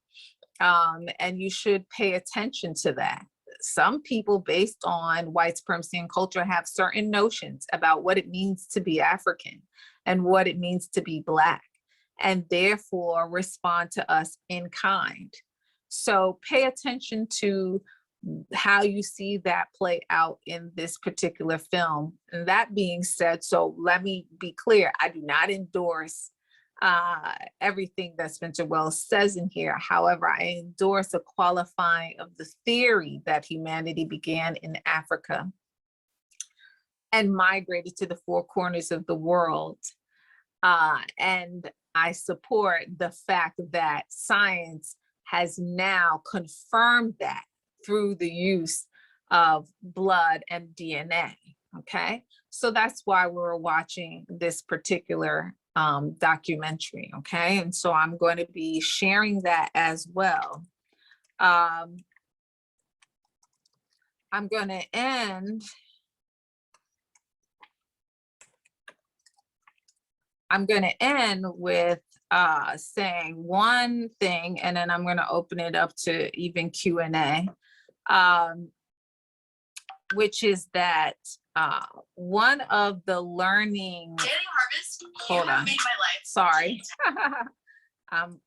and you should pay attention to that. Some people, based on white supremacy and culture, have certain notions about what it means to be African and what it means to be Black, and therefore respond to us in kind. So pay attention to how you see that play out in this particular film. And that being said, so let me be clear, I do not endorse everything that Spencer Wells says in here. However, I endorse a qualifying of the theory that humanity began in Africa and migrated to the four corners of the world. And I support the fact that science has now confirmed that through the use of blood and DNA, okay? So that's why we're watching this particular documentary, okay? And so I'm going to be sharing that as well. I'm going to end with saying one thing, and then I'm going to open it up to even Q&A, which is that one of the learning. Daily Harvest, hold on, made my life. Sorry,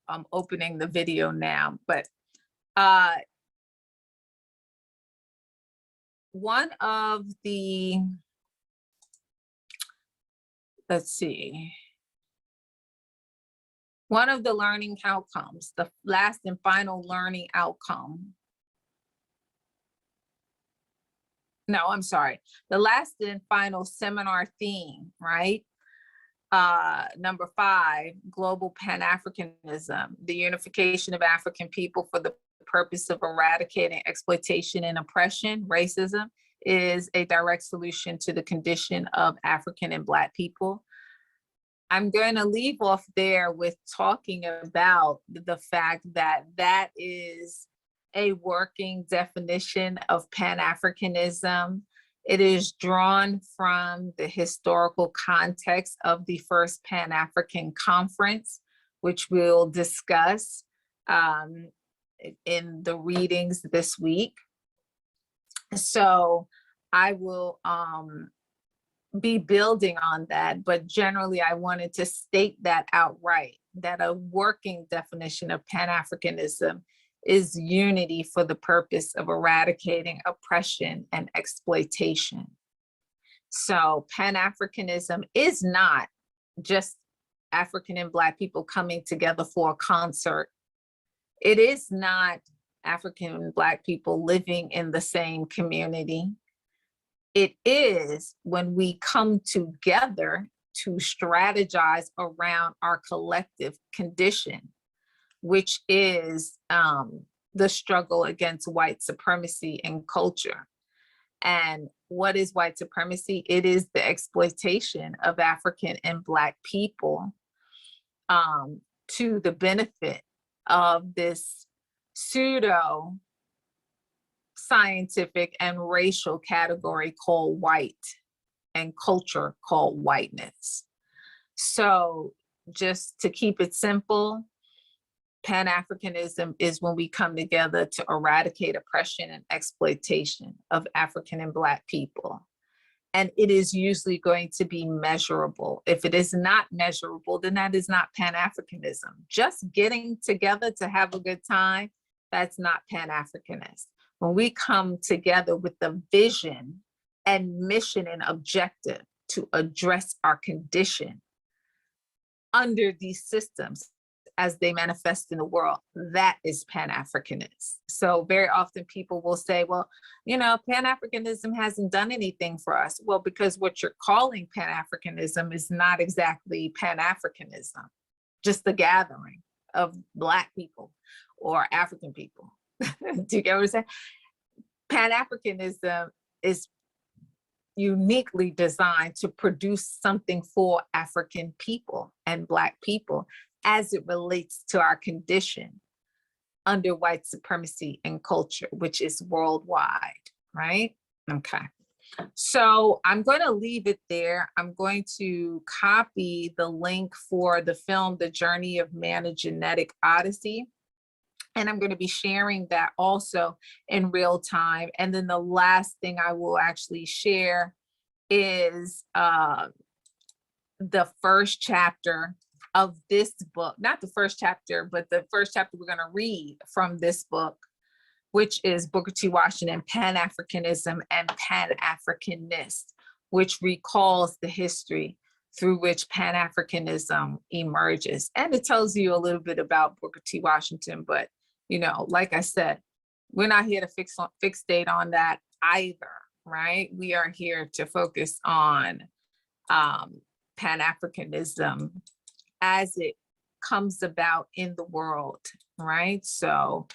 I'm opening the video now, but one of the, let's see. One of the learning outcomes, the last and final learning outcome. No, I'm sorry. The last and final seminar theme, right? Number 5, global Pan-Africanism, the unification of African people for the purpose of eradicating exploitation and oppression, racism, is a direct solution to the condition of African and Black people. I'm going to leave off there with talking about the fact that that is a working definition of Pan-Africanism. It is drawn from the historical context of the first Pan-African Conference, which we'll discuss in the readings this week. So I will be building on that, but generally I wanted to state that outright, that a working definition of Pan-Africanism is unity for the purpose of eradicating oppression and exploitation. So Pan-Africanism is not just African and Black people coming together for a concert. It is not African and Black people living in the same community. It is when we come together to strategize around our collective condition, which is the struggle against white supremacy and culture. And what is white supremacy? It is the exploitation of African and Black people to the benefit of this pseudo scientific and racial category called white and culture called whiteness. So just to keep it simple, Pan-Africanism is when we come together to eradicate oppression and exploitation of African and Black people. And it is usually going to be measurable. If it is not measurable, then that is not Pan-Africanism. Just getting together to have a good time, that's not Pan-Africanist. When we come together with the vision and mission and objective to address our condition under these systems as they manifest in the world, that is Pan-Africanist. So very often people will say, well, you know, Pan-Africanism hasn't done anything for us. Well, because what you're calling Pan-Africanism is not exactly Pan-Africanism, just the gathering of Black people or African people. Do you get what I'm saying? Pan-Africanism is uniquely designed to produce something for African people and Black people as it relates to our condition under white supremacy and culture, which is worldwide, right? Okay. So I'm going to leave it there. I'm going to copy the link for the film, The Journey of Man, A Genetic Odyssey. And I'm going to be sharing that also in real time. And then the last thing I will actually share is the first chapter of this book, not the first chapter, but the first chapter we're going to read from this book, which is Booker T. Washington, Pan-Africanism and Pan-Africanist, which recalls the history through which Pan-Africanism emerges. And it tells you a little bit about Booker T. Washington, but you know, like I said, we're not here to fixate on that either, right? We are here to focus on Pan-Africanism as it comes about in the world, right? So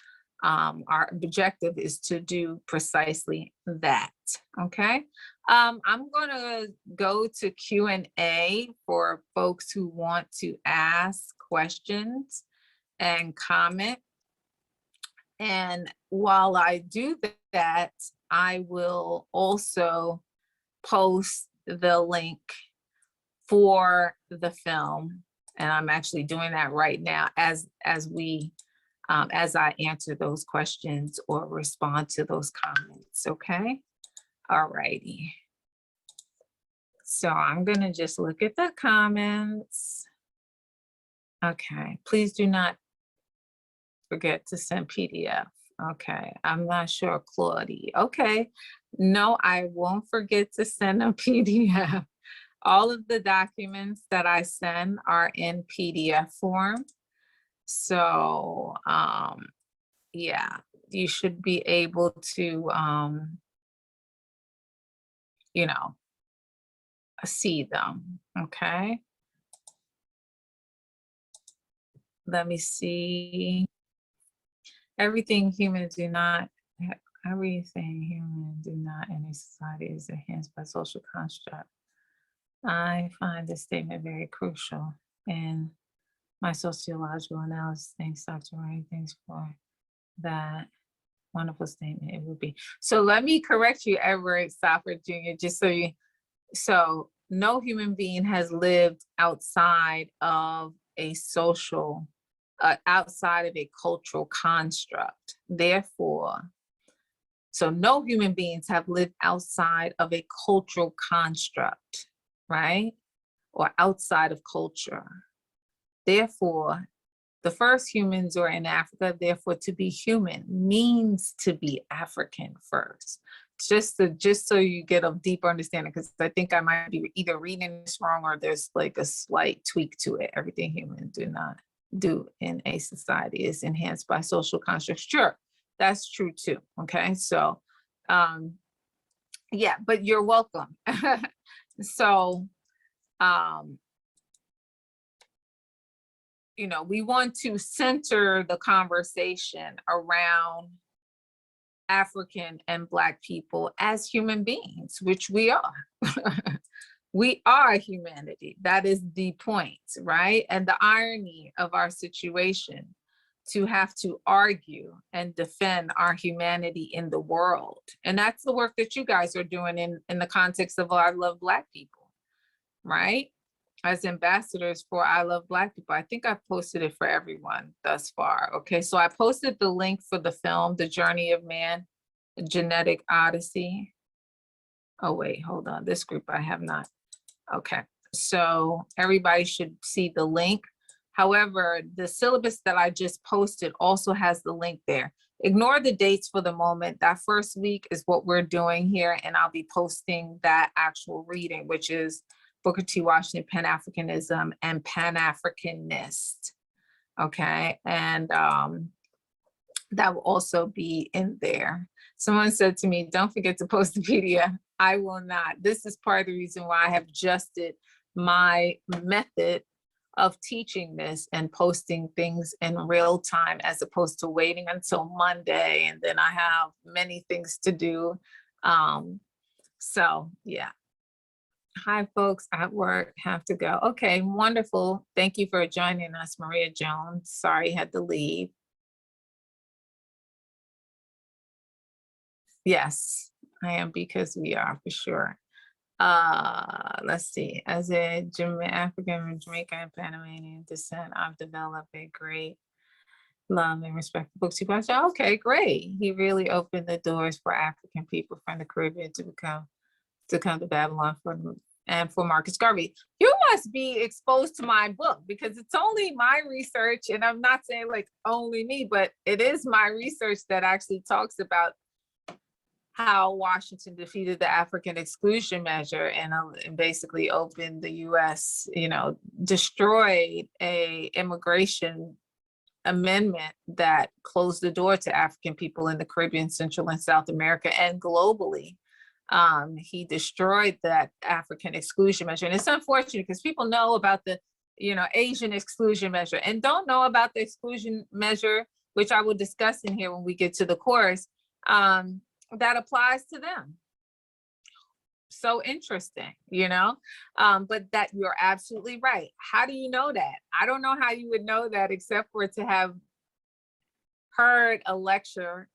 our objective is to do precisely that, okay? I'm gonna go to Q&A for folks who want to ask questions and comment. And while I do that, I will also post the link for the film. And I'm actually doing that right now as I answer those questions or respond to those comments, okay? All righty. So I'm gonna just look at the comments. Okay, please do not forget to send PDF. Okay, I'm not sure, Claudie. Okay, no, I won't forget to send a PDF. All of the documents that I send are in PDF form. So yeah, you should be able to, you know, see them, okay? Let me see. Everything humans do not, everything humans do not in a society is enhanced by social construct. I find this statement very crucial in my sociological analysis. Thanks, Dr. Ray. Thanks for that wonderful statement. It would be. So let me correct you, Everett Stafford Jr., just so you, so no human being has lived outside of a social, outside of a cultural construct. Therefore, so no human beings have lived outside of a cultural construct, right? Or outside of culture. Therefore, the first humans were in Africa. Therefore, to be human means to be African first. Just so you get a deeper understanding, because I think I might be either reading this wrong or there's like a slight tweak to it. Everything humans do not do in a society is enhanced by social constructs. Sure, that's true too. Okay, so yeah, but you're welcome. So you know, we want to center the conversation around African and Black people as human beings, which we are. We are humanity. That is the point, right? And the irony of our situation, to have to argue and defend our humanity in the world. And that's the work that you guys are doing in the context of I Love Black People, right? As ambassadors for I Love Black People. I think I've posted it for everyone thus far. Okay, so I posted the link for the film, The Journey of Man, A Genetic Odyssey. Oh wait, hold on, this group I have not. Okay, so everybody should see the link. However, the syllabus that I just posted also has the link there. Ignore the dates for the moment. That first week is what we're doing here, and I'll be posting that actual reading, which is Booker T. Washington, Pan-Africanism and Pan-Africanist. Okay, and that will also be in there. Someone said to me, don't forget to post the PDF. I will not. This is part of the reason why I have adjusted my method of teaching this and posting things in real time, as opposed to waiting until Monday, and then I have many things to do. So yeah. Hi folks, at work, have to go. Okay, wonderful. Thank you for joining us, Maria Jones. Sorry, had to leave. Yes, I am because we are for sure. Let's see. As a African, Jamaican, and Panamanian descent, I've developed a great love and respect for books. Okay, great. He really opened the doors for African people from the Caribbean to come to Babylon and for Marcus Garvey. You must be exposed to my book because it's only my research, and I'm not saying like only me, but it is my research that actually talks about how Washington defeated the African exclusion measure and basically opened the US, destroyed a immigration amendment that closed the door to African people in the Caribbean, Central and South America, and globally. He destroyed that African exclusion measure. And it's unfortunate because people know about the, Asian exclusion measure and don't know about the exclusion measure, which I will discuss in here when we get to the course, that applies to them. So interesting, but that you're absolutely right. How do you know that? I don't know how you would know that except for to have heard a lecture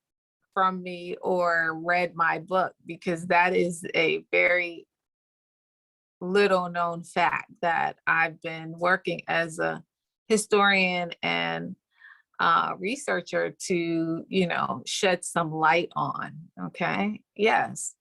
from me or read my book, because that is a very little known fact that I've been working as a historian and researcher to, shed some light on. Okay. Yes.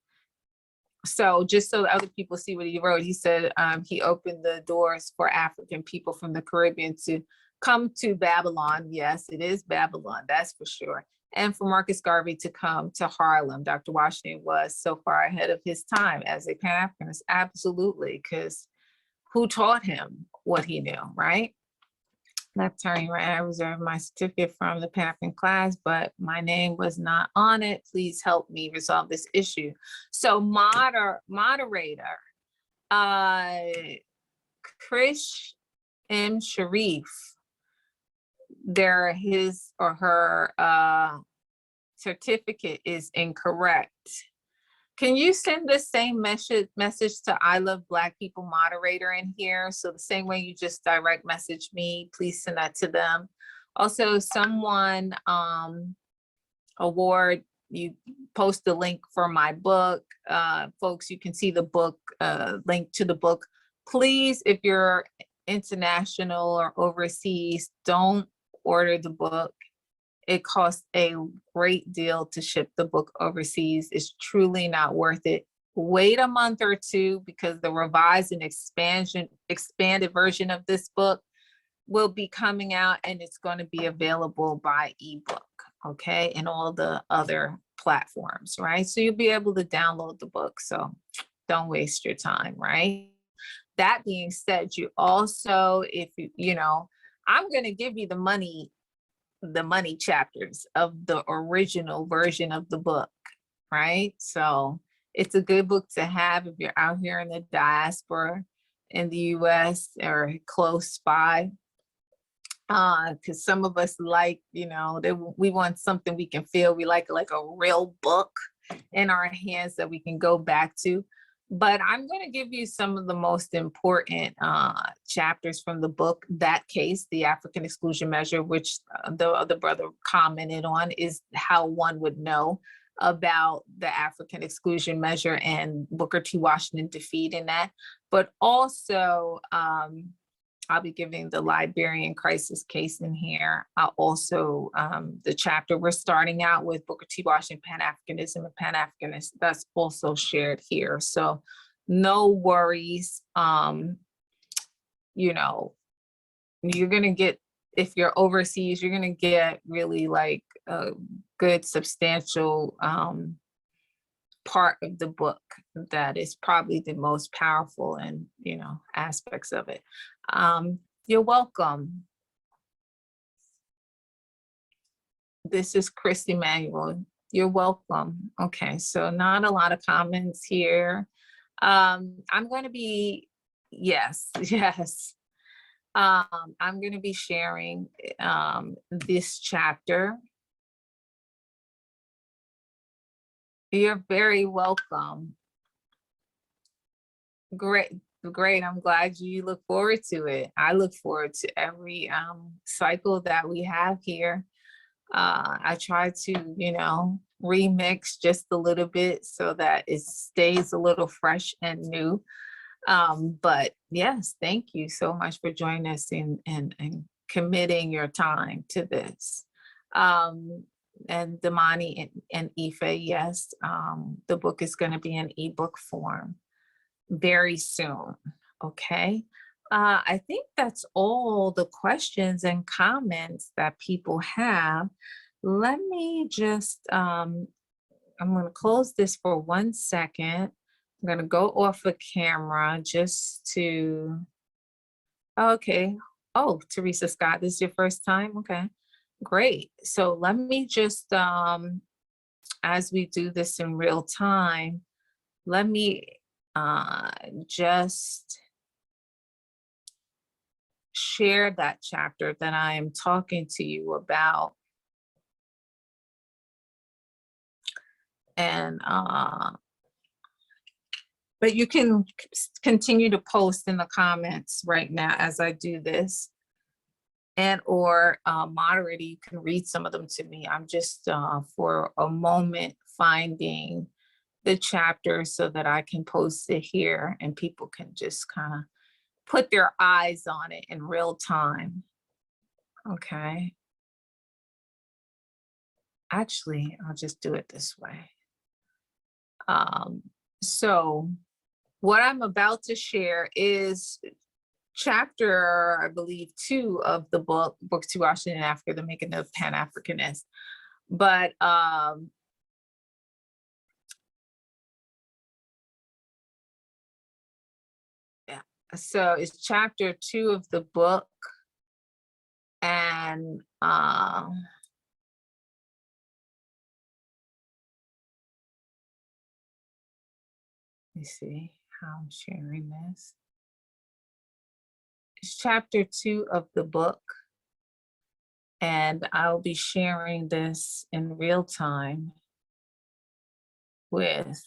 So just so other people see what he wrote, he said he opened the doors for African people from the Caribbean to come to Babylon. Yes, it is Babylon, that's for sure. And for Marcus Garvey to come to Harlem. Dr. Washington was so far ahead of his time as a Pan-Africanist. Absolutely, because who taught him what he knew, right? That's right. I reserved my certificate from the Pan-African class, but my name was not on it. Please help me resolve this issue. So moderator, Krish M. Sharif, his or her certificate is incorrect. Can you send the same message to I Love Black People moderator in here? So the same way you just direct message me, please send that to them. Also, someone award, you post the link for my book. Folks, you can see the book, link to the book. Please, if you're international or overseas, don't order the book. It costs a great deal to ship the book overseas. It's truly not worth it. Wait a month or two, because the revised and expanded version of this book will be coming out, and it's going to be available by ebook, okay, and all the other platforms, right? So you'll be able to download the book. So don't waste your time, right? That being said, you also, if I'm going to give you the money chapters of the original version of the book, right? So it's a good book to have if you're out here in the diaspora in the US or close by, because some of us like, we want something we can feel. We like a real book in our hands that we can go back to. But I'm going to give you some of the most important chapters from the book. That case, the African exclusion measure, which the other brother commented on, is how one would know about the African exclusion measure and Booker T. Washington defeating that. But also, I'll be giving the Liberian Crisis case in here. I'll also, the chapter we're starting out with, Booker T. Washington, Pan-Africanism and Pan-Africanist, that's also shared here. So no worries. You're gonna get, if you're overseas, you're gonna get really like a good substantial part of the book that is probably the most powerful and aspects of it. You're welcome. This is Chris Emmanuel. You're welcome. Okay, so not a lot of comments here. I'm going to be, yes. I'm going to be sharing this chapter. You're very welcome. Great. I'm glad you look forward to it. I look forward to every cycle that we have here. I try to, remix just a little bit so that it stays a little fresh and new. But yes, thank you so much for joining us and committing your time to this. And Damani and Ife, yes, the book is going to be in ebook form very soon. Okay. I think that's all the questions and comments that people have. Let me just, I'm going to close this for 1 second. I'm going to go off of camera just to, okay. Oh, Teresa Scott, this is your first time? Okay, great. So let me just, as we do this in real time, let me just share that chapter that I am talking to you about. And, but you can continue to post in the comments right now as I do this, and or moderator, you can read some of them to me. I'm just for a moment finding the chapter so that I can post it here and people can just kind of put their eyes on it in real time. Okay. Actually, I'll just do it this way. So what I'm about to share is chapter, I believe, 2 of the book 2, Washington, Africa, the Making of Pan-Africanist. But yeah, so it's chapter 2 of the book. And let me see how I'm sharing this. It's chapter 2 of the book, and I'll be sharing this in real time with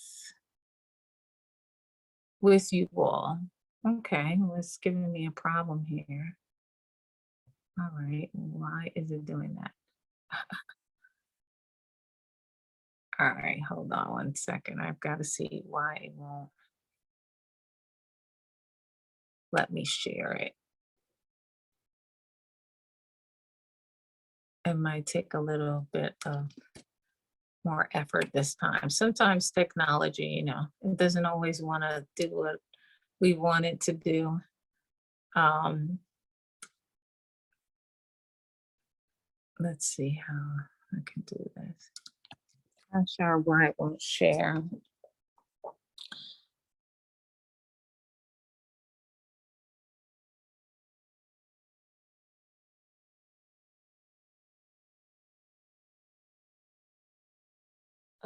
you all. Okay, well, it's giving me a problem here. All right, why is it doing that? All right, hold on 1 second. I've got to see why it won't let me share it. It might take a little bit of more effort this time. Sometimes technology, you know, it doesn't always want to do what we want it to do. Let's see how I can do this. I'm not sure why it won't share.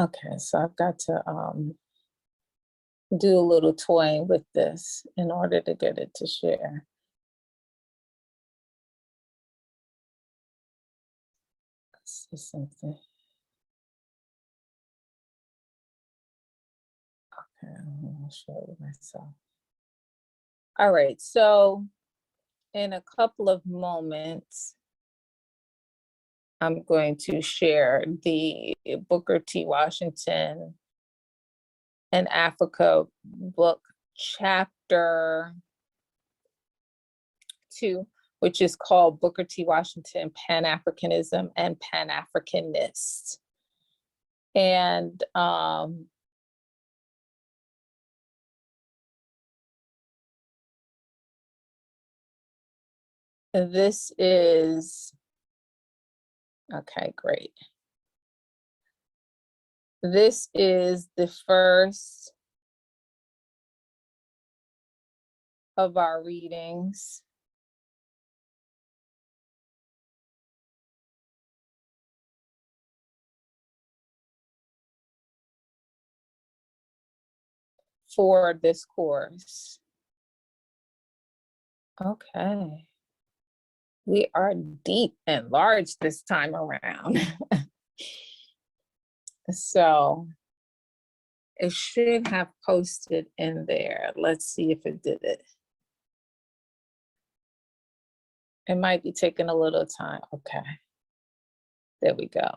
Okay, so I've got to do a little toying with this in order to get it to share. Let's see something. Okay, I'll show you myself. All right, so in a couple of moments, I'm going to share the Booker T. Washington and Africa book chapter 2, which is called Booker T. Washington, Pan-Africanism and Pan-Africanist. And this is, okay, great. This is the first of our readings. For this course. Okay. We are deep and large this time around. So it should have posted in there. Let's see if it did it. It might be taking a little time. Okay. There we go.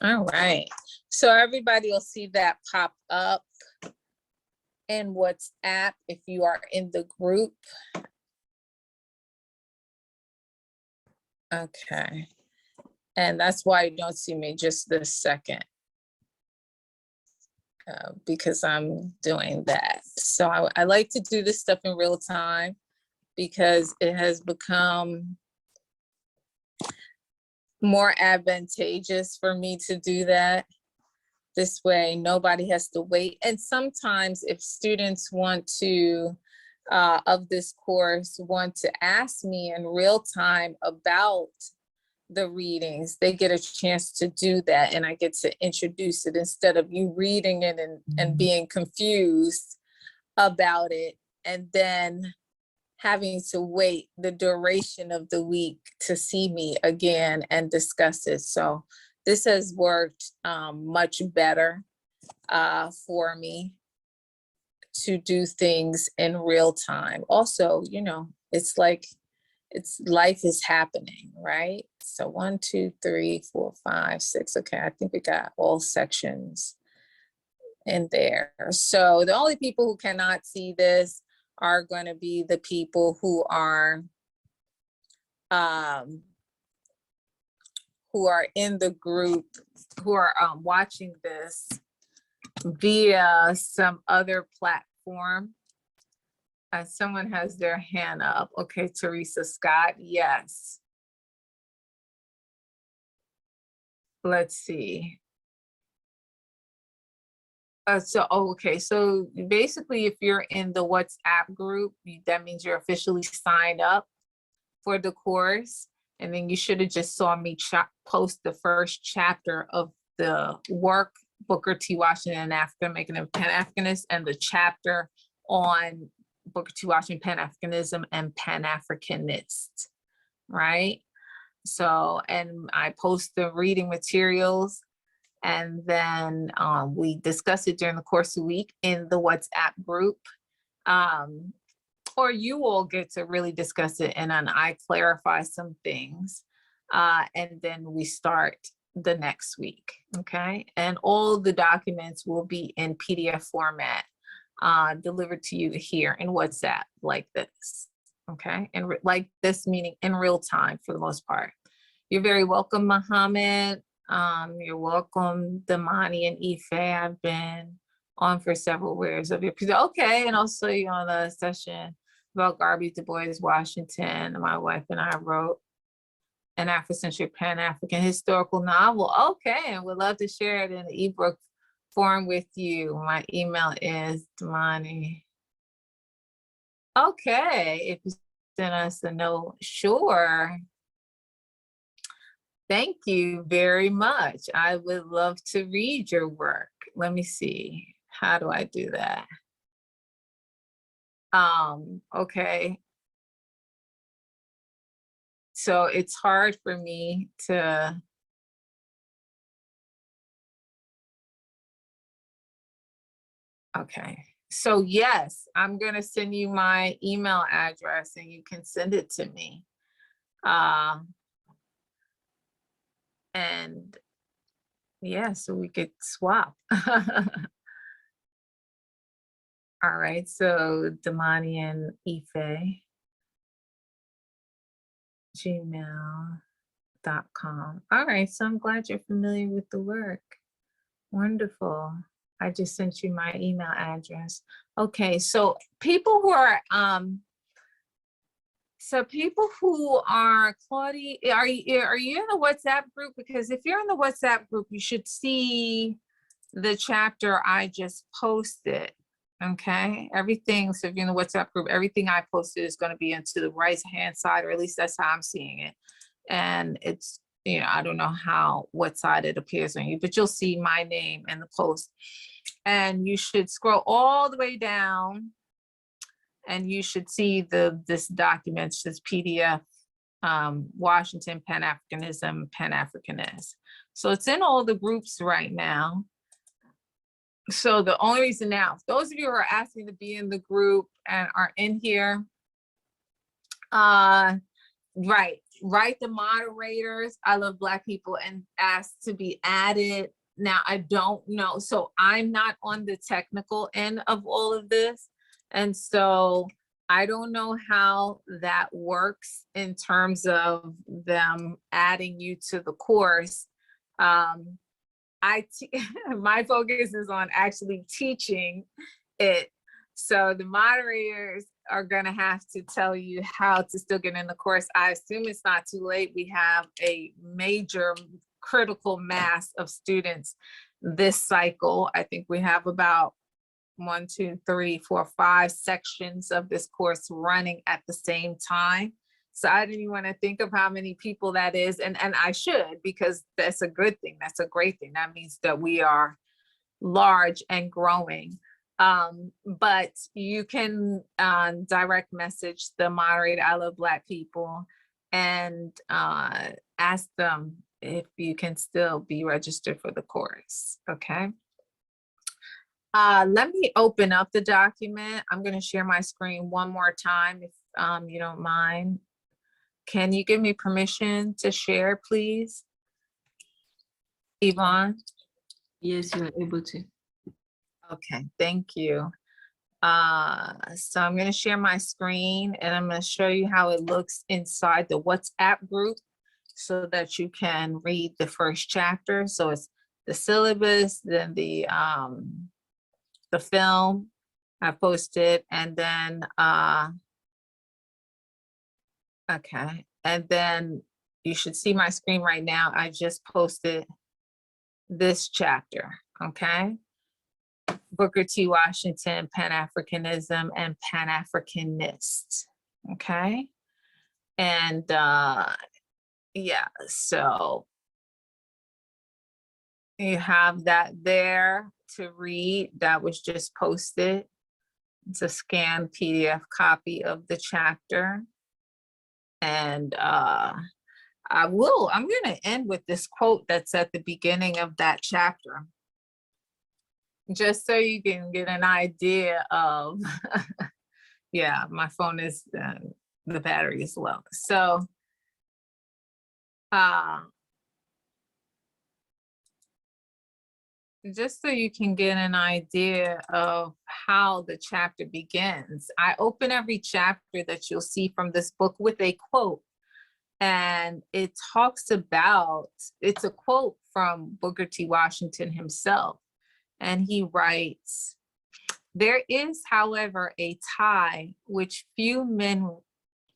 All right. So everybody will see that pop up in WhatsApp if you are in the group. Okay. And that's why you don't see me just this second. Because I'm doing that. So I like to do this stuff in real time because it has become more advantageous for me to do that. This way, nobody has to wait. And sometimes if students want to, of this course, want to ask me in real time about the readings, they get a chance to do that, and I get to introduce it instead of you reading it and being confused about it and then having to wait the duration of the week to see me again and discuss it. So this has worked much better for me to do things in real time. Also, you know, it's like life is happening, right? So 1, 2, 3, 4, 5, 6. Okay, I think we got all sections in there. So the only people who cannot see this are going to be the people who are in the group, who are watching this via some other platform. Someone has their hand up. Okay, Teresa Scott, yes. Let's see. Okay, so basically if you're in the WhatsApp group, that means you're officially signed up for the course. And then you should have just saw me post the first chapter of the work, Booker T. Washington and Africa, Making a Pan-Africanist, and the chapter on Booker T. Washington, Pan-Africanism and Pan-Africanist, right? So, and I post the reading materials, and then we discuss it during the course of the week in the WhatsApp group. Or you all get to really discuss it, and then I clarify some things, and then we start the next week, okay? And all the documents will be in PDF format, delivered to you here in WhatsApp like this, okay? And like this, meaning in real time for the most part. You're very welcome, Muhammad. You're welcome, Damani and Ife. I've been on for several years of your piece. Okay, and I'll show you on the session about Garvey Du Bois Washington. My wife and I wrote an Afrocentric Pan-African historical novel. Okay, and we'd love to share it in the ebook form with you. My email is Damani. Okay, if you send us a note, sure. Thank you very much. I would love to read your work. Let me see. How do I do that? Okay. So it's hard for me to okay. So yes, I'm going to send you my email address and you can send it to me. And yeah, so we could swap. All right, so Damani and Ife, gmail.com. All right, so I'm glad you're familiar with the work. Wonderful. I just sent you my email address. Okay, so people who are Claudia, are you in the WhatsApp group? Because if you're in the WhatsApp group, you should see the chapter I just posted. Okay, everything. So if you're in the WhatsApp group, everything I posted is going to be into the right hand side, or at least that's how I'm seeing it. And it's, you know, I don't know what side it appears on you, but you'll see my name in the post. And you should scroll all the way down and you should see this document, this PDF, Washington, Pan-Africanism, Pan-Africanist. So it's in all the groups right now. So the only reason now, those of you who are asking to be in the group and are in here, right, write the moderators, I Love Black People, and ask to be added. Now, I don't know. So I'm not on the technical end of all of this. And so I don't know how that works in terms of them adding you to the course. My focus is on actually teaching it. So the moderators are going to have to tell you how to still get in the course. I assume it's not too late. We have a major critical mass of students this cycle. I think we have about 1, 2, 3, 4, 5 sections of this course running at the same time. So I didn't even want to think of how many people that is. And I should, because that's a good thing. That's a great thing. That means that we are large and growing. But you can direct message the moderator, I Love Black People, and ask them if you can still be registered for the course, okay? Let me open up the document. I'm going to share my screen one more time if you don't mind. Can you give me permission to share, please? Yvonne? Yes, you're able to. Okay, thank you. So I'm going to share my screen and I'm going to show you how it looks inside the WhatsApp group so that you can read the first chapter. So it's the syllabus, then the film I posted, and then okay, and then you should see my screen right now. I just posted this chapter, okay? Booker T. Washington, Pan-Africanism and Pan-Africanist, okay? And yeah, so you have that there to read. That was just posted. It's a scanned PDF copy of the chapter. And I'm going to end with this quote that's at the beginning of that chapter, just so you can get an idea of, yeah, my phone is, the battery is low. So, just so you can get an idea of how the chapter begins. I open every chapter that you'll see from this book with a quote. And it talks about, it's a quote from Booker T. Washington himself. And he writes, "There is, however, a tie which few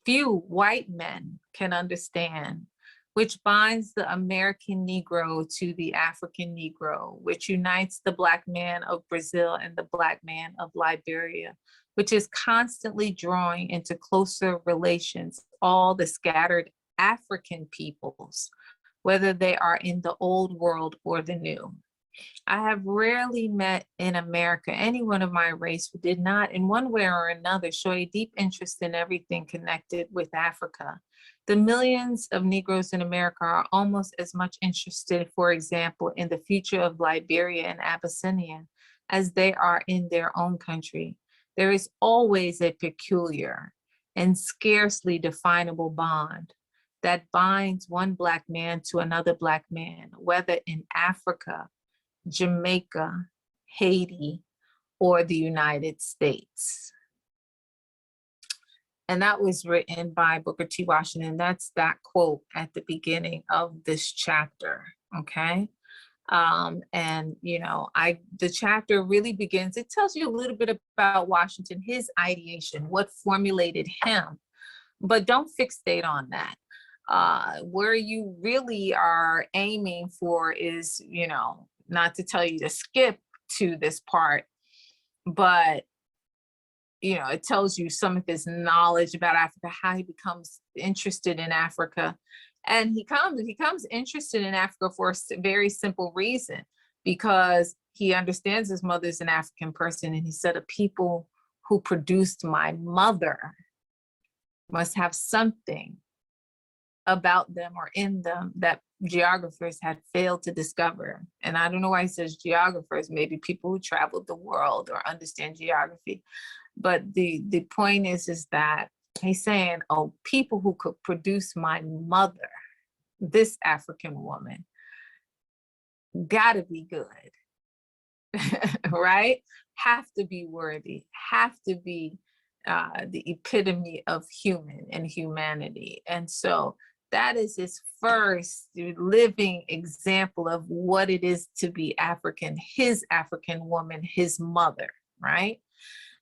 white men can understand, which binds the American Negro to the African Negro, which unites the Black man of Brazil and the Black man of Liberia, which is constantly drawing into closer relations all the scattered African peoples, whether they are in the old world or the new. I have rarely met in America anyone of my race who did not, in one way or another, show a deep interest in everything connected with Africa. The millions of Negroes in America are almost as much interested, for example, in the future of Liberia and Abyssinia as they are in their own country. There is always a peculiar and scarcely definable bond that binds one Black man to another Black man, whether in Africa, Jamaica, Haiti, or the United States." And that was written by Booker T. Washington. That's that quote at the beginning of this chapter, okay? And you know, the chapter really begins, it tells you a little bit about Washington, his ideation, what formulated him, but don't fixate on that. Where you really are aiming for is, you know, not to tell you to skip to this part, but you know, it tells you some of his knowledge about Africa, how he becomes interested in Africa. And he becomes interested in Africa for a very simple reason, because he understands his mother's an African person. And he said, "A people who produced my mother must have something about them or in them that geographers had failed to discover." And I don't know why he says geographers, maybe people who traveled the world or understand geography. But the point is that He's saying, oh, people who could produce my mother, this African woman, gotta be good, right? Have to be worthy, have to be the epitome of human and humanity. And so that is his first living example of what it is to be African, his African woman, his mother, right?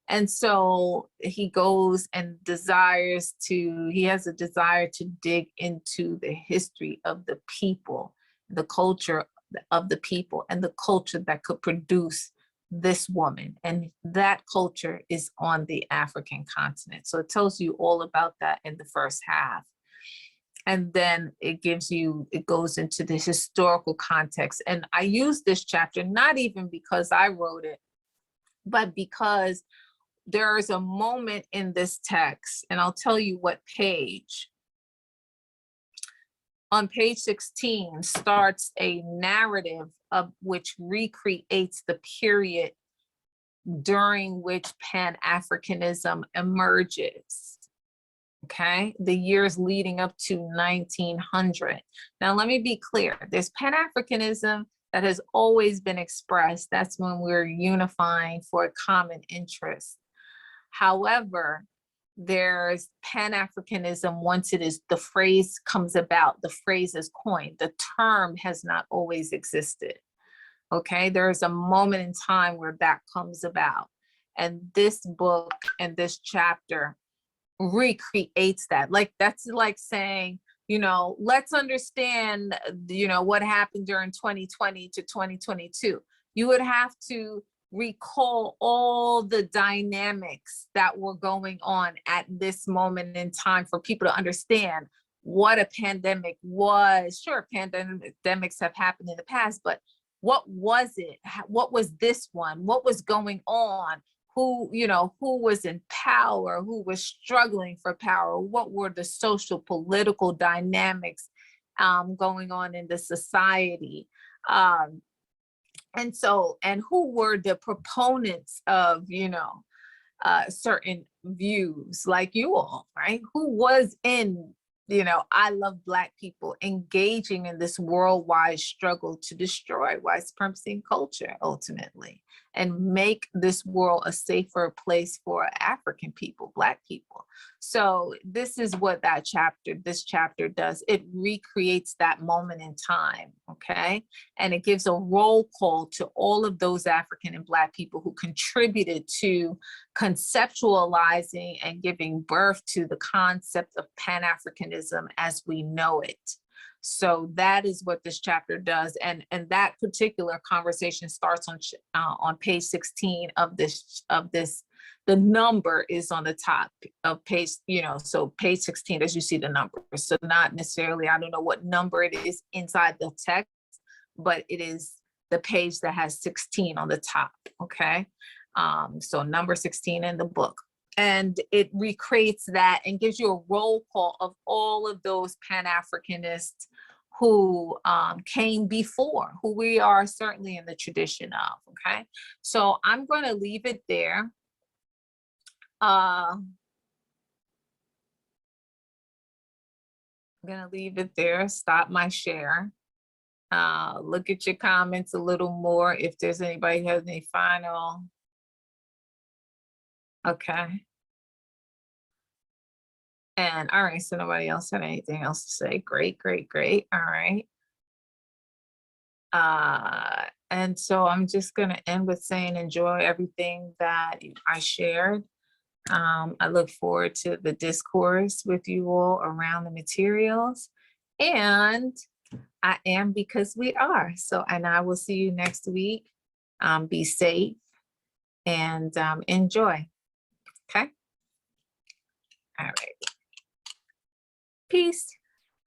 And so he goes and he has a desire to dig into the history of the people, the culture of the people, and the culture that could produce this woman. And that culture is on the African continent. So it tells you all about that in the first half. And then it goes into the historical context. And I use this chapter, not even because I wrote it, but because there is a moment in this text, and I'll tell you what page. On page 16 starts a narrative of which recreates the period during which Pan-Africanism emerges. Okay, the years leading up to 1900. Now, let me be clear. There's Pan-Africanism that has always been expressed. That's when we're unifying for a common interest. However, there's Pan-Africanism once the phrase comes about, the phrase is coined, the term has not always existed. Okay, there's a moment in time where that comes about. And this book and this chapter recreates that. Like, that's like saying, let's understand, what happened during 2020 to 2022. You would have to recall all the dynamics that were going on at this moment in time for people to understand what a pandemic was. Sure, pandemics have happened in the past, but what was it? What was this one? What was going on? Who was in power? Who was struggling for power? What were the social, political dynamics going on in the society? And who were the proponents of, certain views, like you all, right? Who was in, I Love Black People, engaging in this worldwide struggle to destroy white supremacy and culture ultimately, and make this world a safer place for African people, Black people. So this is what this chapter does. It recreates that moment in time, okay? And it gives a roll call to all of those African and Black people who contributed to conceptualizing and giving birth to the concept of Pan-Africanism as we know it. So that is what this chapter does, and that particular conversation starts on page 16 of this. The number is on the top of page, so page 16, as you see the number. So not necessarily, I don't know what number it is inside the text, but it is the page that has 16 on the top. Okay, so number 16 in the book. And it recreates that and gives you a roll call of all of those Pan-Africanists who came before, who we are certainly in the tradition of, okay? So I'm going to leave it there. I'm going to leave it there, stop my share. Look at your comments a little more if there's anybody who has any final. Okay. And all right, so nobody else had anything else to say. Great, great, great. All right. And so I'm just gonna end with saying enjoy everything that I shared. I look forward to the discourse with you all around the materials. And I am because we are. So, and I will see you next week. Be safe and enjoy. Okay. All right. Peace.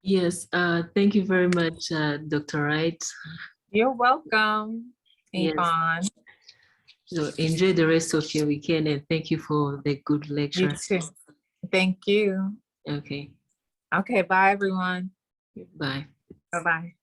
Yes, thank you very much, Dr. Wright. You're welcome, Yes. Yvonne. So enjoy the rest of your weekend and thank you for the good lecture. You too. Thank you. Okay. Okay, bye everyone. Bye. Bye-bye.